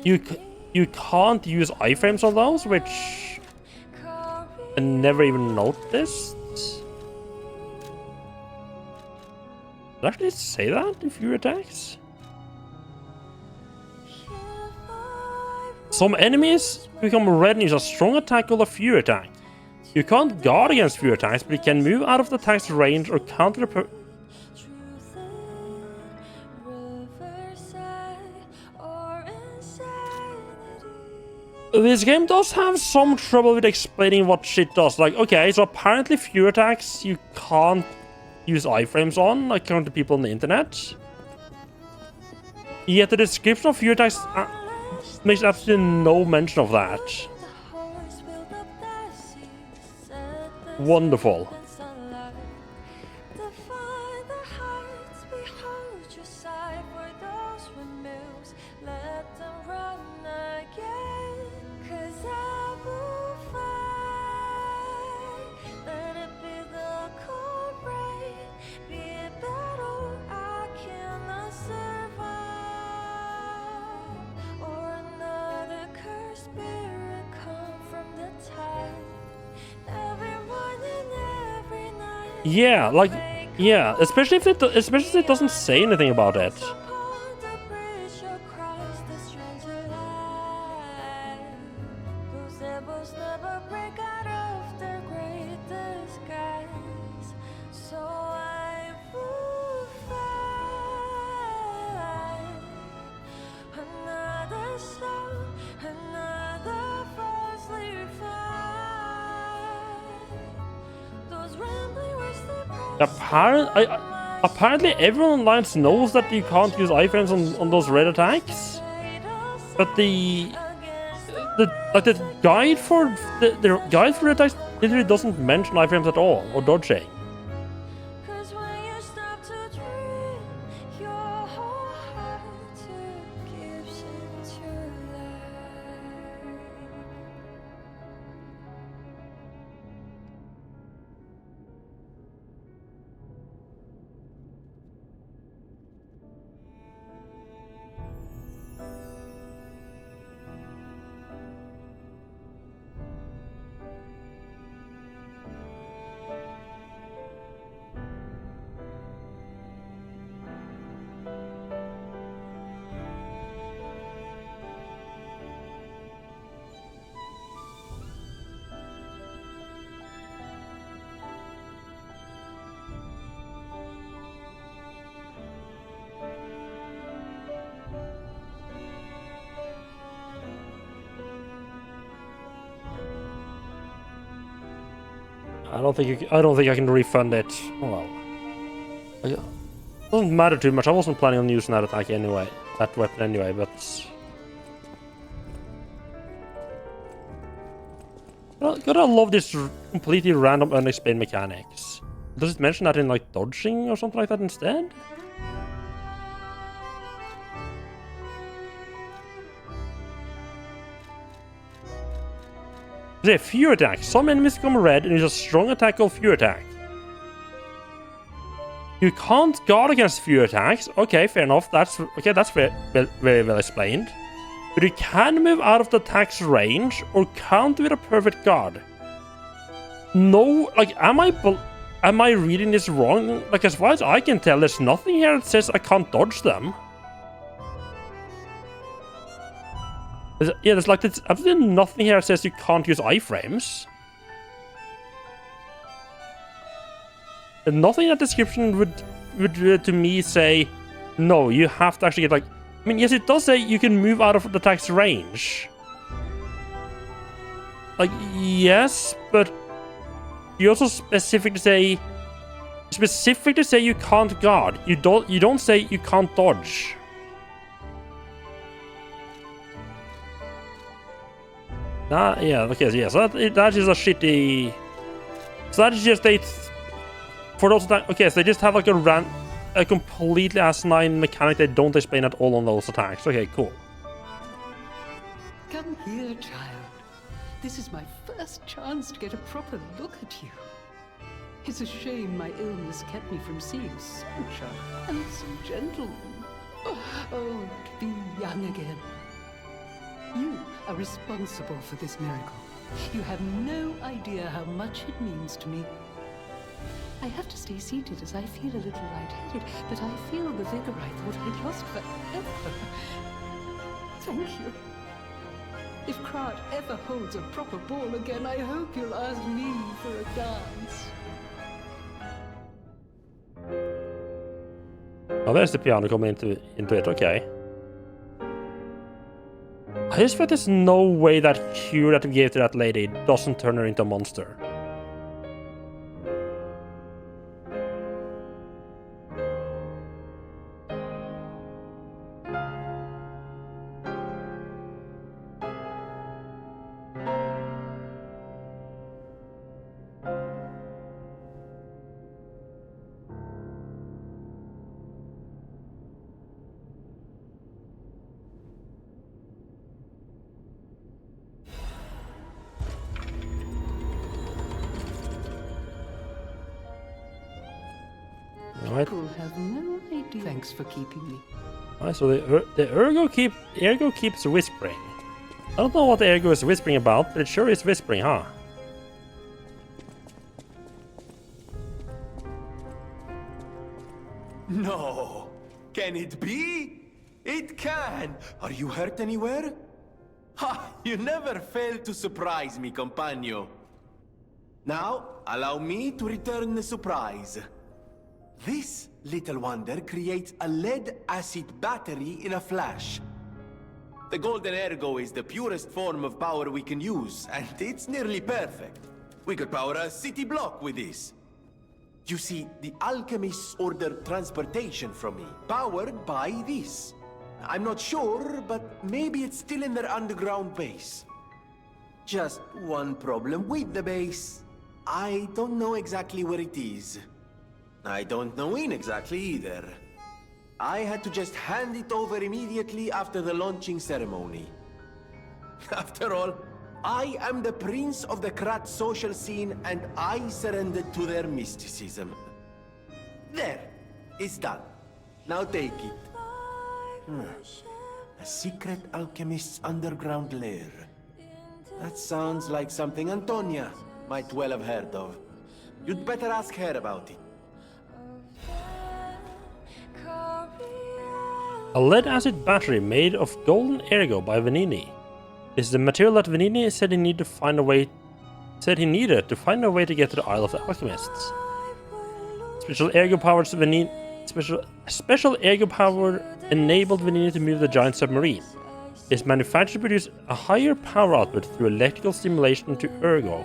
you can't use iframes on those, which I never even noticed. Did I actually say that in Fury attacks? Some enemies become red and use a strong attack or a Fury attack. You can't guard against Fury attacks, but you can move out of the attack's range or counter the This game does have some trouble with explaining what shit does. Like, okay, so apparently Fury attacks you can't use iframes on, according to people on the internet. Yet the description of Fury attacks makes absolutely no mention of that. Wonderful. Yeah, like, yeah, especially if it doesn't say anything about it. Apparently everyone online knows that you can't use iframes on those red attacks, but the guide for the guide for attacks literally doesn't mention iframes at all or dodging. I don't think I can refund it. Well, it doesn't matter too much. I wasn't planning on using that attack anyway, that weapon anyway. But gotta love this completely random, unexplained mechanics. Does it mention that in like dodging or something like that instead? Yeah, Fury Attack. Some enemies become red and use a strong attack called Fury Attack. You can't guard against Fury Attacks. Okay, fair enough. That's very well explained. But you can move out of the attack's range or counter with a perfect guard. No, like, am I reading this wrong? Like, as far as I can tell, there's nothing here that says I can't dodge them. Yeah, there's absolutely nothing here that says you can't use iframes. And nothing in that description would to me say, no, you have to actually get like... I mean, yes, it does say you can move out of the attack's range. Like, yes, but you also specifically say you can't guard. You don't say you can't dodge. Yeah, okay, yeah, so that is a shitty... So that is just for those attacks... Okay, so they just have like a completely asinine mechanic they don't explain at all on those attacks. Okay, cool. Come here, child. This is my first chance to get a proper look at you. It's a shame my illness kept me from seeing such a handsome gentleman. Oh, to be young again. You are responsible for this miracle. You have no idea how much it means to me. I have to stay seated as I feel a little lightheaded, but I feel the vigor I thought I'd lost forever. Thank you. If Krat ever holds a proper ball again, I hope you'll ask me for a dance. Oh, there's the piano coming into it, okay. I just feel there's no way that cure that we gave to that lady doesn't turn her into a monster. People have no idea. Thanks for keeping me. Alright, so the Ergo keeps whispering. I don't know what the Ergo is whispering about, but it sure is whispering, huh? No! Can it be? It can! Are you hurt anywhere? Ha! You never fail to surprise me, compagno. Now, allow me to return the surprise. This little wonder creates a lead-acid battery in a flash. The Golden Ergo is the purest form of power we can use, and it's nearly perfect. We could power a city block with this. You see, the alchemists ordered transportation from me, powered by this. I'm not sure, but maybe it's still in their underground base. Just one problem with the base. I don't know exactly where it is. I don't know when exactly either. I had to just hand it over immediately after the launching ceremony. After all, I am the prince of the Krat social scene, and I surrendered to their mysticism. There, it's done. Now take it. A secret alchemist's underground lair. That sounds like something Antonia might well have heard of. You'd better ask her about it. A lead-acid battery made of golden ergo by Venini. This is the material that Venini said he needed to find a way. To get to the Isle of the Alchemists. Special ergo powered Venini. Special ergo power enabled Venini to move the giant submarine. It's manufactured to produce a higher power output through electrical stimulation to ergo.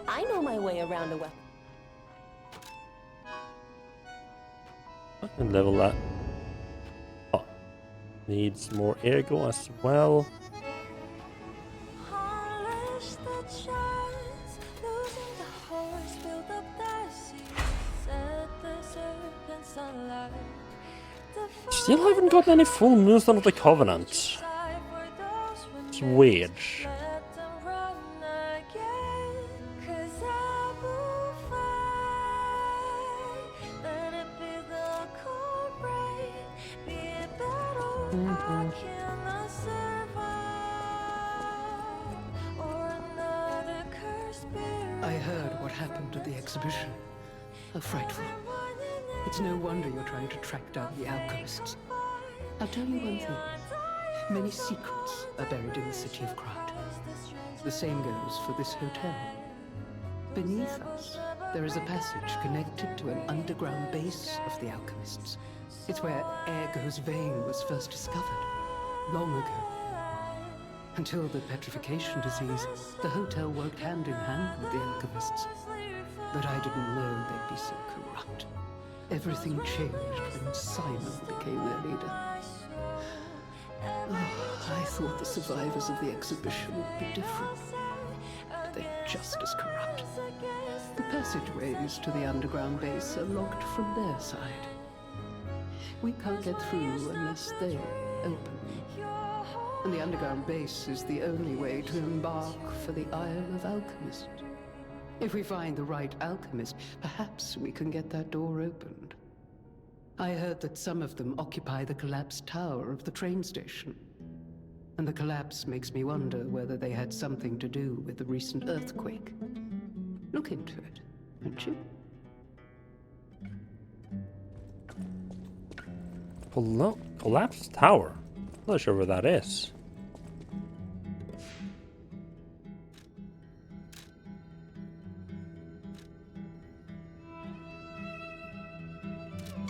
I know my way around a weapon. I can level that. Oh, needs more ergo as well. Still haven't got any full Moonstone of the Covenant. It's weird. I heard what happened at the exhibition. How frightful. It's no wonder you're trying to track down the alchemists. I'll tell you one thing. Many secrets are buried in the city of Krat. The same goes for this hotel. Beneath us, there is a passage connected to an underground base of the alchemists. It's where Ergo's vein was first discovered, long ago. Until the petrification disease, the hotel worked hand in hand with the alchemists. But I didn't know they'd be so corrupt. Everything changed when Simon became their leader. Oh, I thought the survivors of the exhibition would be different. But they're just as corrupt. The passageways to the underground base are locked from their side. We can't get through unless they open. And the underground base is the only way to embark for the Isle of Alchemist. If we find the right alchemist, perhaps we can get that door opened. I heard that some of them occupy the collapsed tower of the train station. And the collapse makes me wonder whether they had something to do with the recent earthquake. Look into it, won't you? Collapsed tower? Not sure where that is.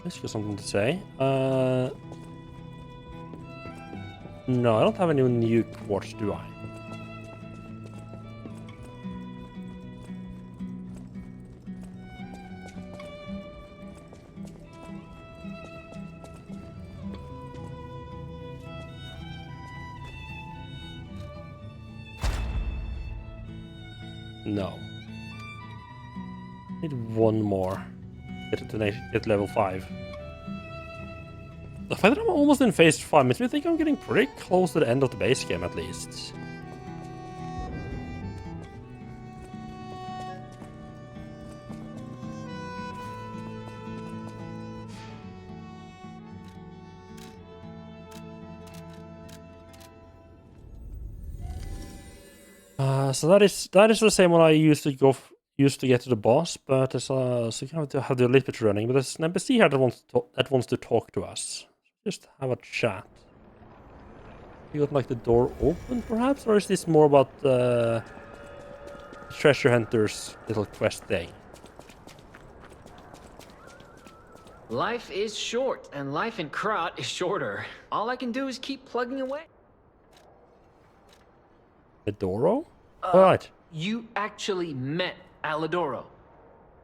This got something to say. No, I don't have any new quartz, do I? No. Need one more. Get level 5. The fact that I'm almost in phase 5 makes me think I'm getting pretty close to the end of the base game at least. So that is the same one I used to used to get to the boss, but there's so you have to have the little bit running. But there's an NPC here that wants to talk to us. Just have a chat. You got like the door open, perhaps, or is this more about the treasure hunter's little quest thing? Life is short, and life in Krat is shorter. All I can do is keep plugging away. Adoro? What? You actually met Alidoro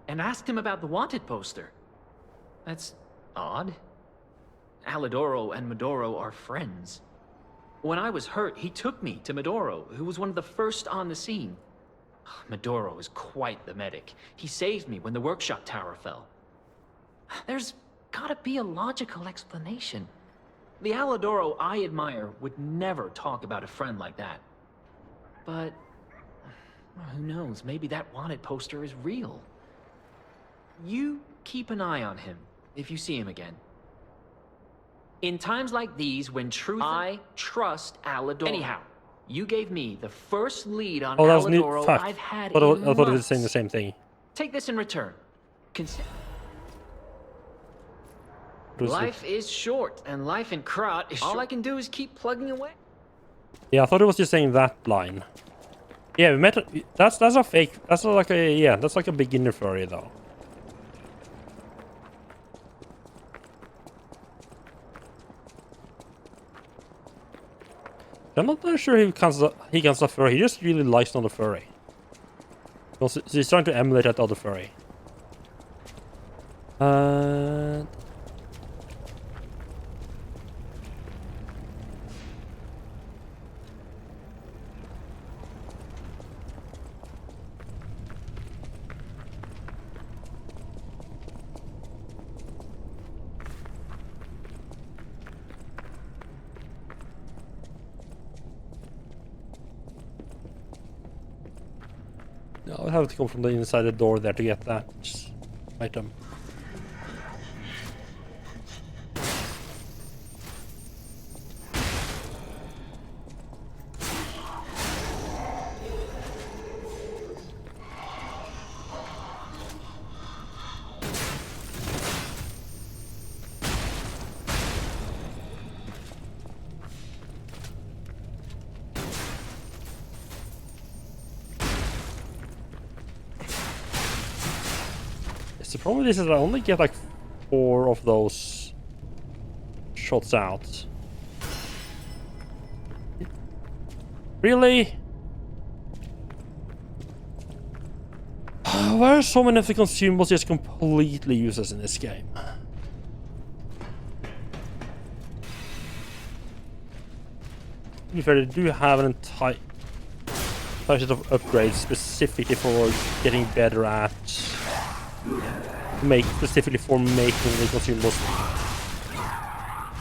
and asked him about the wanted poster. That's odd. Alidoro and Medoro are friends. When I was hurt, he took me to Medoro, who was one of the first on the scene. Medoro is quite the medic. He saved me when the workshop tower fell. There's gotta be a logical explanation. The Alidoro I admire would never talk about a friend like that. But who knows, maybe that wanted poster is real. You keep an eye on him if you see him again. In times like these, when truth... I trust Alidoro. Anyhow, you gave me the first lead on Alidoro I've had in months. I thought it was saying the same thing. Take this in return. Life is short, and life in Krat is short. All I can do is keep plugging away. Yeah, I thought it was just saying that line. Yeah, we met. That's a fake. That's like a that's like a beginner furry though. I'm not very sure he counts a furry. He just really likes another furry. So he's trying to emulate that other furry. I'll have to come from the inside the door there to get that item. The problem is that I only get like 4 of those shots out. Really? Why are so many of the consumables just completely useless in this game? To be fair, they do have an entire set of upgrades specifically for getting better at specifically for making the consumables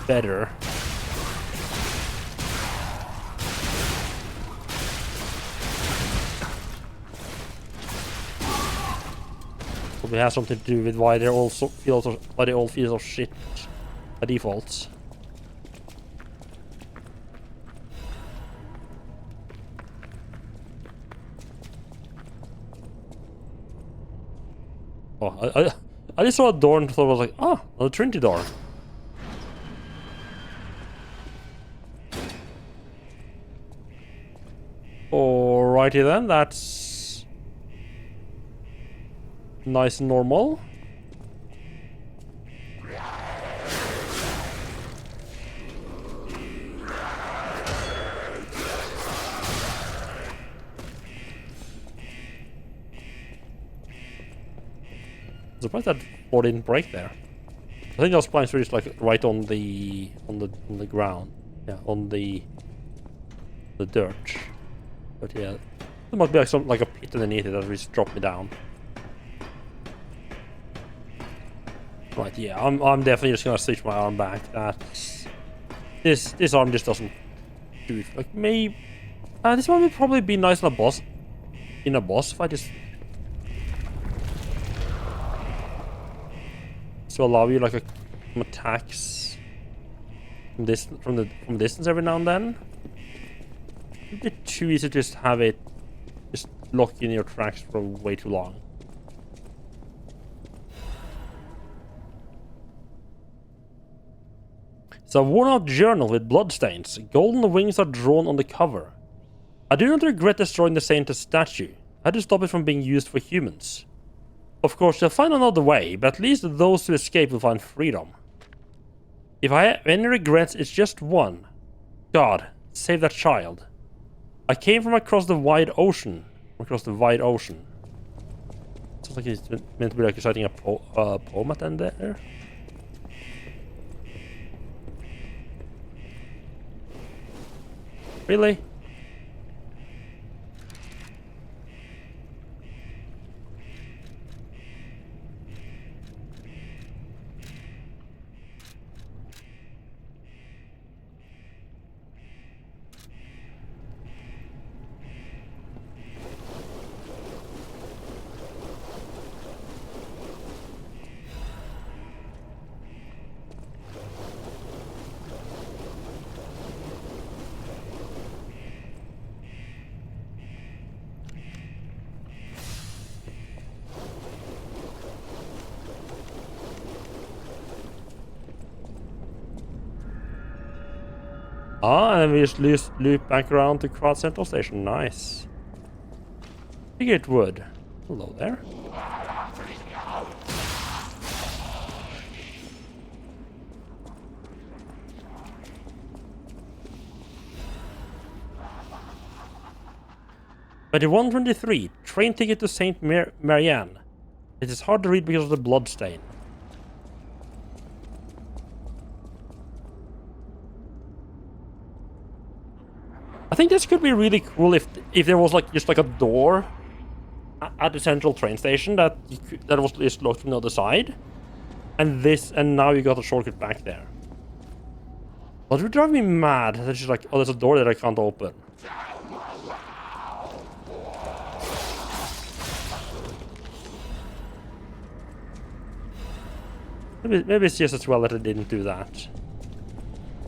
better. Probably has something to do with why they all feel so shit by default. Oh, I just saw a door and thought I was like, ah, another Trinity door. Alrighty then, that's nice and normal. I'm surprised that floor didn't break there. I think those planks were just like right on the ground. Yeah, on the dirt. But yeah, there must be like a pit underneath it that just dropped me down. Right, yeah, I'm definitely just gonna switch my arm back. This arm just doesn't do it. Like maybe this one would probably be nice in a boss fight. Just to allow you like some attacks from distance every now and then. It's a bit too easy to just have it just lock in your tracks for way too long. It's a worn-out journal with bloodstains. Golden wings are drawn on the cover. I do not regret destroying the Saint's statue. I had to stop it from being used for humans. Of course, they'll find another way, but at least those who escape will find freedom. If I have any regrets, it's just one. God, save that child. I came from across the wide ocean. Sounds like it's meant to be like reciting a poem at the end there. Really? Ah, and then we just loop back around to Krat Central Station. Nice. Figured it would. Hello there. But the 123, train ticket to Saint Marianne. It is hard to read because of the blood stain. I think this could be really cool if there was like just like a door at the central train station that was just locked from the other side, and now you got a shortcut back there. But it would drive me mad. It's just like, oh, there's a door that I can't open. Maybe it's just as well that I didn't do that.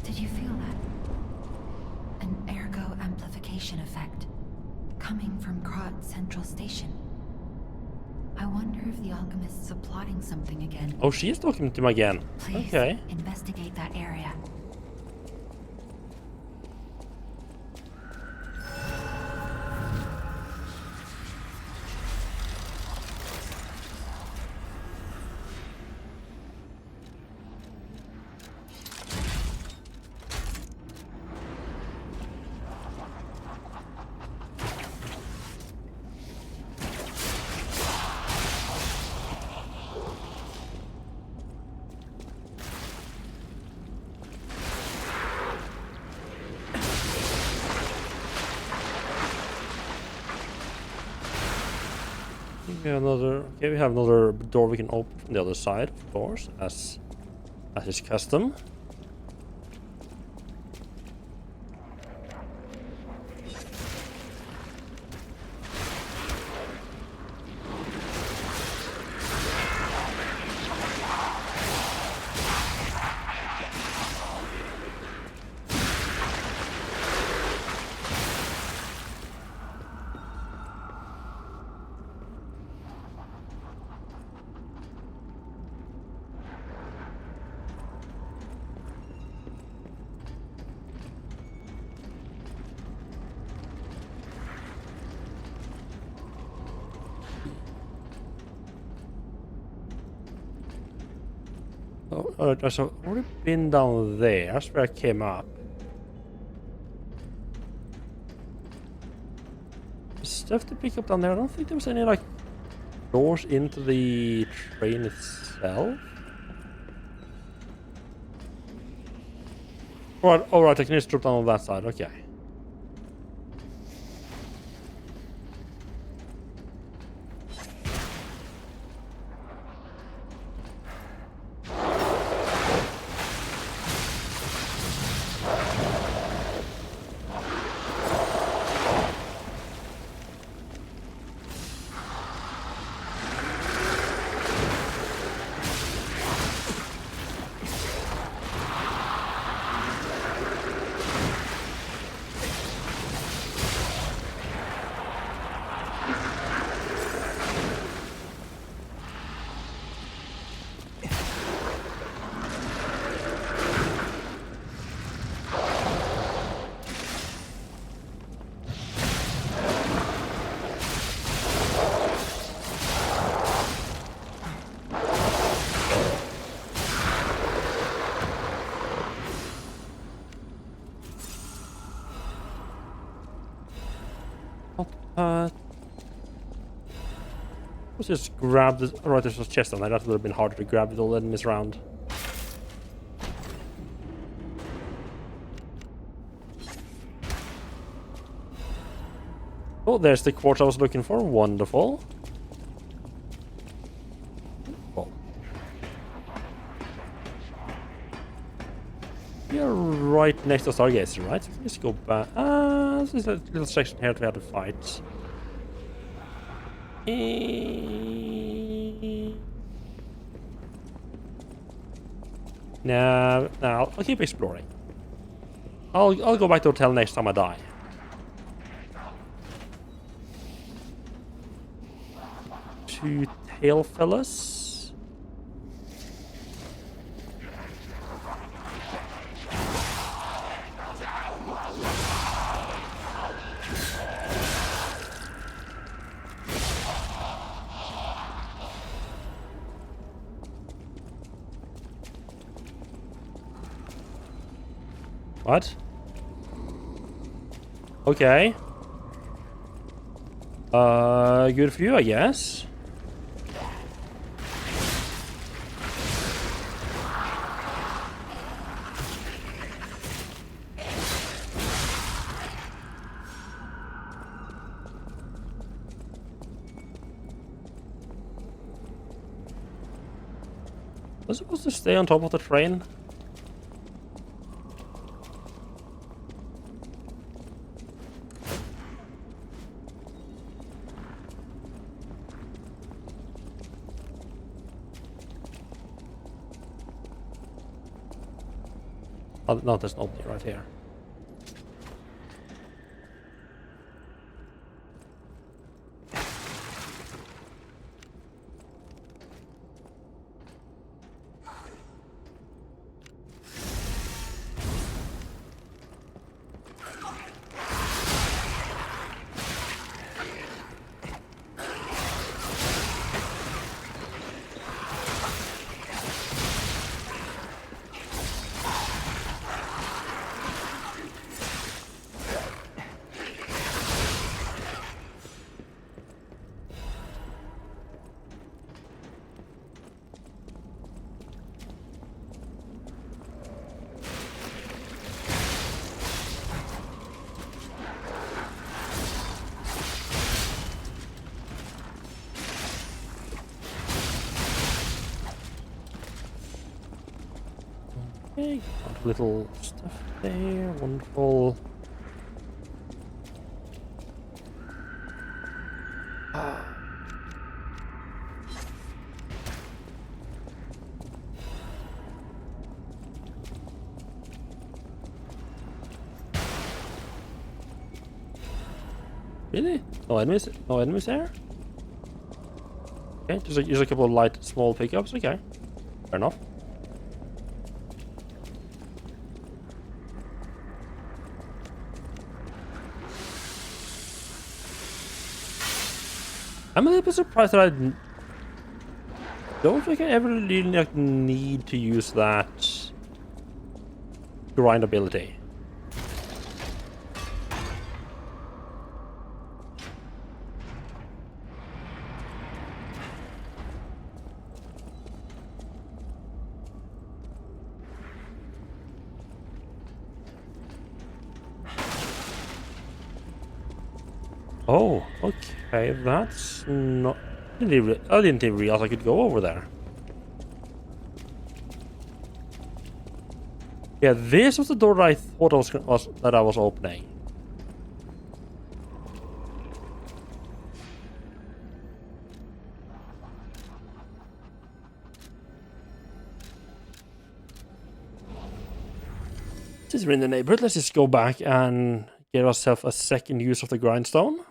Did you feel that? An ergo amplification effect coming from Krat Central Station. I wonder if the alchemists are plotting something again. Oh, she is talking to him again. Please, okay. Investigate that area. We have another door we can open from the other side, of course, as is custom. Oh, so I've already been down there. That's where I came up. Stuff to pick up down there. I don't think there was any like doors into the train itself. Alright, I can just drop down on that side. Okay. Let's just grab this. Right, there's a chest on there. That would have been harder to grab with all the enemies around. Oh, there's the quartz I was looking for. Wonderful. Oh. You're right next to Stargazer, right? So let's go back. This is a little section here to have to fight. No, I'll keep exploring. I'll go back to the hotel next time I die. Two tail fellas. What? Okay. Good for you, I guess. Was I supposed to stay on top of the train? Oh, no, there's nobody right here. Okay, got little stuff there, wonderful. Really? No enemies? No enemies there? Okay, just a couple of light, small pickups. Okay, fair enough. I'm a little bit surprised that I don't think I ever really need to use that grind ability. Oh, okay, that's not... I didn't even realize I could go over there. Yeah, this was the door that I thought I was opening. Since we're in the neighborhood, let's just go back and get ourselves a second use of the grindstone.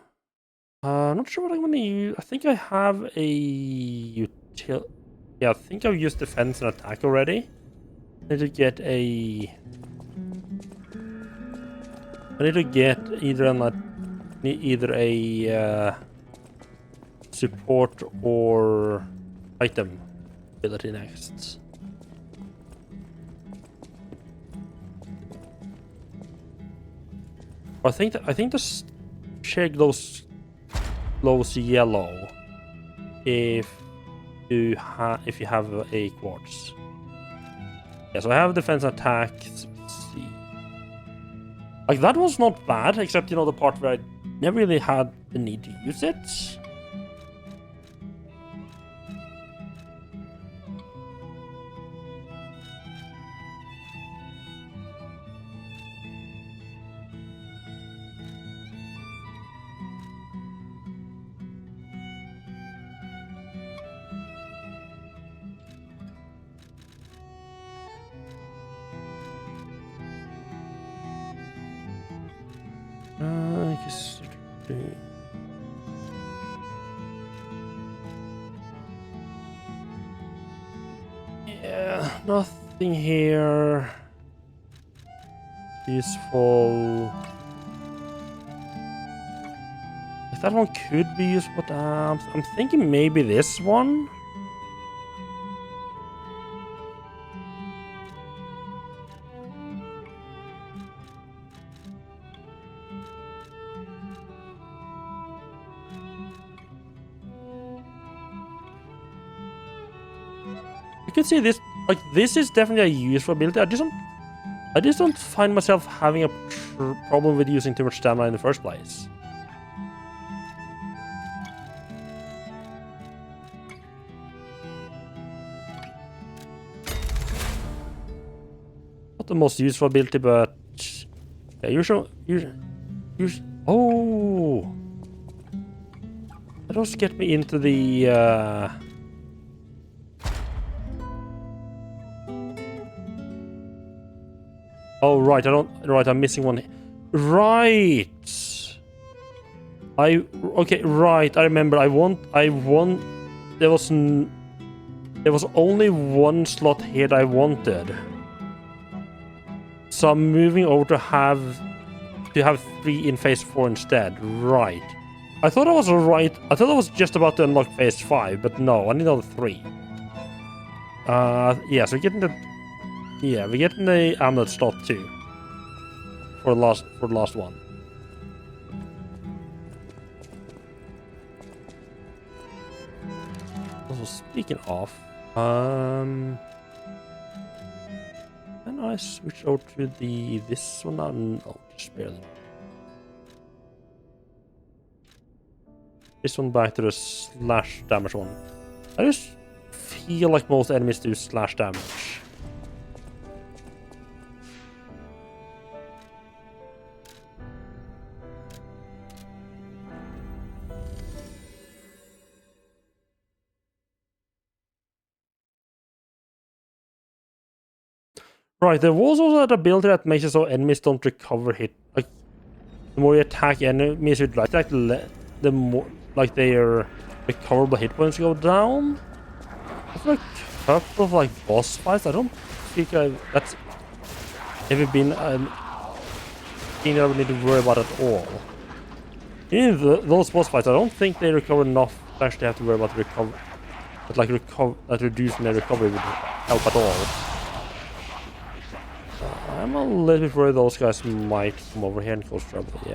I'm not sure what I'm going to use. I think I have a util. Yeah, I think I've used defense and attack already. I need to get a. I need to get either a support or item ability next. I think the shake those glows yellow if you have a quartz. Yeah, so I have defense attack. Let's see. Like, that was not bad, except, you know, the part where I never really had the need to use it. I guess. Yeah, nothing here useful. Like, that one could be useful, but I'm thinking maybe this one. You can see this, like, this is definitely a useful ability. I just don't find myself having a problem with using too much stamina in the first place. Not the most useful ability, but yeah, usual. Oh, that does get me into the. Oh, right, I'm missing one. Right. Okay, right, I remember. There was only one slot here that I wanted. So I'm moving over to have 3 in phase 4 instead. Right. I thought I was right. I thought I was just about to unlock phase 5, but no, I need another 3. Yeah, so we're getting the amulet slot too. For the last one. Also, speaking of, can I switch over to this one now? No, just barely. This one back to the slash damage one. I just feel like most enemies do slash damage. Right, there was also that ability that makes it so enemies don't recover hit. Like, the more you attack enemies with light attack, the more like their recoverable hit points go down. I feel like a couple of like boss fights. I don't think that's ever been a thing that I would need to worry about at all. In those boss fights, I don't think they recover enough to actually have to worry about recover. But like that reducing their recovery would help at all. I'm a little bit worried those guys might come over here and cause trouble. Yeah.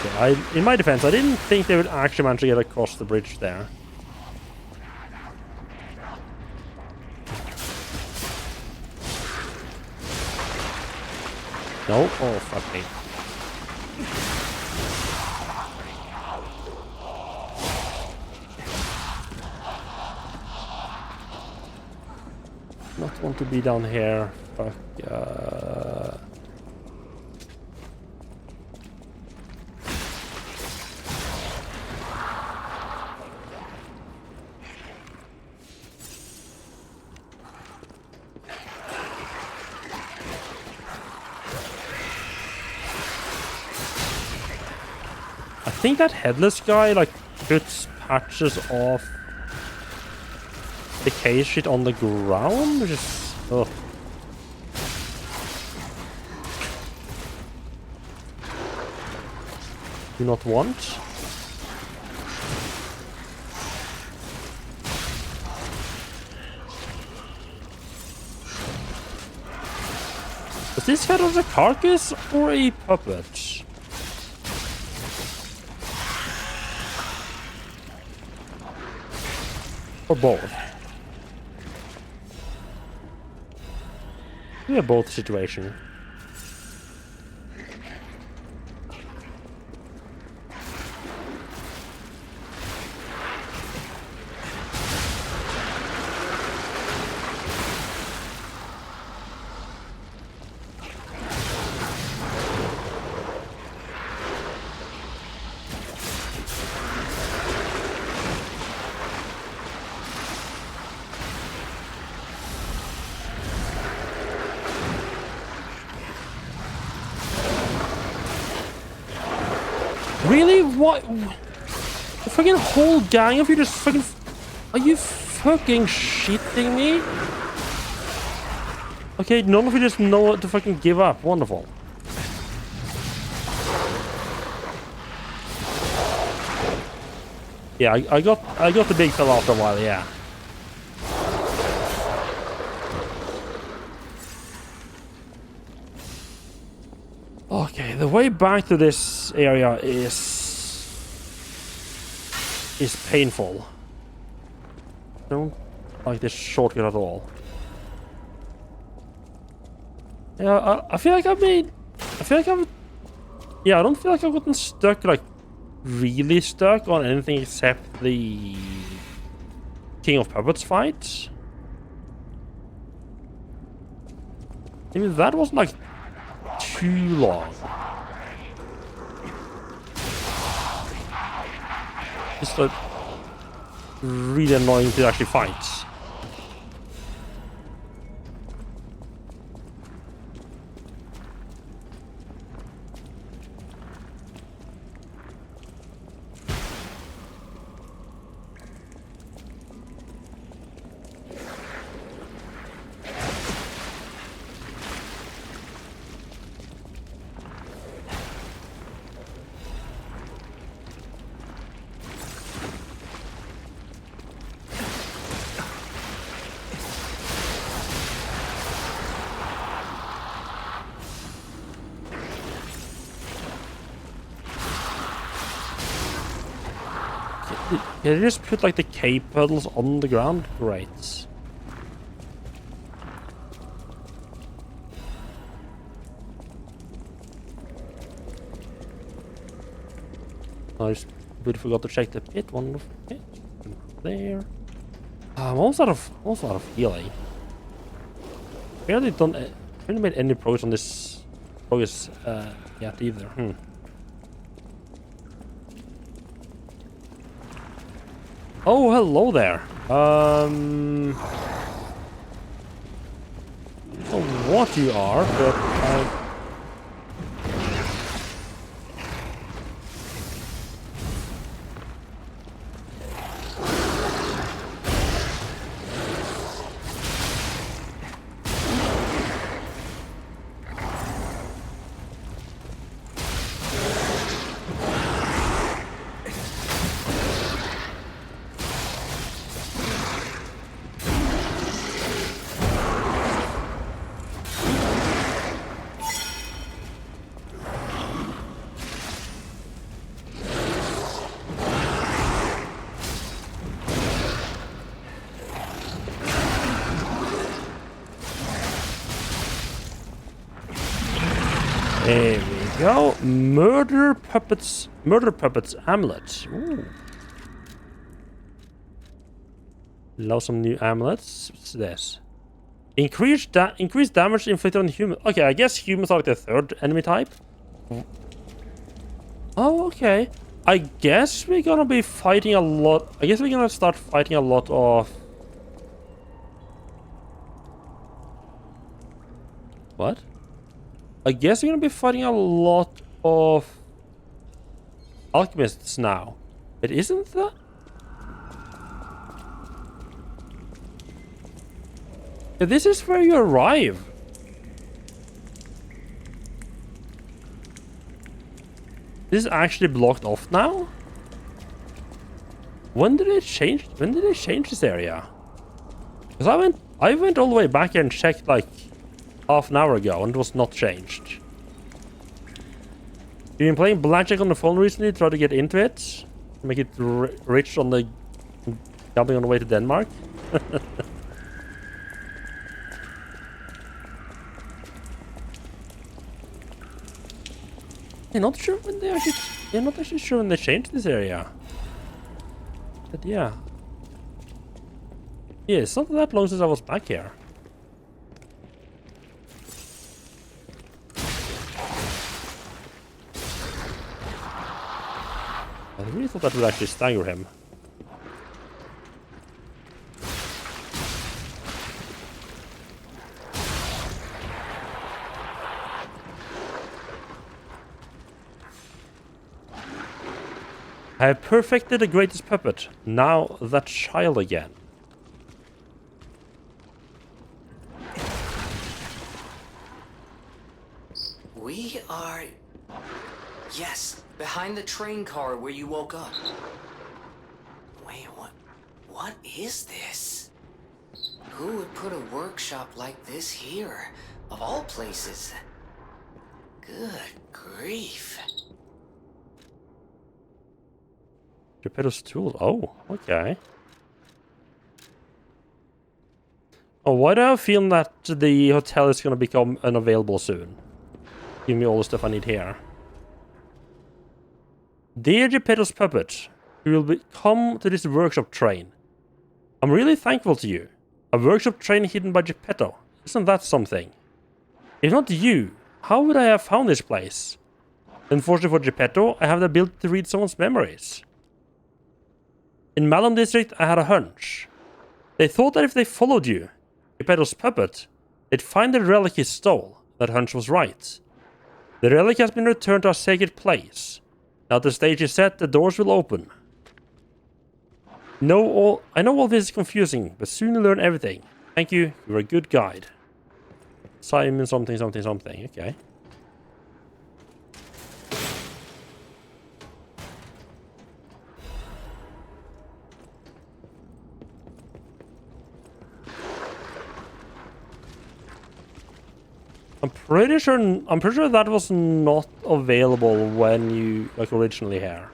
Okay, in my defense, I didn't think they would actually manage to get across the bridge there. No? Oh, fuck me. Not want to be down here. Fuck. I think that headless guy like puts patches off the case shit on the ground, which is do not want. Is this head of a carcass or a puppet? Or both? Yeah, both situation. Really? What? The fucking whole gang of you just fucking... Are you fucking shitting me? Okay, none of you just know to fucking give up. Wonderful. Yeah, I got the big fella after a while, yeah. Okay, the way back to this area is painful. I don't like this shortcut at all. Yeah, I feel like I've made... I feel like I've... Yeah, I don't feel like I've gotten stuck, like, really stuck on anything except the King of Puppets fight. I mean, that wasn't, like, too long. It's like really annoying to actually fight. Yeah, they just put like the cape pedals on the ground. Great. I just really forgot to check the pit. One of it there. I'm almost out of healing. Barely made any progress on this yet either. Oh, hello there. I don't know what you are, but there we go. Murder Puppets amulet. Ooh. Love some new amulets. What's this? Increased damage inflicted on humans. Okay, I guess humans are like the third enemy type. Oh, okay. I guess we're gonna be fighting a lot. I guess we're gonna start fighting a lot of... What? I guess we're gonna be fighting a lot of alchemists now. But isn't that? Yeah, this is where you arrive. This is actually blocked off now? When did they change this area? Because I went all the way back and checked like half an hour ago and it was not changed. You've been playing blackjack on the phone recently, try to get into it. Make it rich on the Jumping on the way to Denmark. I'm not sure when they actually. I'm not actually sure when they changed this area. But yeah. Yeah, it's not that long since I was back here. I really thought that would actually stagger him. I have perfected the greatest puppet. Now that child again. We are... Yes, behind the train car where you woke up. Wait, what is this? Who would put a workshop like this here, of all places? Good grief. Geppetto's tools. Oh, okay. Oh, why do I have a feeling that the hotel is going to become unavailable soon? Give me all the stuff I need here. Dear Geppetto's puppet, you will come to this workshop train. I'm really thankful to you. A workshop train hidden by Geppetto. Isn't that something? If not you, how would I have found this place? Unfortunately for Geppetto, I have the ability to read someone's memories. In Malum District, I had a hunch. They thought that if they followed you, Geppetto's puppet, they'd find the relic he stole. That hunch was right. The relic has been returned to our sacred place. Now the stage is set, the doors will open. I know all this is confusing, but soon you'll learn everything. Thank you, you're a good guide. Simon something something something, okay. I'm pretty sure that was not available when you like originally here.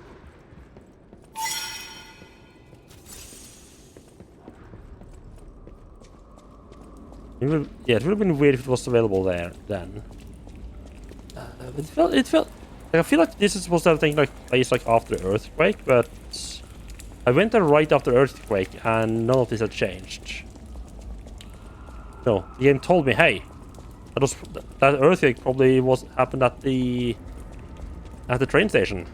Yeah, it would have been weird if it was available there then. It felt like, I feel like this is supposed to have taken like place like after the earthquake, but I went there right after the earthquake and none of this had changed. No, the game told me, hey, that earthquake probably happened at the train station.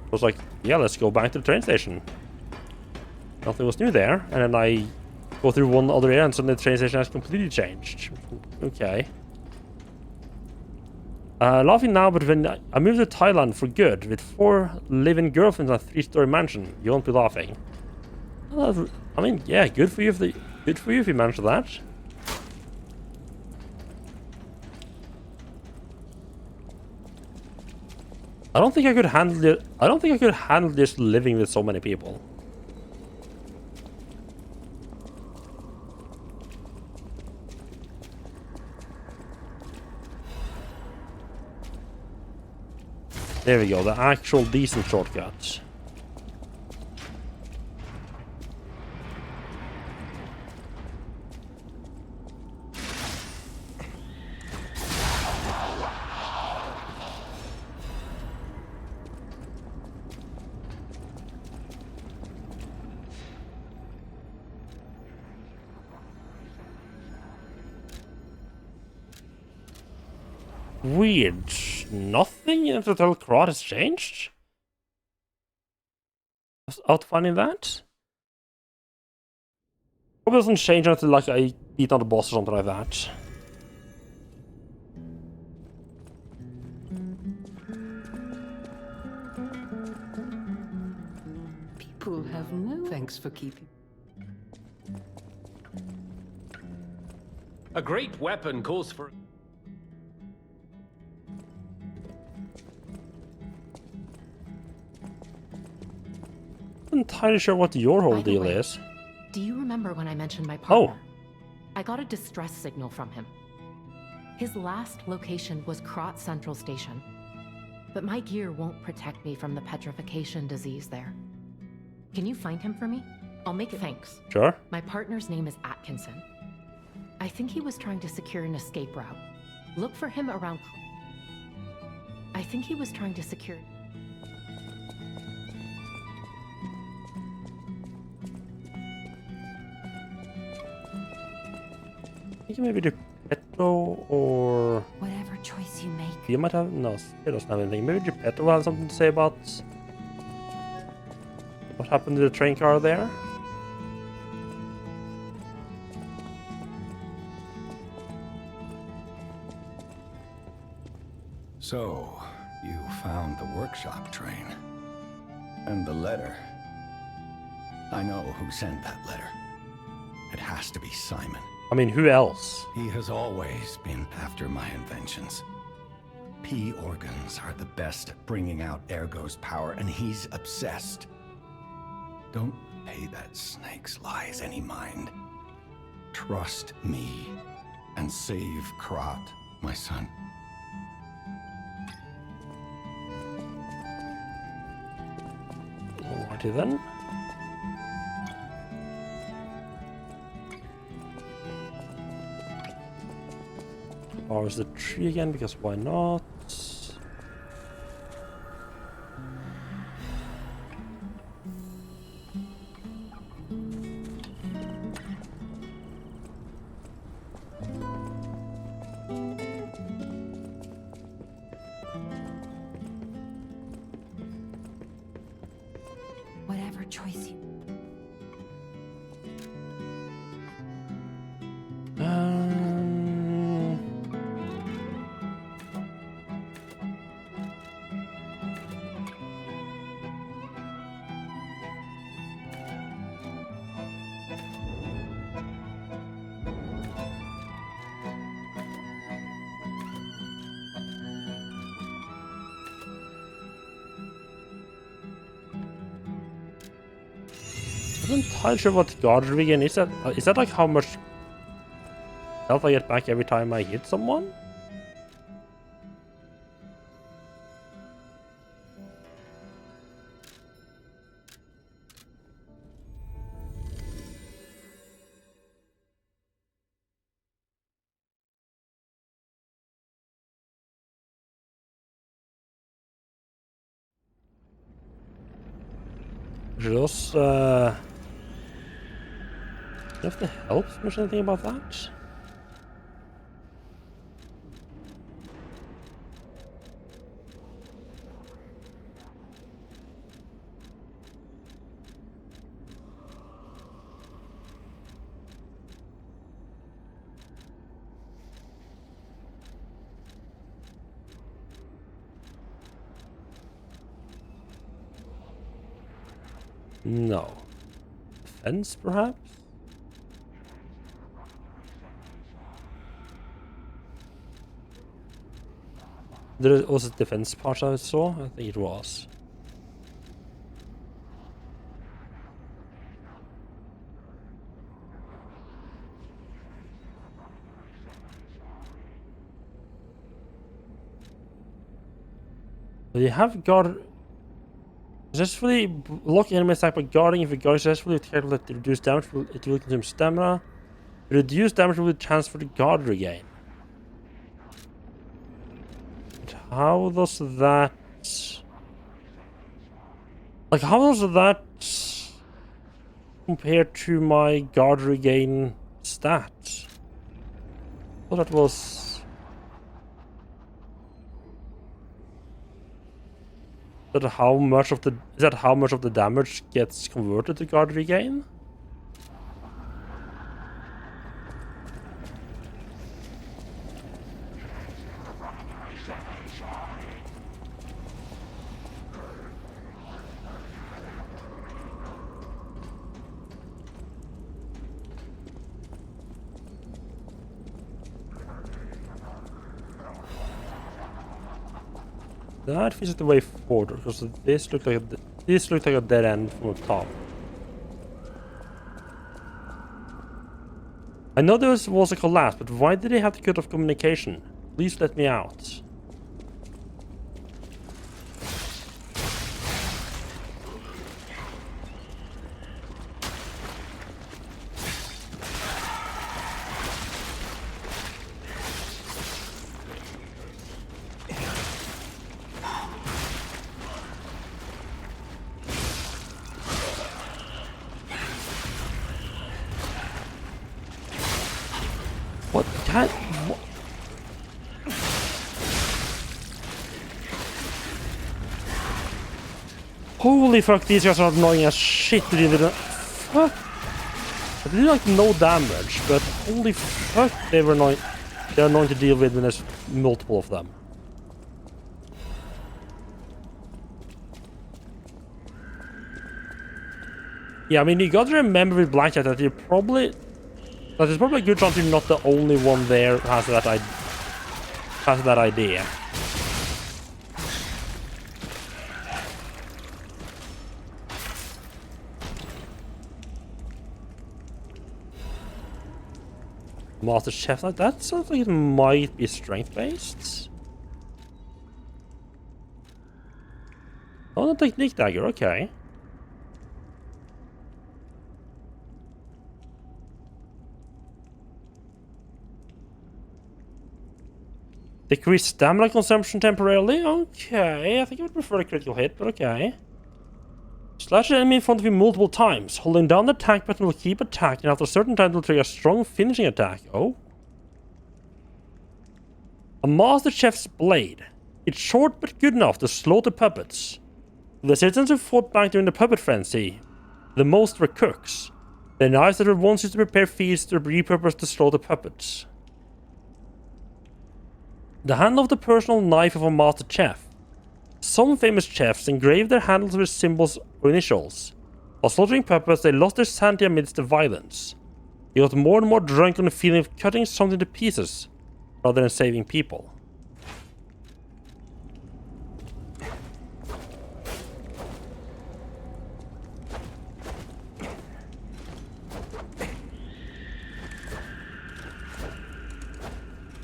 I was like, yeah, let's go back to the train station. Nothing was new there, and then I go through one other area and suddenly the train station has completely changed. Okay. Laughing now, but when I moved to Thailand for good with 4 living girlfriends and a 3-story mansion, you won't be laughing. I mean, yeah, good for you if you managed that. I don't think I could handle it. I don't think I could handle just living with so many people. There we go, the actual decent shortcut. Weird. Nothing in the Hotel Krat has changed? Without finding that? Probably doesn't change until like I beat on the boss or something like that. People have no thanks for keeping. A great weapon calls for... I'm not entirely sure what your whole By the deal way, is. Do you remember when I mentioned my partner? Oh. I got a distress signal from him. His last location was Krat Central Station. But my gear won't protect me from the petrification disease there. Can you find him for me? I'll make it. Thanks. Sure. My partner's name is Atkinson. I think he was trying to secure an escape route. Look for him around. I think he was trying to secure. I think maybe the Petro or... Whatever choice you make. You might have... No, he doesn't have anything. Maybe Geppetto has something to say about... what happened to the train car there? So, you found the workshop train. And the letter. I know who sent that letter. It has to be Simon. I mean, who else? He has always been after my inventions. P organs are the best at bringing out Ergo's power, and he's obsessed. Don't pay that snake's lies any mind. Trust me, and save Krat, my son. Alrighty then. Powers the tree again, because why not? Whatever choice you... I'm not entirely sure what guard regain is. Is that like how much health I get back every time I hit someone? Just if it helps much anything about that. No. Defense, perhaps? There was a defense part I saw? I think it was. So you have guard... Successfully block enemy attack by guarding. If a guard successfully attack will reduce damage, it will consume stamina. Reduce damage will transfer to guard regain. But how does that... Like, how does that compare to my guard regain stat? Well, that was... Is that how much of the damage gets converted to guard regain? That is the way forward, because this looked like a dead end from the top. I know there was a collapse, but why did they have to cut off communication? Please let me out. Can... Holy fuck, these guys are annoying as shit. Fuck. I did like no damage, but holy fuck, they're annoying to deal with when there's multiple of them. Yeah, I mean, you gotta remember with Blackjack that there's probably a good chance you're not the only one there who has that idea. Master Chef, like that sounds like it might be strength based. Oh, the technique dagger, okay. Decrease stamina consumption temporarily? Okay, I think I would prefer a critical hit, but okay. Slash the enemy in front of you multiple times. Holding down the attack button will keep attacking, and after a certain time it will trigger a strong finishing attack. Oh. A Master Chef's Blade. It's short but good enough to slaughter puppets. The citizens who fought back during the puppet frenzy, the most were cooks. The knives that were once used to prepare feasts were repurposed to slaughter puppets. The handle of the personal knife of a Master Chef. Some famous chefs engraved their handles with symbols or initials. While slaughtering puppets, they lost their sanity amidst the violence. They got more and more drunk on the feeling of cutting something to pieces, rather than saving people.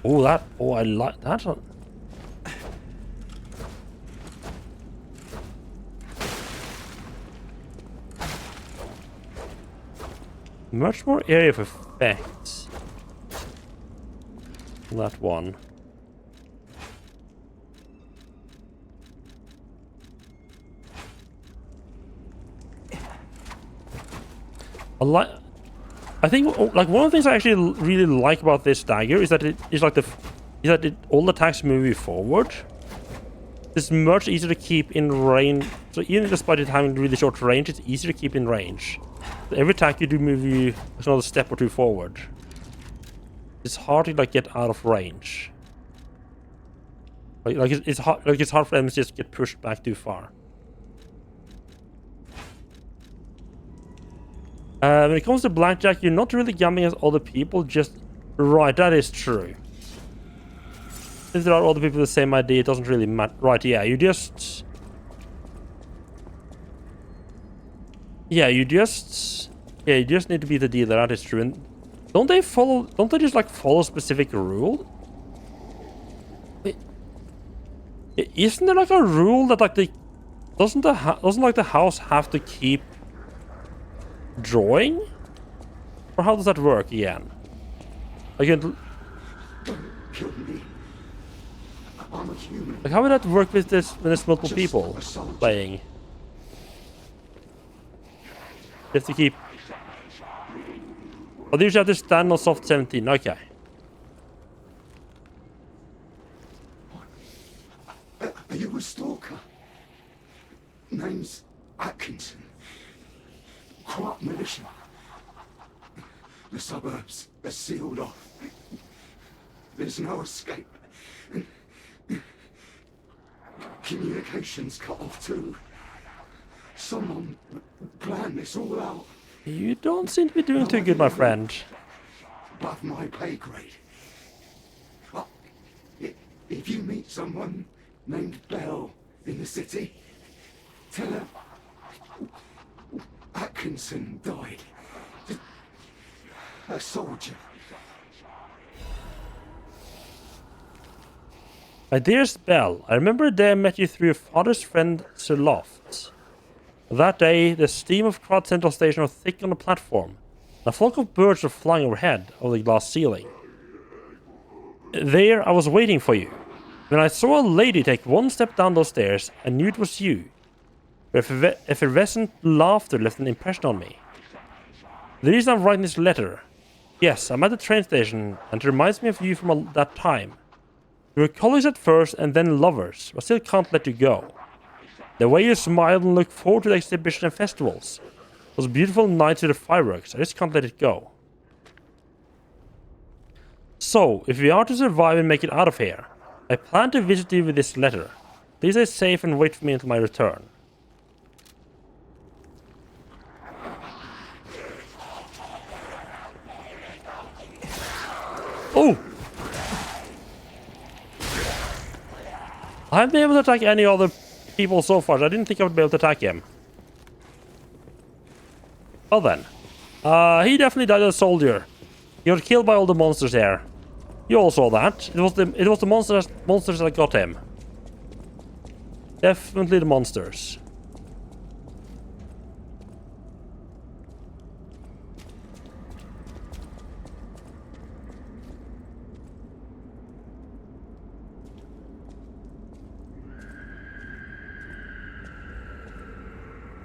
Oh, I like that one. Much more area of effects. That one. I think like one of the things I actually really like about this dagger is that all attacks move you forward. It's much easier to keep in range. So even despite it having really short range, it's easier to keep in range. So every attack you do move you another step or two forward. It's hard to like get out of range. It's hard for enemies to just get pushed back too far. When it comes to Blackjack, you're not really gambling as other people, just... Right, that is true. If there are other people with the same idea, it doesn't really matter. Right, yeah, you just... Yeah, you just need to be the dealer, that is true. And don't they just like follow a specific rule? Isn't there like a rule that like doesn't like the house have to keep drawing? Or how does that work again? Don't kill me. I'm a human. Like how would that work with this when there's multiple people playing? You have to keep... Oh, they usually have to stand on soft 17, okay. Are you a stalker? Name's Atkinson. Crop militia. The suburbs are sealed off. There's no escape. Communications cut off too. Someone planned this all out. You don't seem to be doing too good, my friend. Above my pay grade. If you meet someone named Bell in the city, tell her Atkinson died. A soldier. My dearest Bell, I remember a day I met you through your father's friend Sir Loft. That day, the steam of Krat Central Station was thick on the platform. A flock of birds were flying overhead over the glass ceiling. There, I was waiting for you. When I saw a lady take one step down those stairs, I knew it was you. Your effervescent laughter left an impression on me. The reason I'm writing this letter, Yes, I'm at the train station, and it reminds me of you from that time. We were colleagues at first, and then lovers, but still can't let you go. The way you smiled and looked forward to the exhibition and festivals. Those beautiful nights with the fireworks, I just can't let it go. So, if we are to survive and make it out of here, I plan to visit you with this letter. Please stay safe and wait for me until my return. Oh! I haven't been able to attack any other people so far, so I didn't think I would be able to attack him. Well then. He definitely died as a soldier. He got killed by all the monsters here. You all saw that. It was the monsters that got him. Definitely the monsters.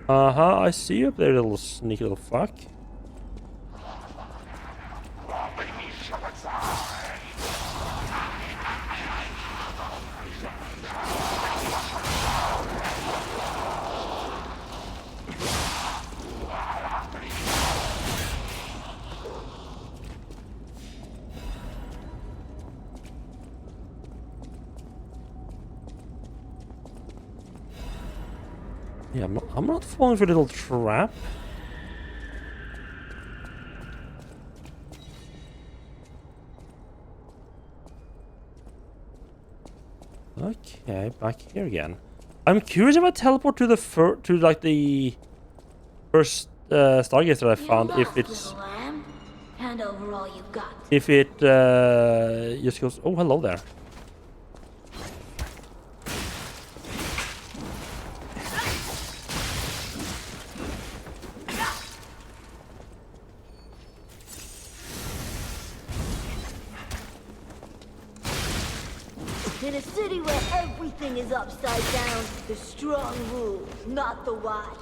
I see you up there, little sneaky little fuck. Yeah, I'm not falling for a little trap. Okay, back here again. I'm curious if I teleport to the first Stargazer that I found, if it's Hand over all you've got. if it just goes. Oh, hello there. In a city where everything is upside down, the strong rule, not the wise.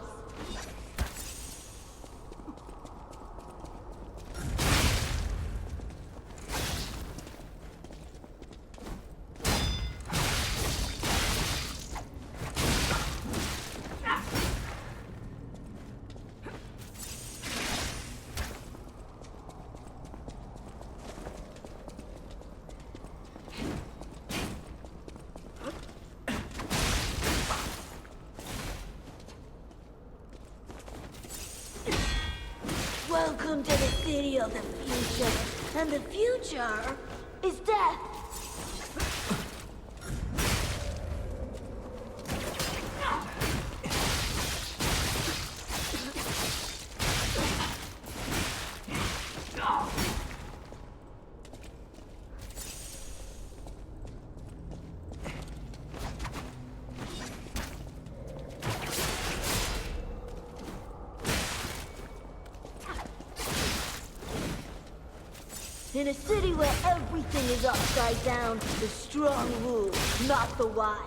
Welcome to the city of the future, and the future is death. In a city where everything is upside down, the strong rule, not the wise.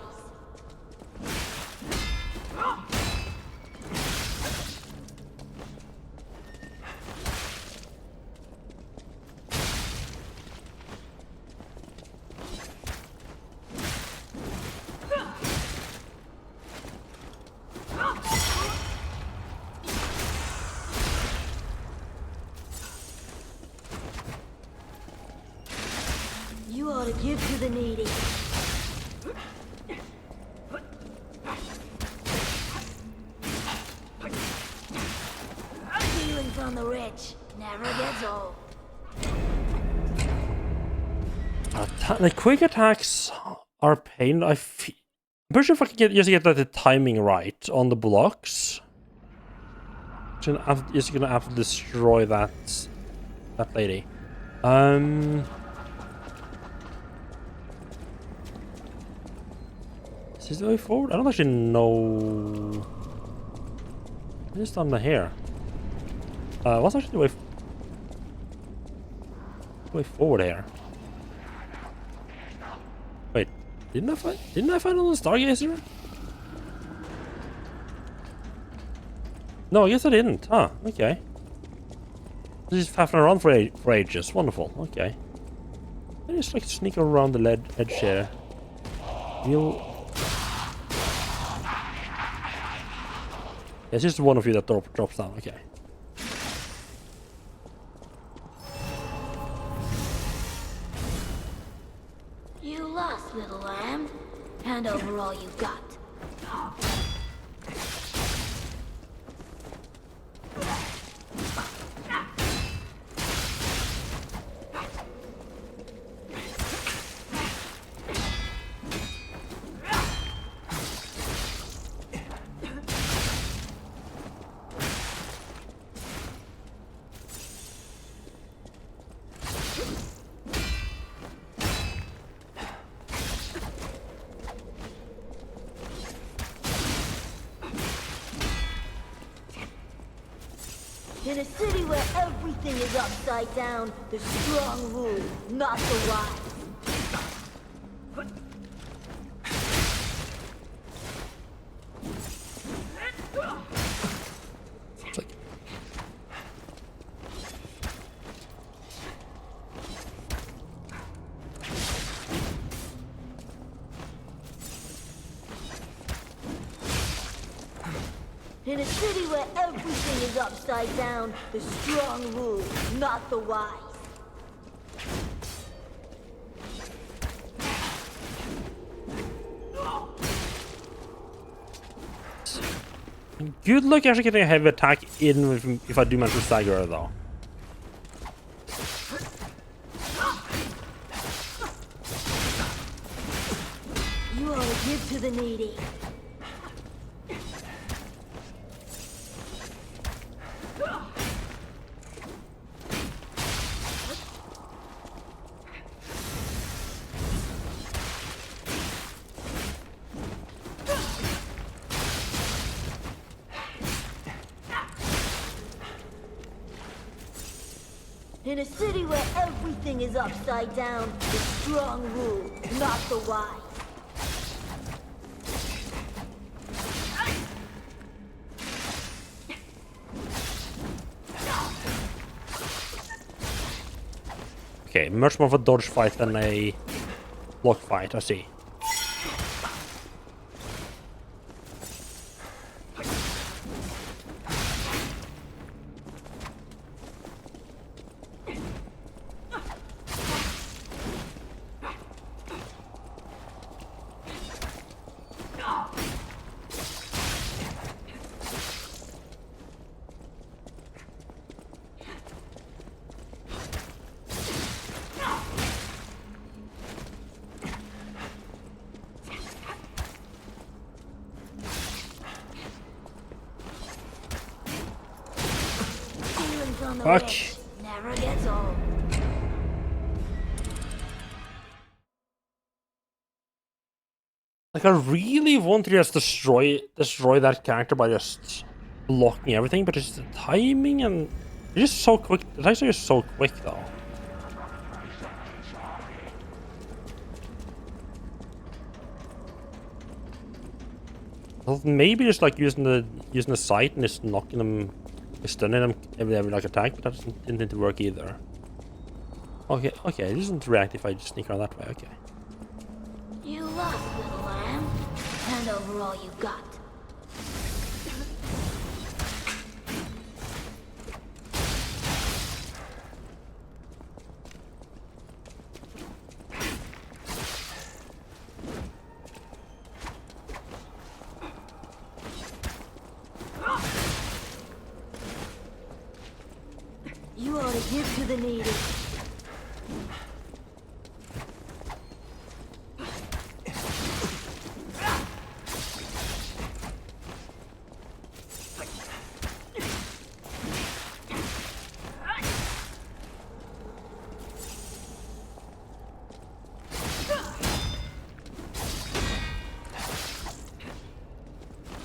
You ought to give to the needy. Stealing from the rich never gets old. The quick attacks are pain. I'm pretty sure if I can just get the timing right on the blocks, just gonna have to destroy that lady. Is this the way forward? I don't actually know. Just on the here. What's actually the way forward here? Wait, didn't I find all the Stargazer? No, I guess I didn't. Huh, okay. This is faffing around for ages. Wonderful. Okay. I just like sneak around the edge here. It's just one of you that drops down. Okay. You lost, little lamb. Hand over all you've got. In a city where everything is upside down, the strong rule, not the wise. In a city where everything is upside down, the strong rule, not the wise. Good luck actually getting a heavy attack in if I do manage to stagger her though. You ought to give to the needy. In a city where everything is upside down, the strong rule, not the wise. Okay, much more of a dodge fight than a block fight, I see. On the Fuck. witch never gets old. Like I really want to just destroy that character by just blocking everything, but it's the timing and it's just so quick. It's actually just so quick though. Well, maybe just like using the sight and just knocking them, stunning them every like attack, but that didn't seem to work either. Okay, it doesn't react if I just sneak around that way. Okay. You lost, little lamb. Hand over all you got. You ought to give to the needy.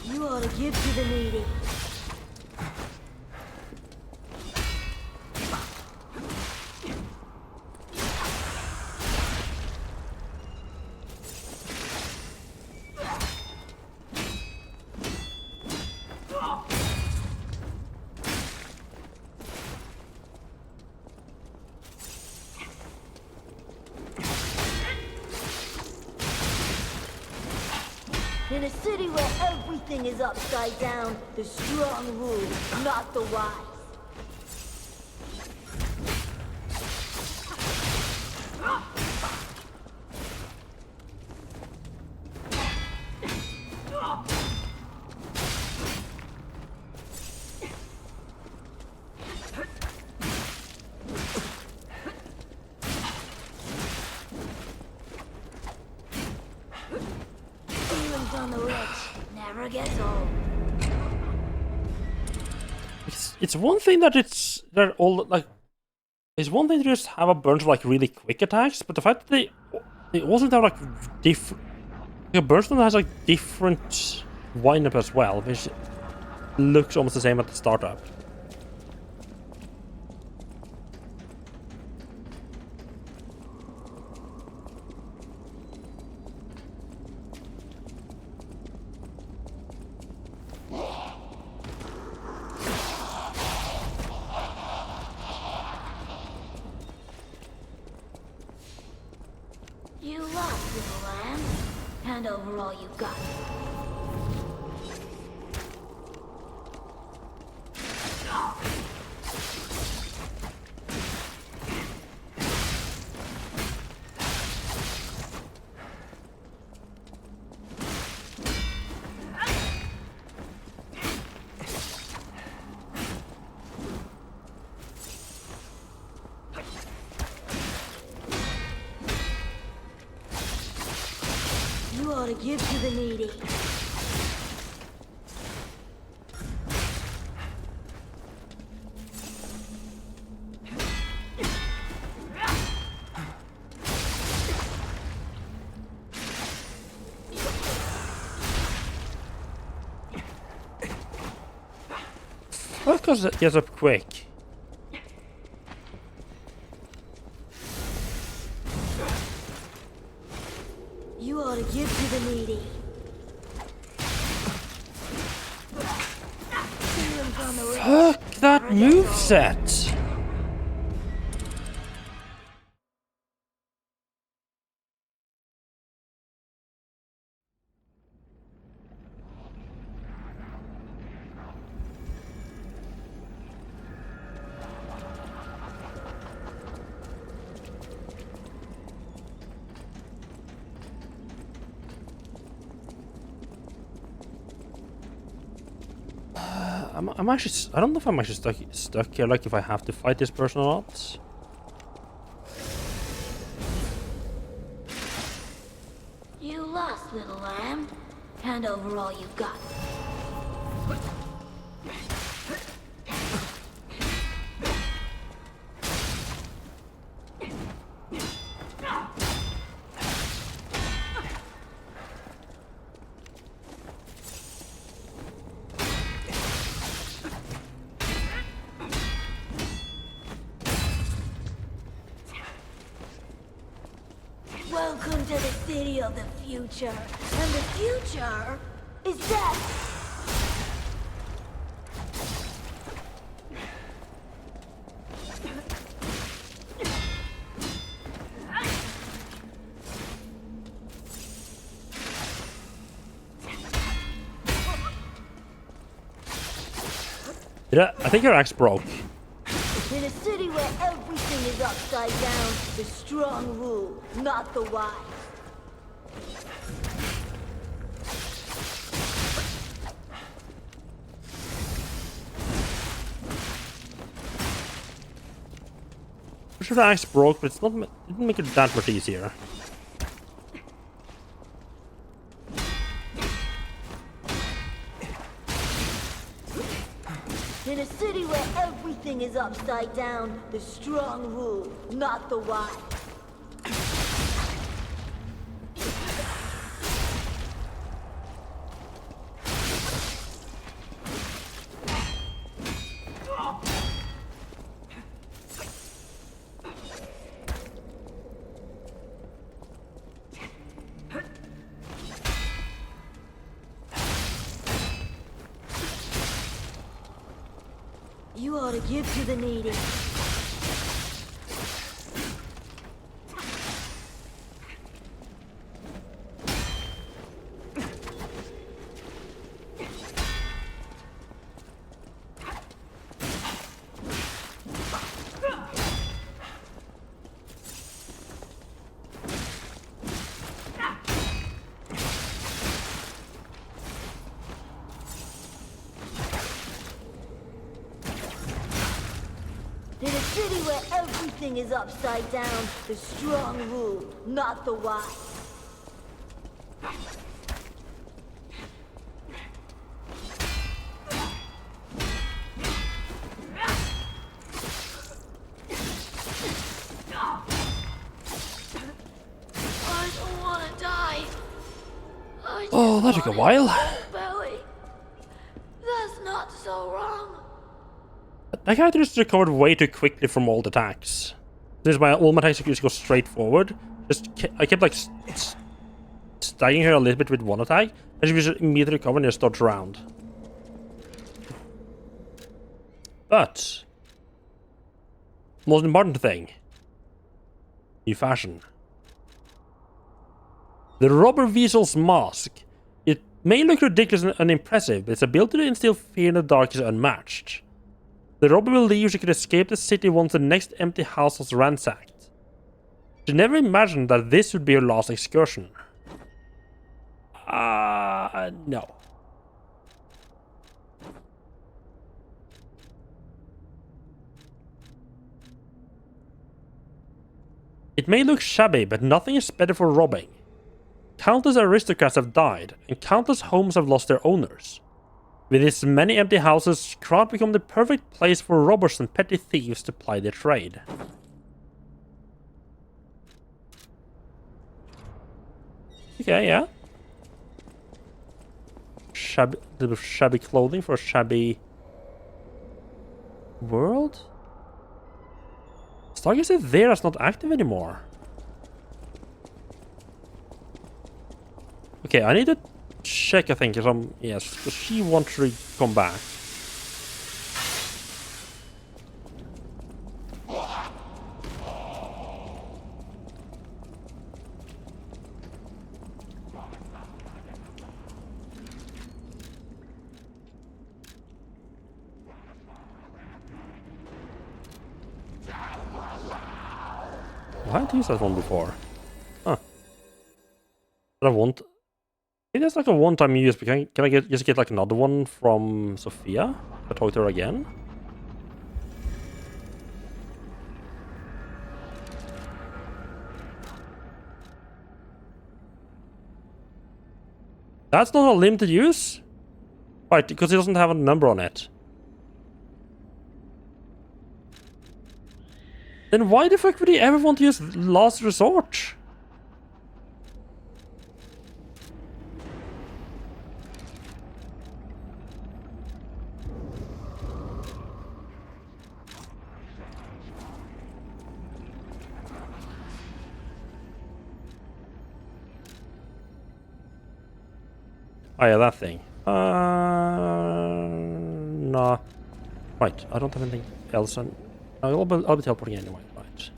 You ought to give to the needy. In a city where everything is upside down, the strong rule, not the wise. Feelings on the rich never gets old. It's one thing that they're all like. It's one thing to just have a bunch of like really quick attacks, but the fact that they also have like different. Like, a Burnstone has like different wind-up as well, which looks almost the same at the startup. You lost, little lamb. Hand over all you got. You ought to give to the needy. Of course, it gets up quick. You ought to give to the needy. Feelings on the rich. Fuck that moveset! I'm actually. I don't know if I'm actually stuck here. Like if I have to fight this person or not. You lost, little lamb. Hand over all you got. Welcome to the city of the future. And the future is death. I think your axe broke. In a city where everything is upside down, the strong rule, not the wise. I'm sure the axe broke, but it's not. It didn't make it that much easier. In a city where everything is upside down, the strong rule, not the wise. You ought to give to the needy. city where everything is upside down. The strong rule, not the wise. I don't want to die. Oh, that took a while. Belly. That's not so wrong. That character just recovered way too quickly from all the attacks. Since all my attacks just go straight forward. I kept like staggering her a little bit with one attack, and she was just immediately recovered and just dodged around. But most important thing, new fashion. The Robber Weasel's mask. It may look ridiculous and impressive, but its ability to instill fear in the dark is unmatched. The robber believes she could escape the city once the next empty house was ransacked. She never imagined that this would be her last excursion. No. It may look shabby, but nothing is better for robbing. Countless aristocrats have died, and countless homes have lost their owners. With its many empty houses, Krat become the perfect place for robbers and petty thieves to ply their trade. Okay, yeah. Shabby clothing for a shabby world? Stargate is there, that's not active anymore. Okay, I need to check, I think, yes, because she wants to come back. I haven't used that one before. Huh. But I want... Maybe that's like a one-time use, but can I just get like another one from Sophia? If I talk to her again? That's not a limited use? Right, because it doesn't have a number on it. Then why the fuck would he ever want to use Last Resort? Oh yeah, that thing. Nah. Right, I don't have anything else on... I'll be teleporting anyway, right.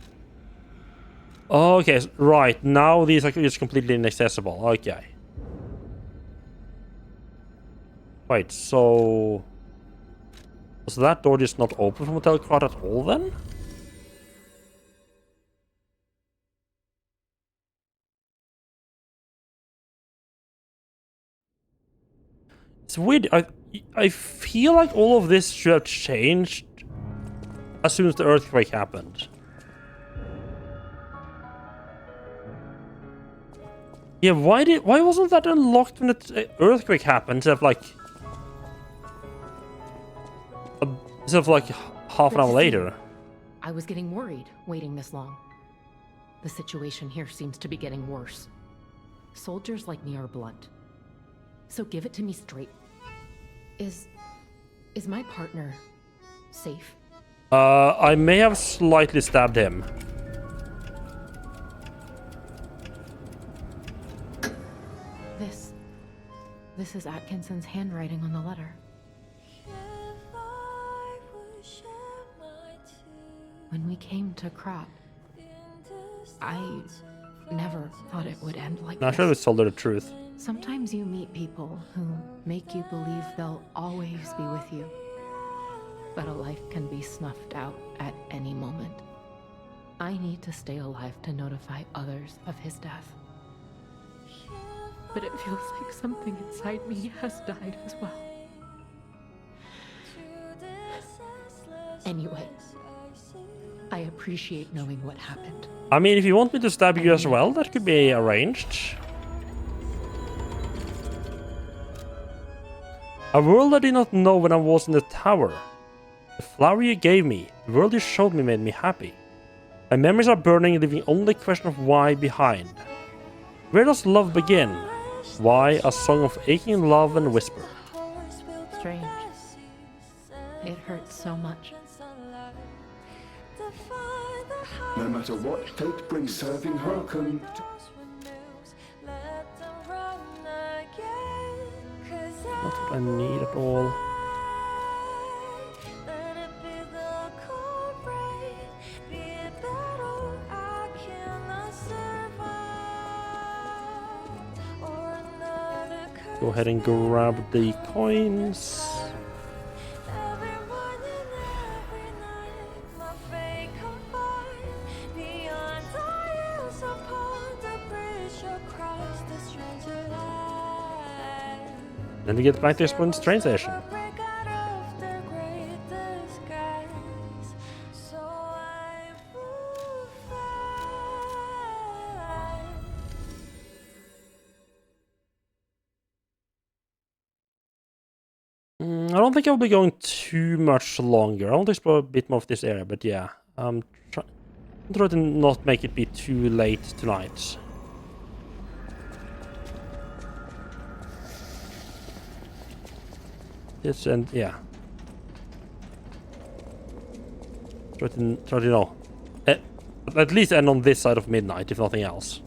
Okay, right, now these are just completely inaccessible, okay. Right, so... Was that door just not open from Hotel Krat at all then? It's weird, I feel like all of this should have changed as soon as the earthquake happened. Yeah, why wasn't that unlocked when the earthquake happened instead of like half an hour later? I was getting worried waiting this long. The situation here seems to be getting worse. Soldiers like me are blunt. So give it to me straight. Is my partner safe? I may have slightly stabbed him. This is Atkinson's handwriting on the letter. When we came to Krat, I never thought it would end like this. I should have told her the truth. Sometimes you meet people who make you believe they'll always be with you. But a life can be snuffed out at any moment. I need to stay alive to notify others of his death. But it feels like something inside me has died as well. Anyway, I appreciate knowing what happened. I mean, if you want me to stab you as well, that could be arranged. A world I did not know when I was in the tower. The flower you gave me, the world you showed me made me happy. My memories are burning, leaving only the question of why behind. Where does love begin? Why a song of aching love and whisper? Strange. It hurts so much. No matter what fate brings, serving her can... Not what I need at all. Go ahead and grab the coins. Then we get back to Spoon's train station. I don't think I'll be going too much longer. I want to explore a bit more of this area, but yeah. I'm trying to not make it be too late tonight. Yes, and yeah. Try to you know, at least end on this side of midnight, if nothing else.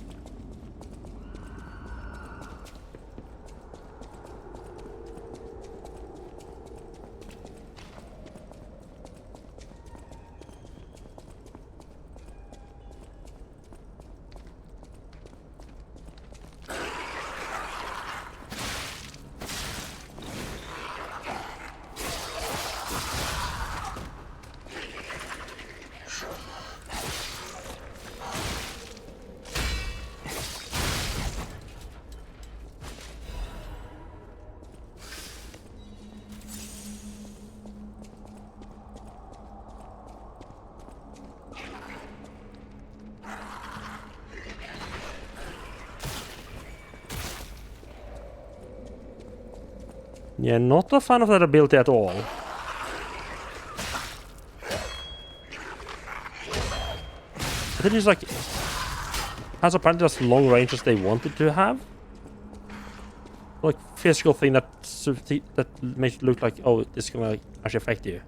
Yeah, not a fan of that ability at all. It is like has apparently as long range as they wanted to have. Like physical thing that makes it look like, oh, this is gonna actually affect you.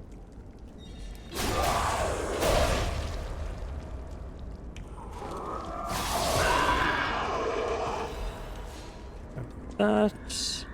That's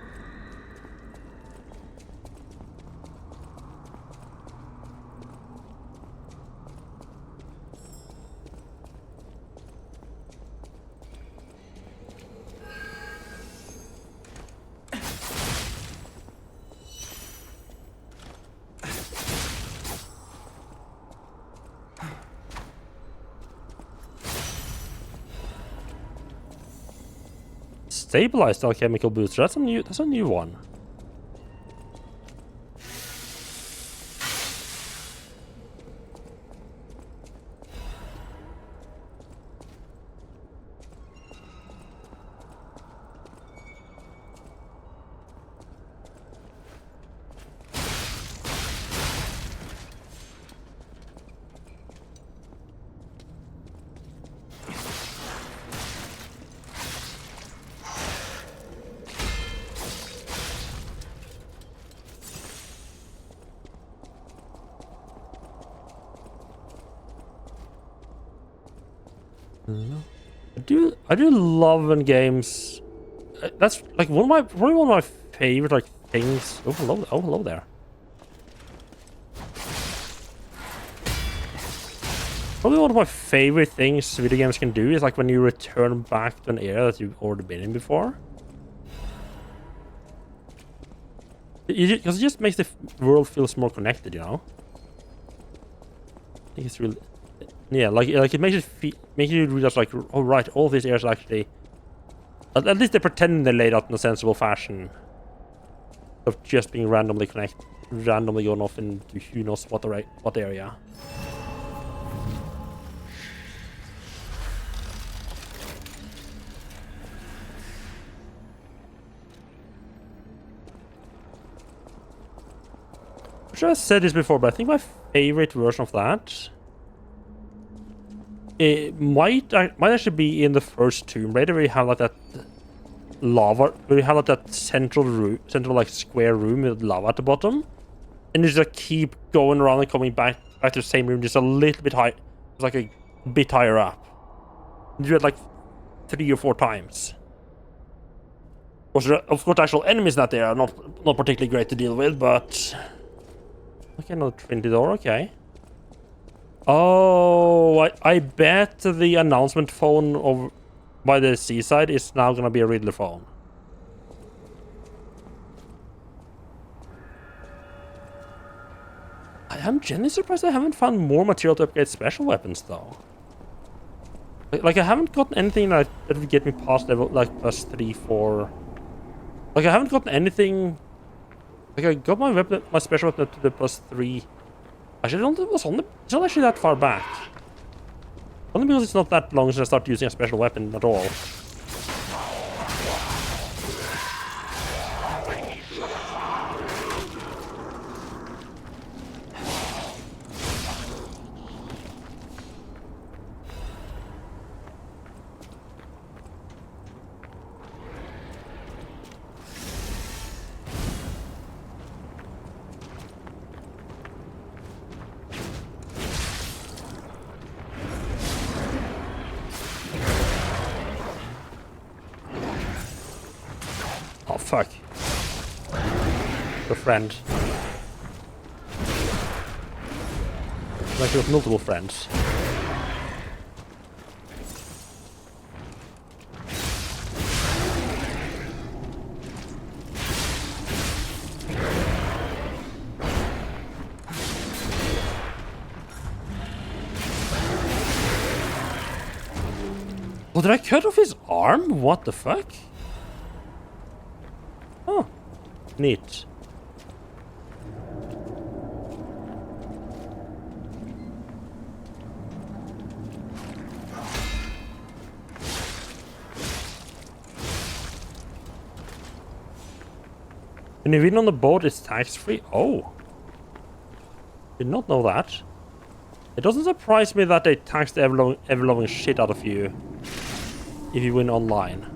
stabilized alchemical booster. That's a new one. I do love when games. That's like probably one of my favorite like things. Oh hello there. Probably one of my favorite things video games can do is like when you return back to an area that you've already been in before. Because it just makes the world feels more connected, you know. I think it's really. Yeah, like it makes you realize like, oh right, all these areas are actually, at least they pretend they're laid out in a sensible fashion, of just being randomly going off into who knows what area. I'm sure I said this before, but I think my favorite version of that it might actually be in the first Tomb Raider, where you have like that lava, where you have like that central like square room with lava at the bottom, and you just keep going around and coming back to the same room, just a little bit high, it's like a bit higher up. You do it like 3 or 4 times. Of course, actual enemies not there are not particularly great to deal with, but okay, another Trinity door. Okay. Oh, I bet the announcement phone over by the seaside is now gonna be a Riddler phone. I am genuinely surprised I haven't found more material to upgrade special weapons though. Like I haven't gotten anything that would get me past level like +3, 4. Like I haven't gotten anything. Like I got my special weapon up to the +3. Actually, I don't think it was on the. It's not actually that far back. Only because it's not that long since I started using a special weapon at all. Oh, fuck. The friend. Like with multiple friends. Oh, did I cut off his arm? What the fuck? Oh, neat. When you win on the boat, it's tax-free? Oh. Did not know that. It doesn't surprise me that they tax the ever-loving shit out of you if you win online.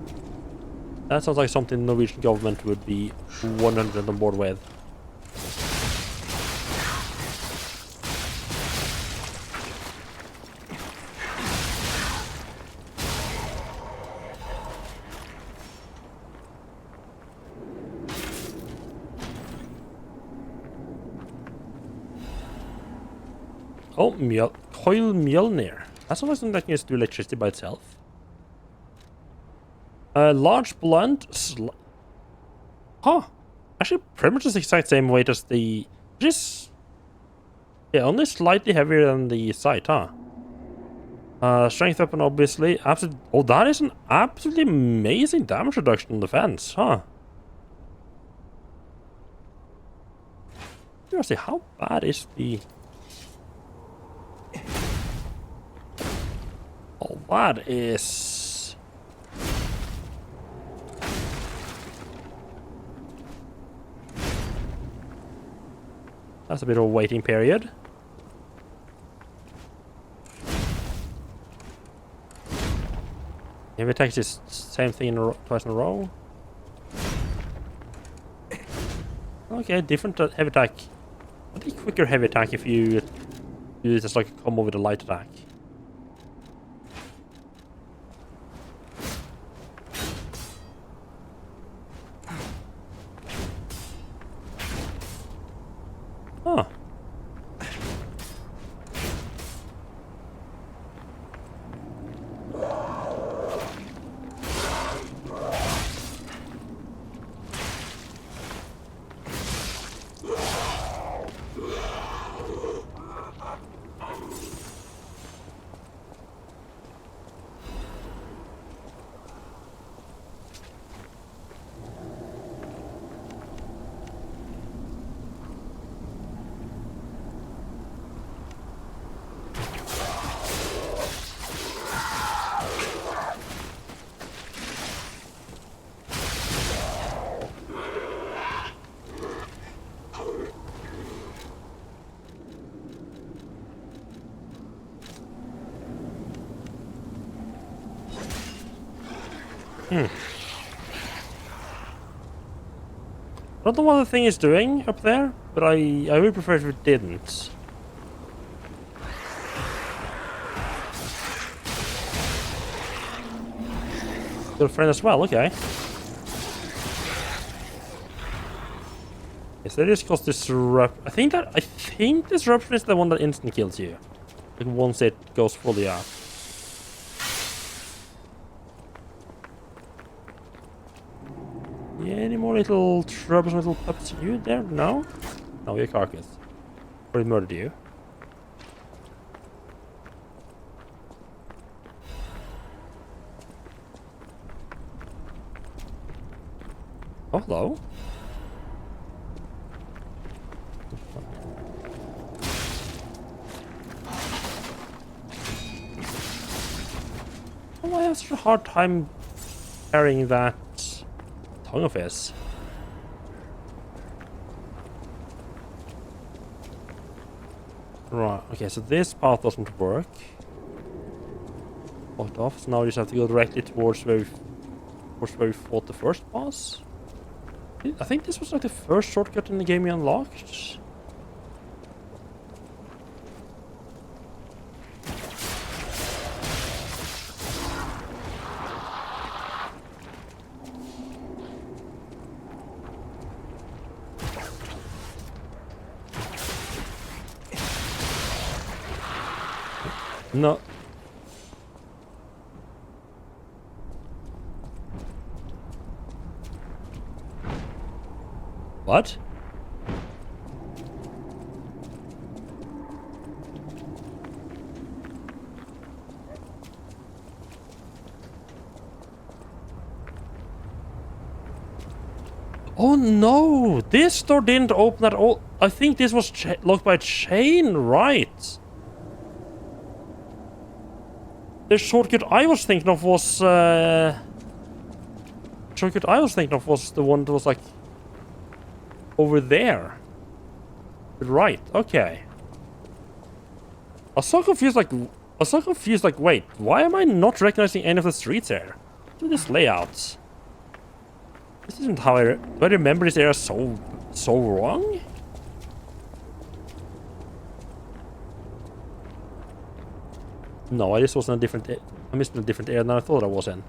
That sounds like something the Norwegian government would be 100% on board with. Oh, Coil Mjolnir. That's not something that can just do electricity by itself. Large blunt. Huh. Actually, pretty much the exact same weight as the. Just. Yeah, only slightly heavier than the sight, huh? Strength weapon, obviously. Oh, that is an absolutely amazing damage reduction on defense, huh? Seriously, how bad is the. Oh, that is. That's a bit of a waiting period. Heavy attack is same thing twice in a row. Okay, different heavy attack. I think quicker heavy attack if you use just like a combo with a light attack. Huh. I don't know what the thing is doing up there, but I would prefer if it didn't. Good friend as well, okay. Yes, that just cause disrupt. I think disruption is the one that instant kills you. Like once it goes fully up. Yeah, any more little troublesome little pups you there? No? No, you're carcass. Or he murdered you. Oh, hello. Oh, I have such a hard time carrying that tongue of his. Right, okay, so this path doesn't work. Blocked off, so now we just have to go directly towards where we fought the first boss. I think this was like the first shortcut in the game we unlocked. No. What? Oh no! This door didn't open at all. I think this was locked by chain, right? The shortcut I was thinking of was the one that was like over there. Right, okay. I was so confused like, wait, why am I not recognizing any of the streets here? Look at this layout. This isn't how do I remember this area so wrong? No, I just was in a different I missed a different area than I thought I was in.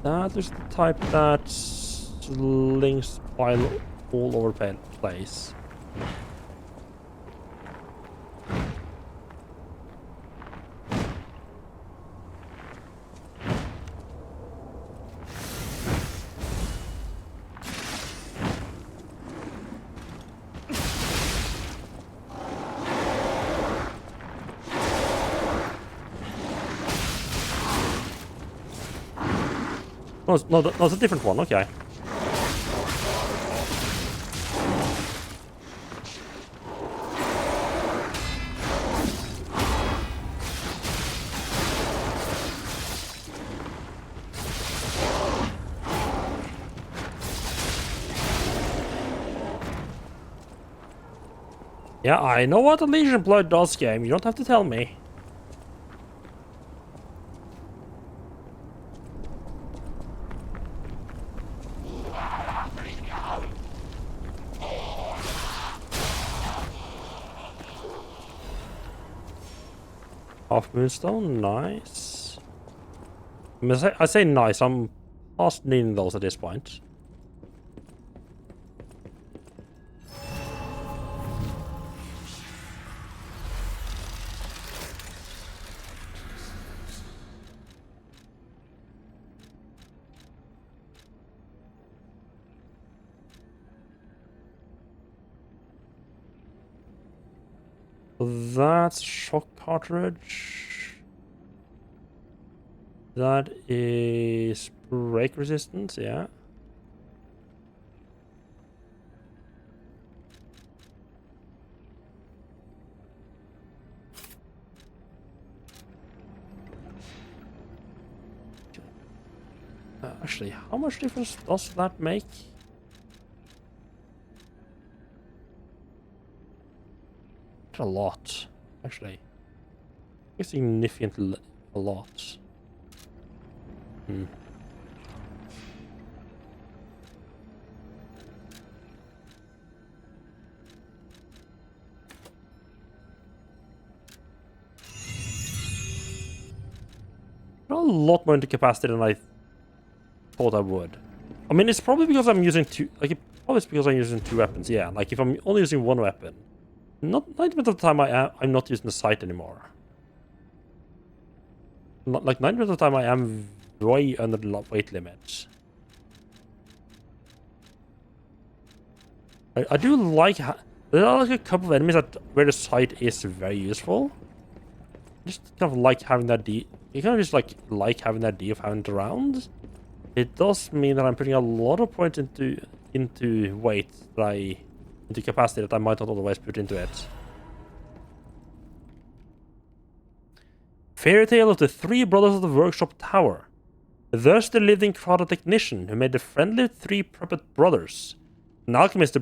That is the type that links pile all over the place. No, it's a different one, okay. Yeah, I know what the Legion Blood does, game. You don't have to tell me. Half Moonstone, nice. I say nice, I'm past needing those at this point. That's shock cartridge. That is break resistance, yeah. Actually, how much difference does that make? quite a lot, actually. A significant a lot. Hmm. A lot more into capacity than I thought I would. I mean, it's probably because I'm using two. Like, probably it's because I'm using two weapons. Yeah, like if I'm only using one weapon, not 90% of the time I'm not using the sight anymore. Not like 90% of the time I am way under the weight limit. I do like there are like a couple of enemies where the sight is very useful. Just kind of like having that you kind of just like having that D of having it around. It does mean that I'm putting a lot of points into weight into capacity that I might not otherwise put into it. Fairy tale of the three brothers of the workshop tower. Thus there lived in Krata a technician who made the friendly three puppet brothers, an alchemist who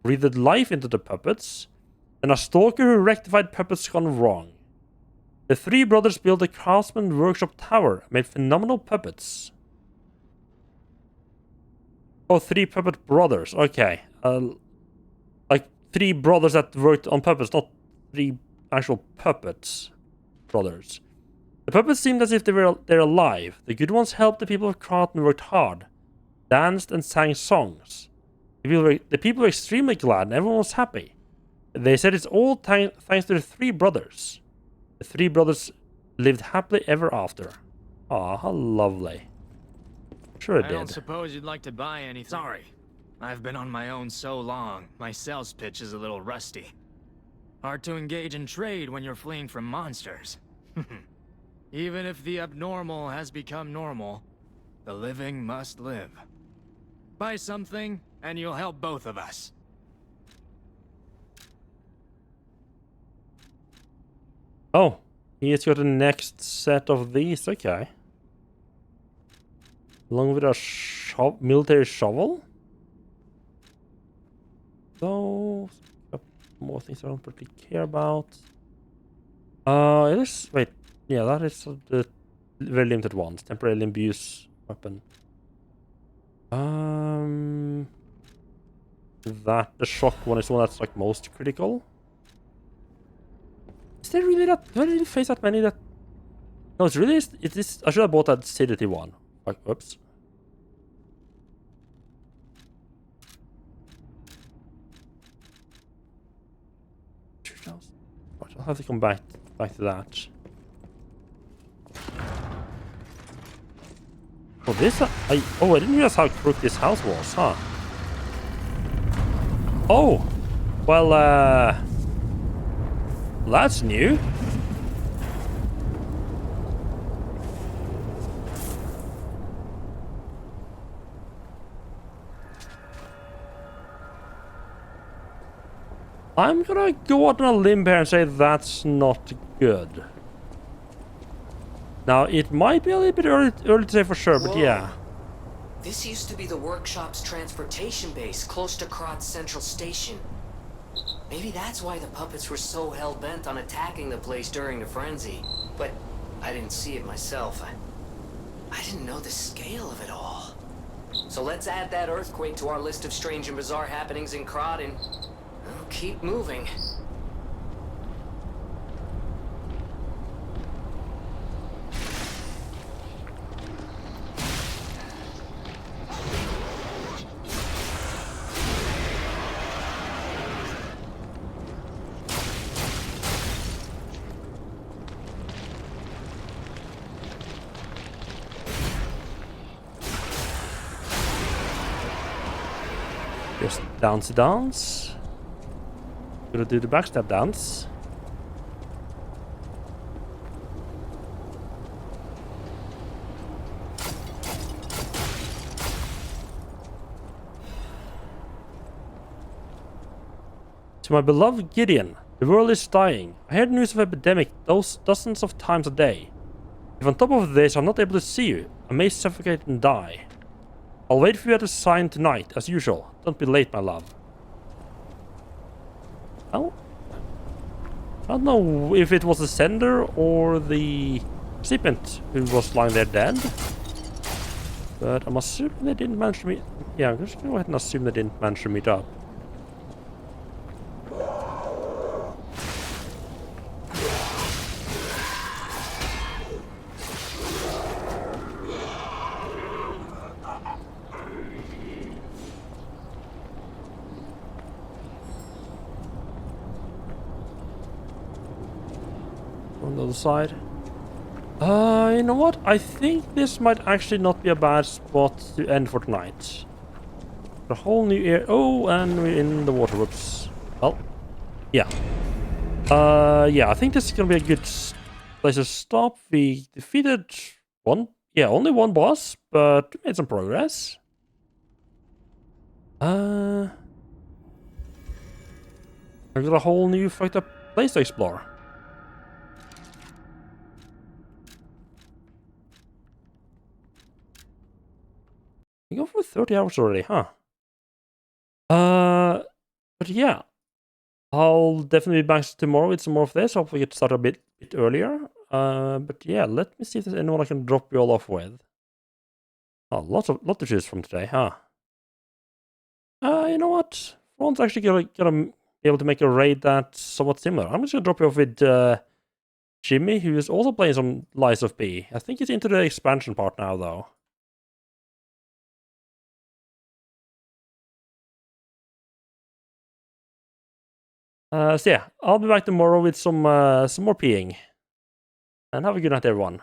breathed life into the puppets, and a stalker who rectified puppets gone wrong. The three brothers built the craftsman workshop tower and made phenomenal puppets. Oh, three puppet brothers. Okay. Like three brothers that worked on puppets, not three actual puppets brothers. The puppets seemed as if they're alive. The good ones helped the people of Krata and worked hard, danced and sang songs. The people were extremely glad and everyone was happy. They said it's all thanks to the three brothers. The three brothers lived happily ever after. Aw, how lovely. Sure it did. I don't suppose you'd like to buy anything. Sorry. I've been on my own so long, my sales pitch is a little rusty. Hard to engage in trade when you're fleeing from monsters. Even if the abnormal has become normal, the living must live. Buy something, and you'll help both of us. Oh, he's got the next set of these. Okay. Along with a military shovel. Those more things I don't particularly care about. It is. Wait, yeah, that is the very limited ones. Temporarily imbues weapon. That the shock one is the one that's like most critical. Is there really that? Do I really face that many? That no, it's really. It is. I should have bought that acidity one. Like, oops. I'll have to come back to that. Oh, this I didn't realize how crooked this house was, huh? Oh, well, that's new. I'm gonna go out on a limb here and say that's not good. Now, it might be a little bit early to say for sure, but yeah. This used to be the workshop's transportation base, close to Krata Central Station. Maybe that's why the puppets were so hell-bent on attacking the place during the frenzy. But I didn't see it myself. I didn't know the scale of it all. So let's add that earthquake to our list of strange and bizarre happenings in Krata and keep moving. Just dance. Gonna do the backstab dance. To my beloved Gideon, the world is dying. I heard news of epidemic dozens of times a day. If on top of this I'm not able to see you, I may suffocate and die. I'll wait for you at the sign tonight, as usual. Don't be late, my love. Oh. I don't know if it was the sender or the recipient who was lying there dead. But I'm assuming they didn't manage to meet... Yeah, I'm just going to go ahead and assume they didn't manage to meet up. On the other side. You know what? I think this might actually not be a bad spot to end for tonight. A whole new area. Oh, and we're in the water. Whoops. Well, yeah. Yeah, I think this is gonna be a good place to stop. We defeated only one boss, but we made some progress. I got a whole new fucked up place to explore. We go for 30 hours already, huh? But yeah. I'll definitely be back tomorrow with some more of this. Hopefully get started a bit earlier. But yeah, let me see if there's anyone I can drop you all off with. Oh, lot to choose from today, huh? You know what? One's actually gonna be able to make a raid that's somewhat similar. I'm just gonna drop you off with Jimmy, who is also playing some Lies of P. I think he's into the expansion part now, though. So yeah, I'll be back tomorrow with some more peeing. And have a good night, everyone.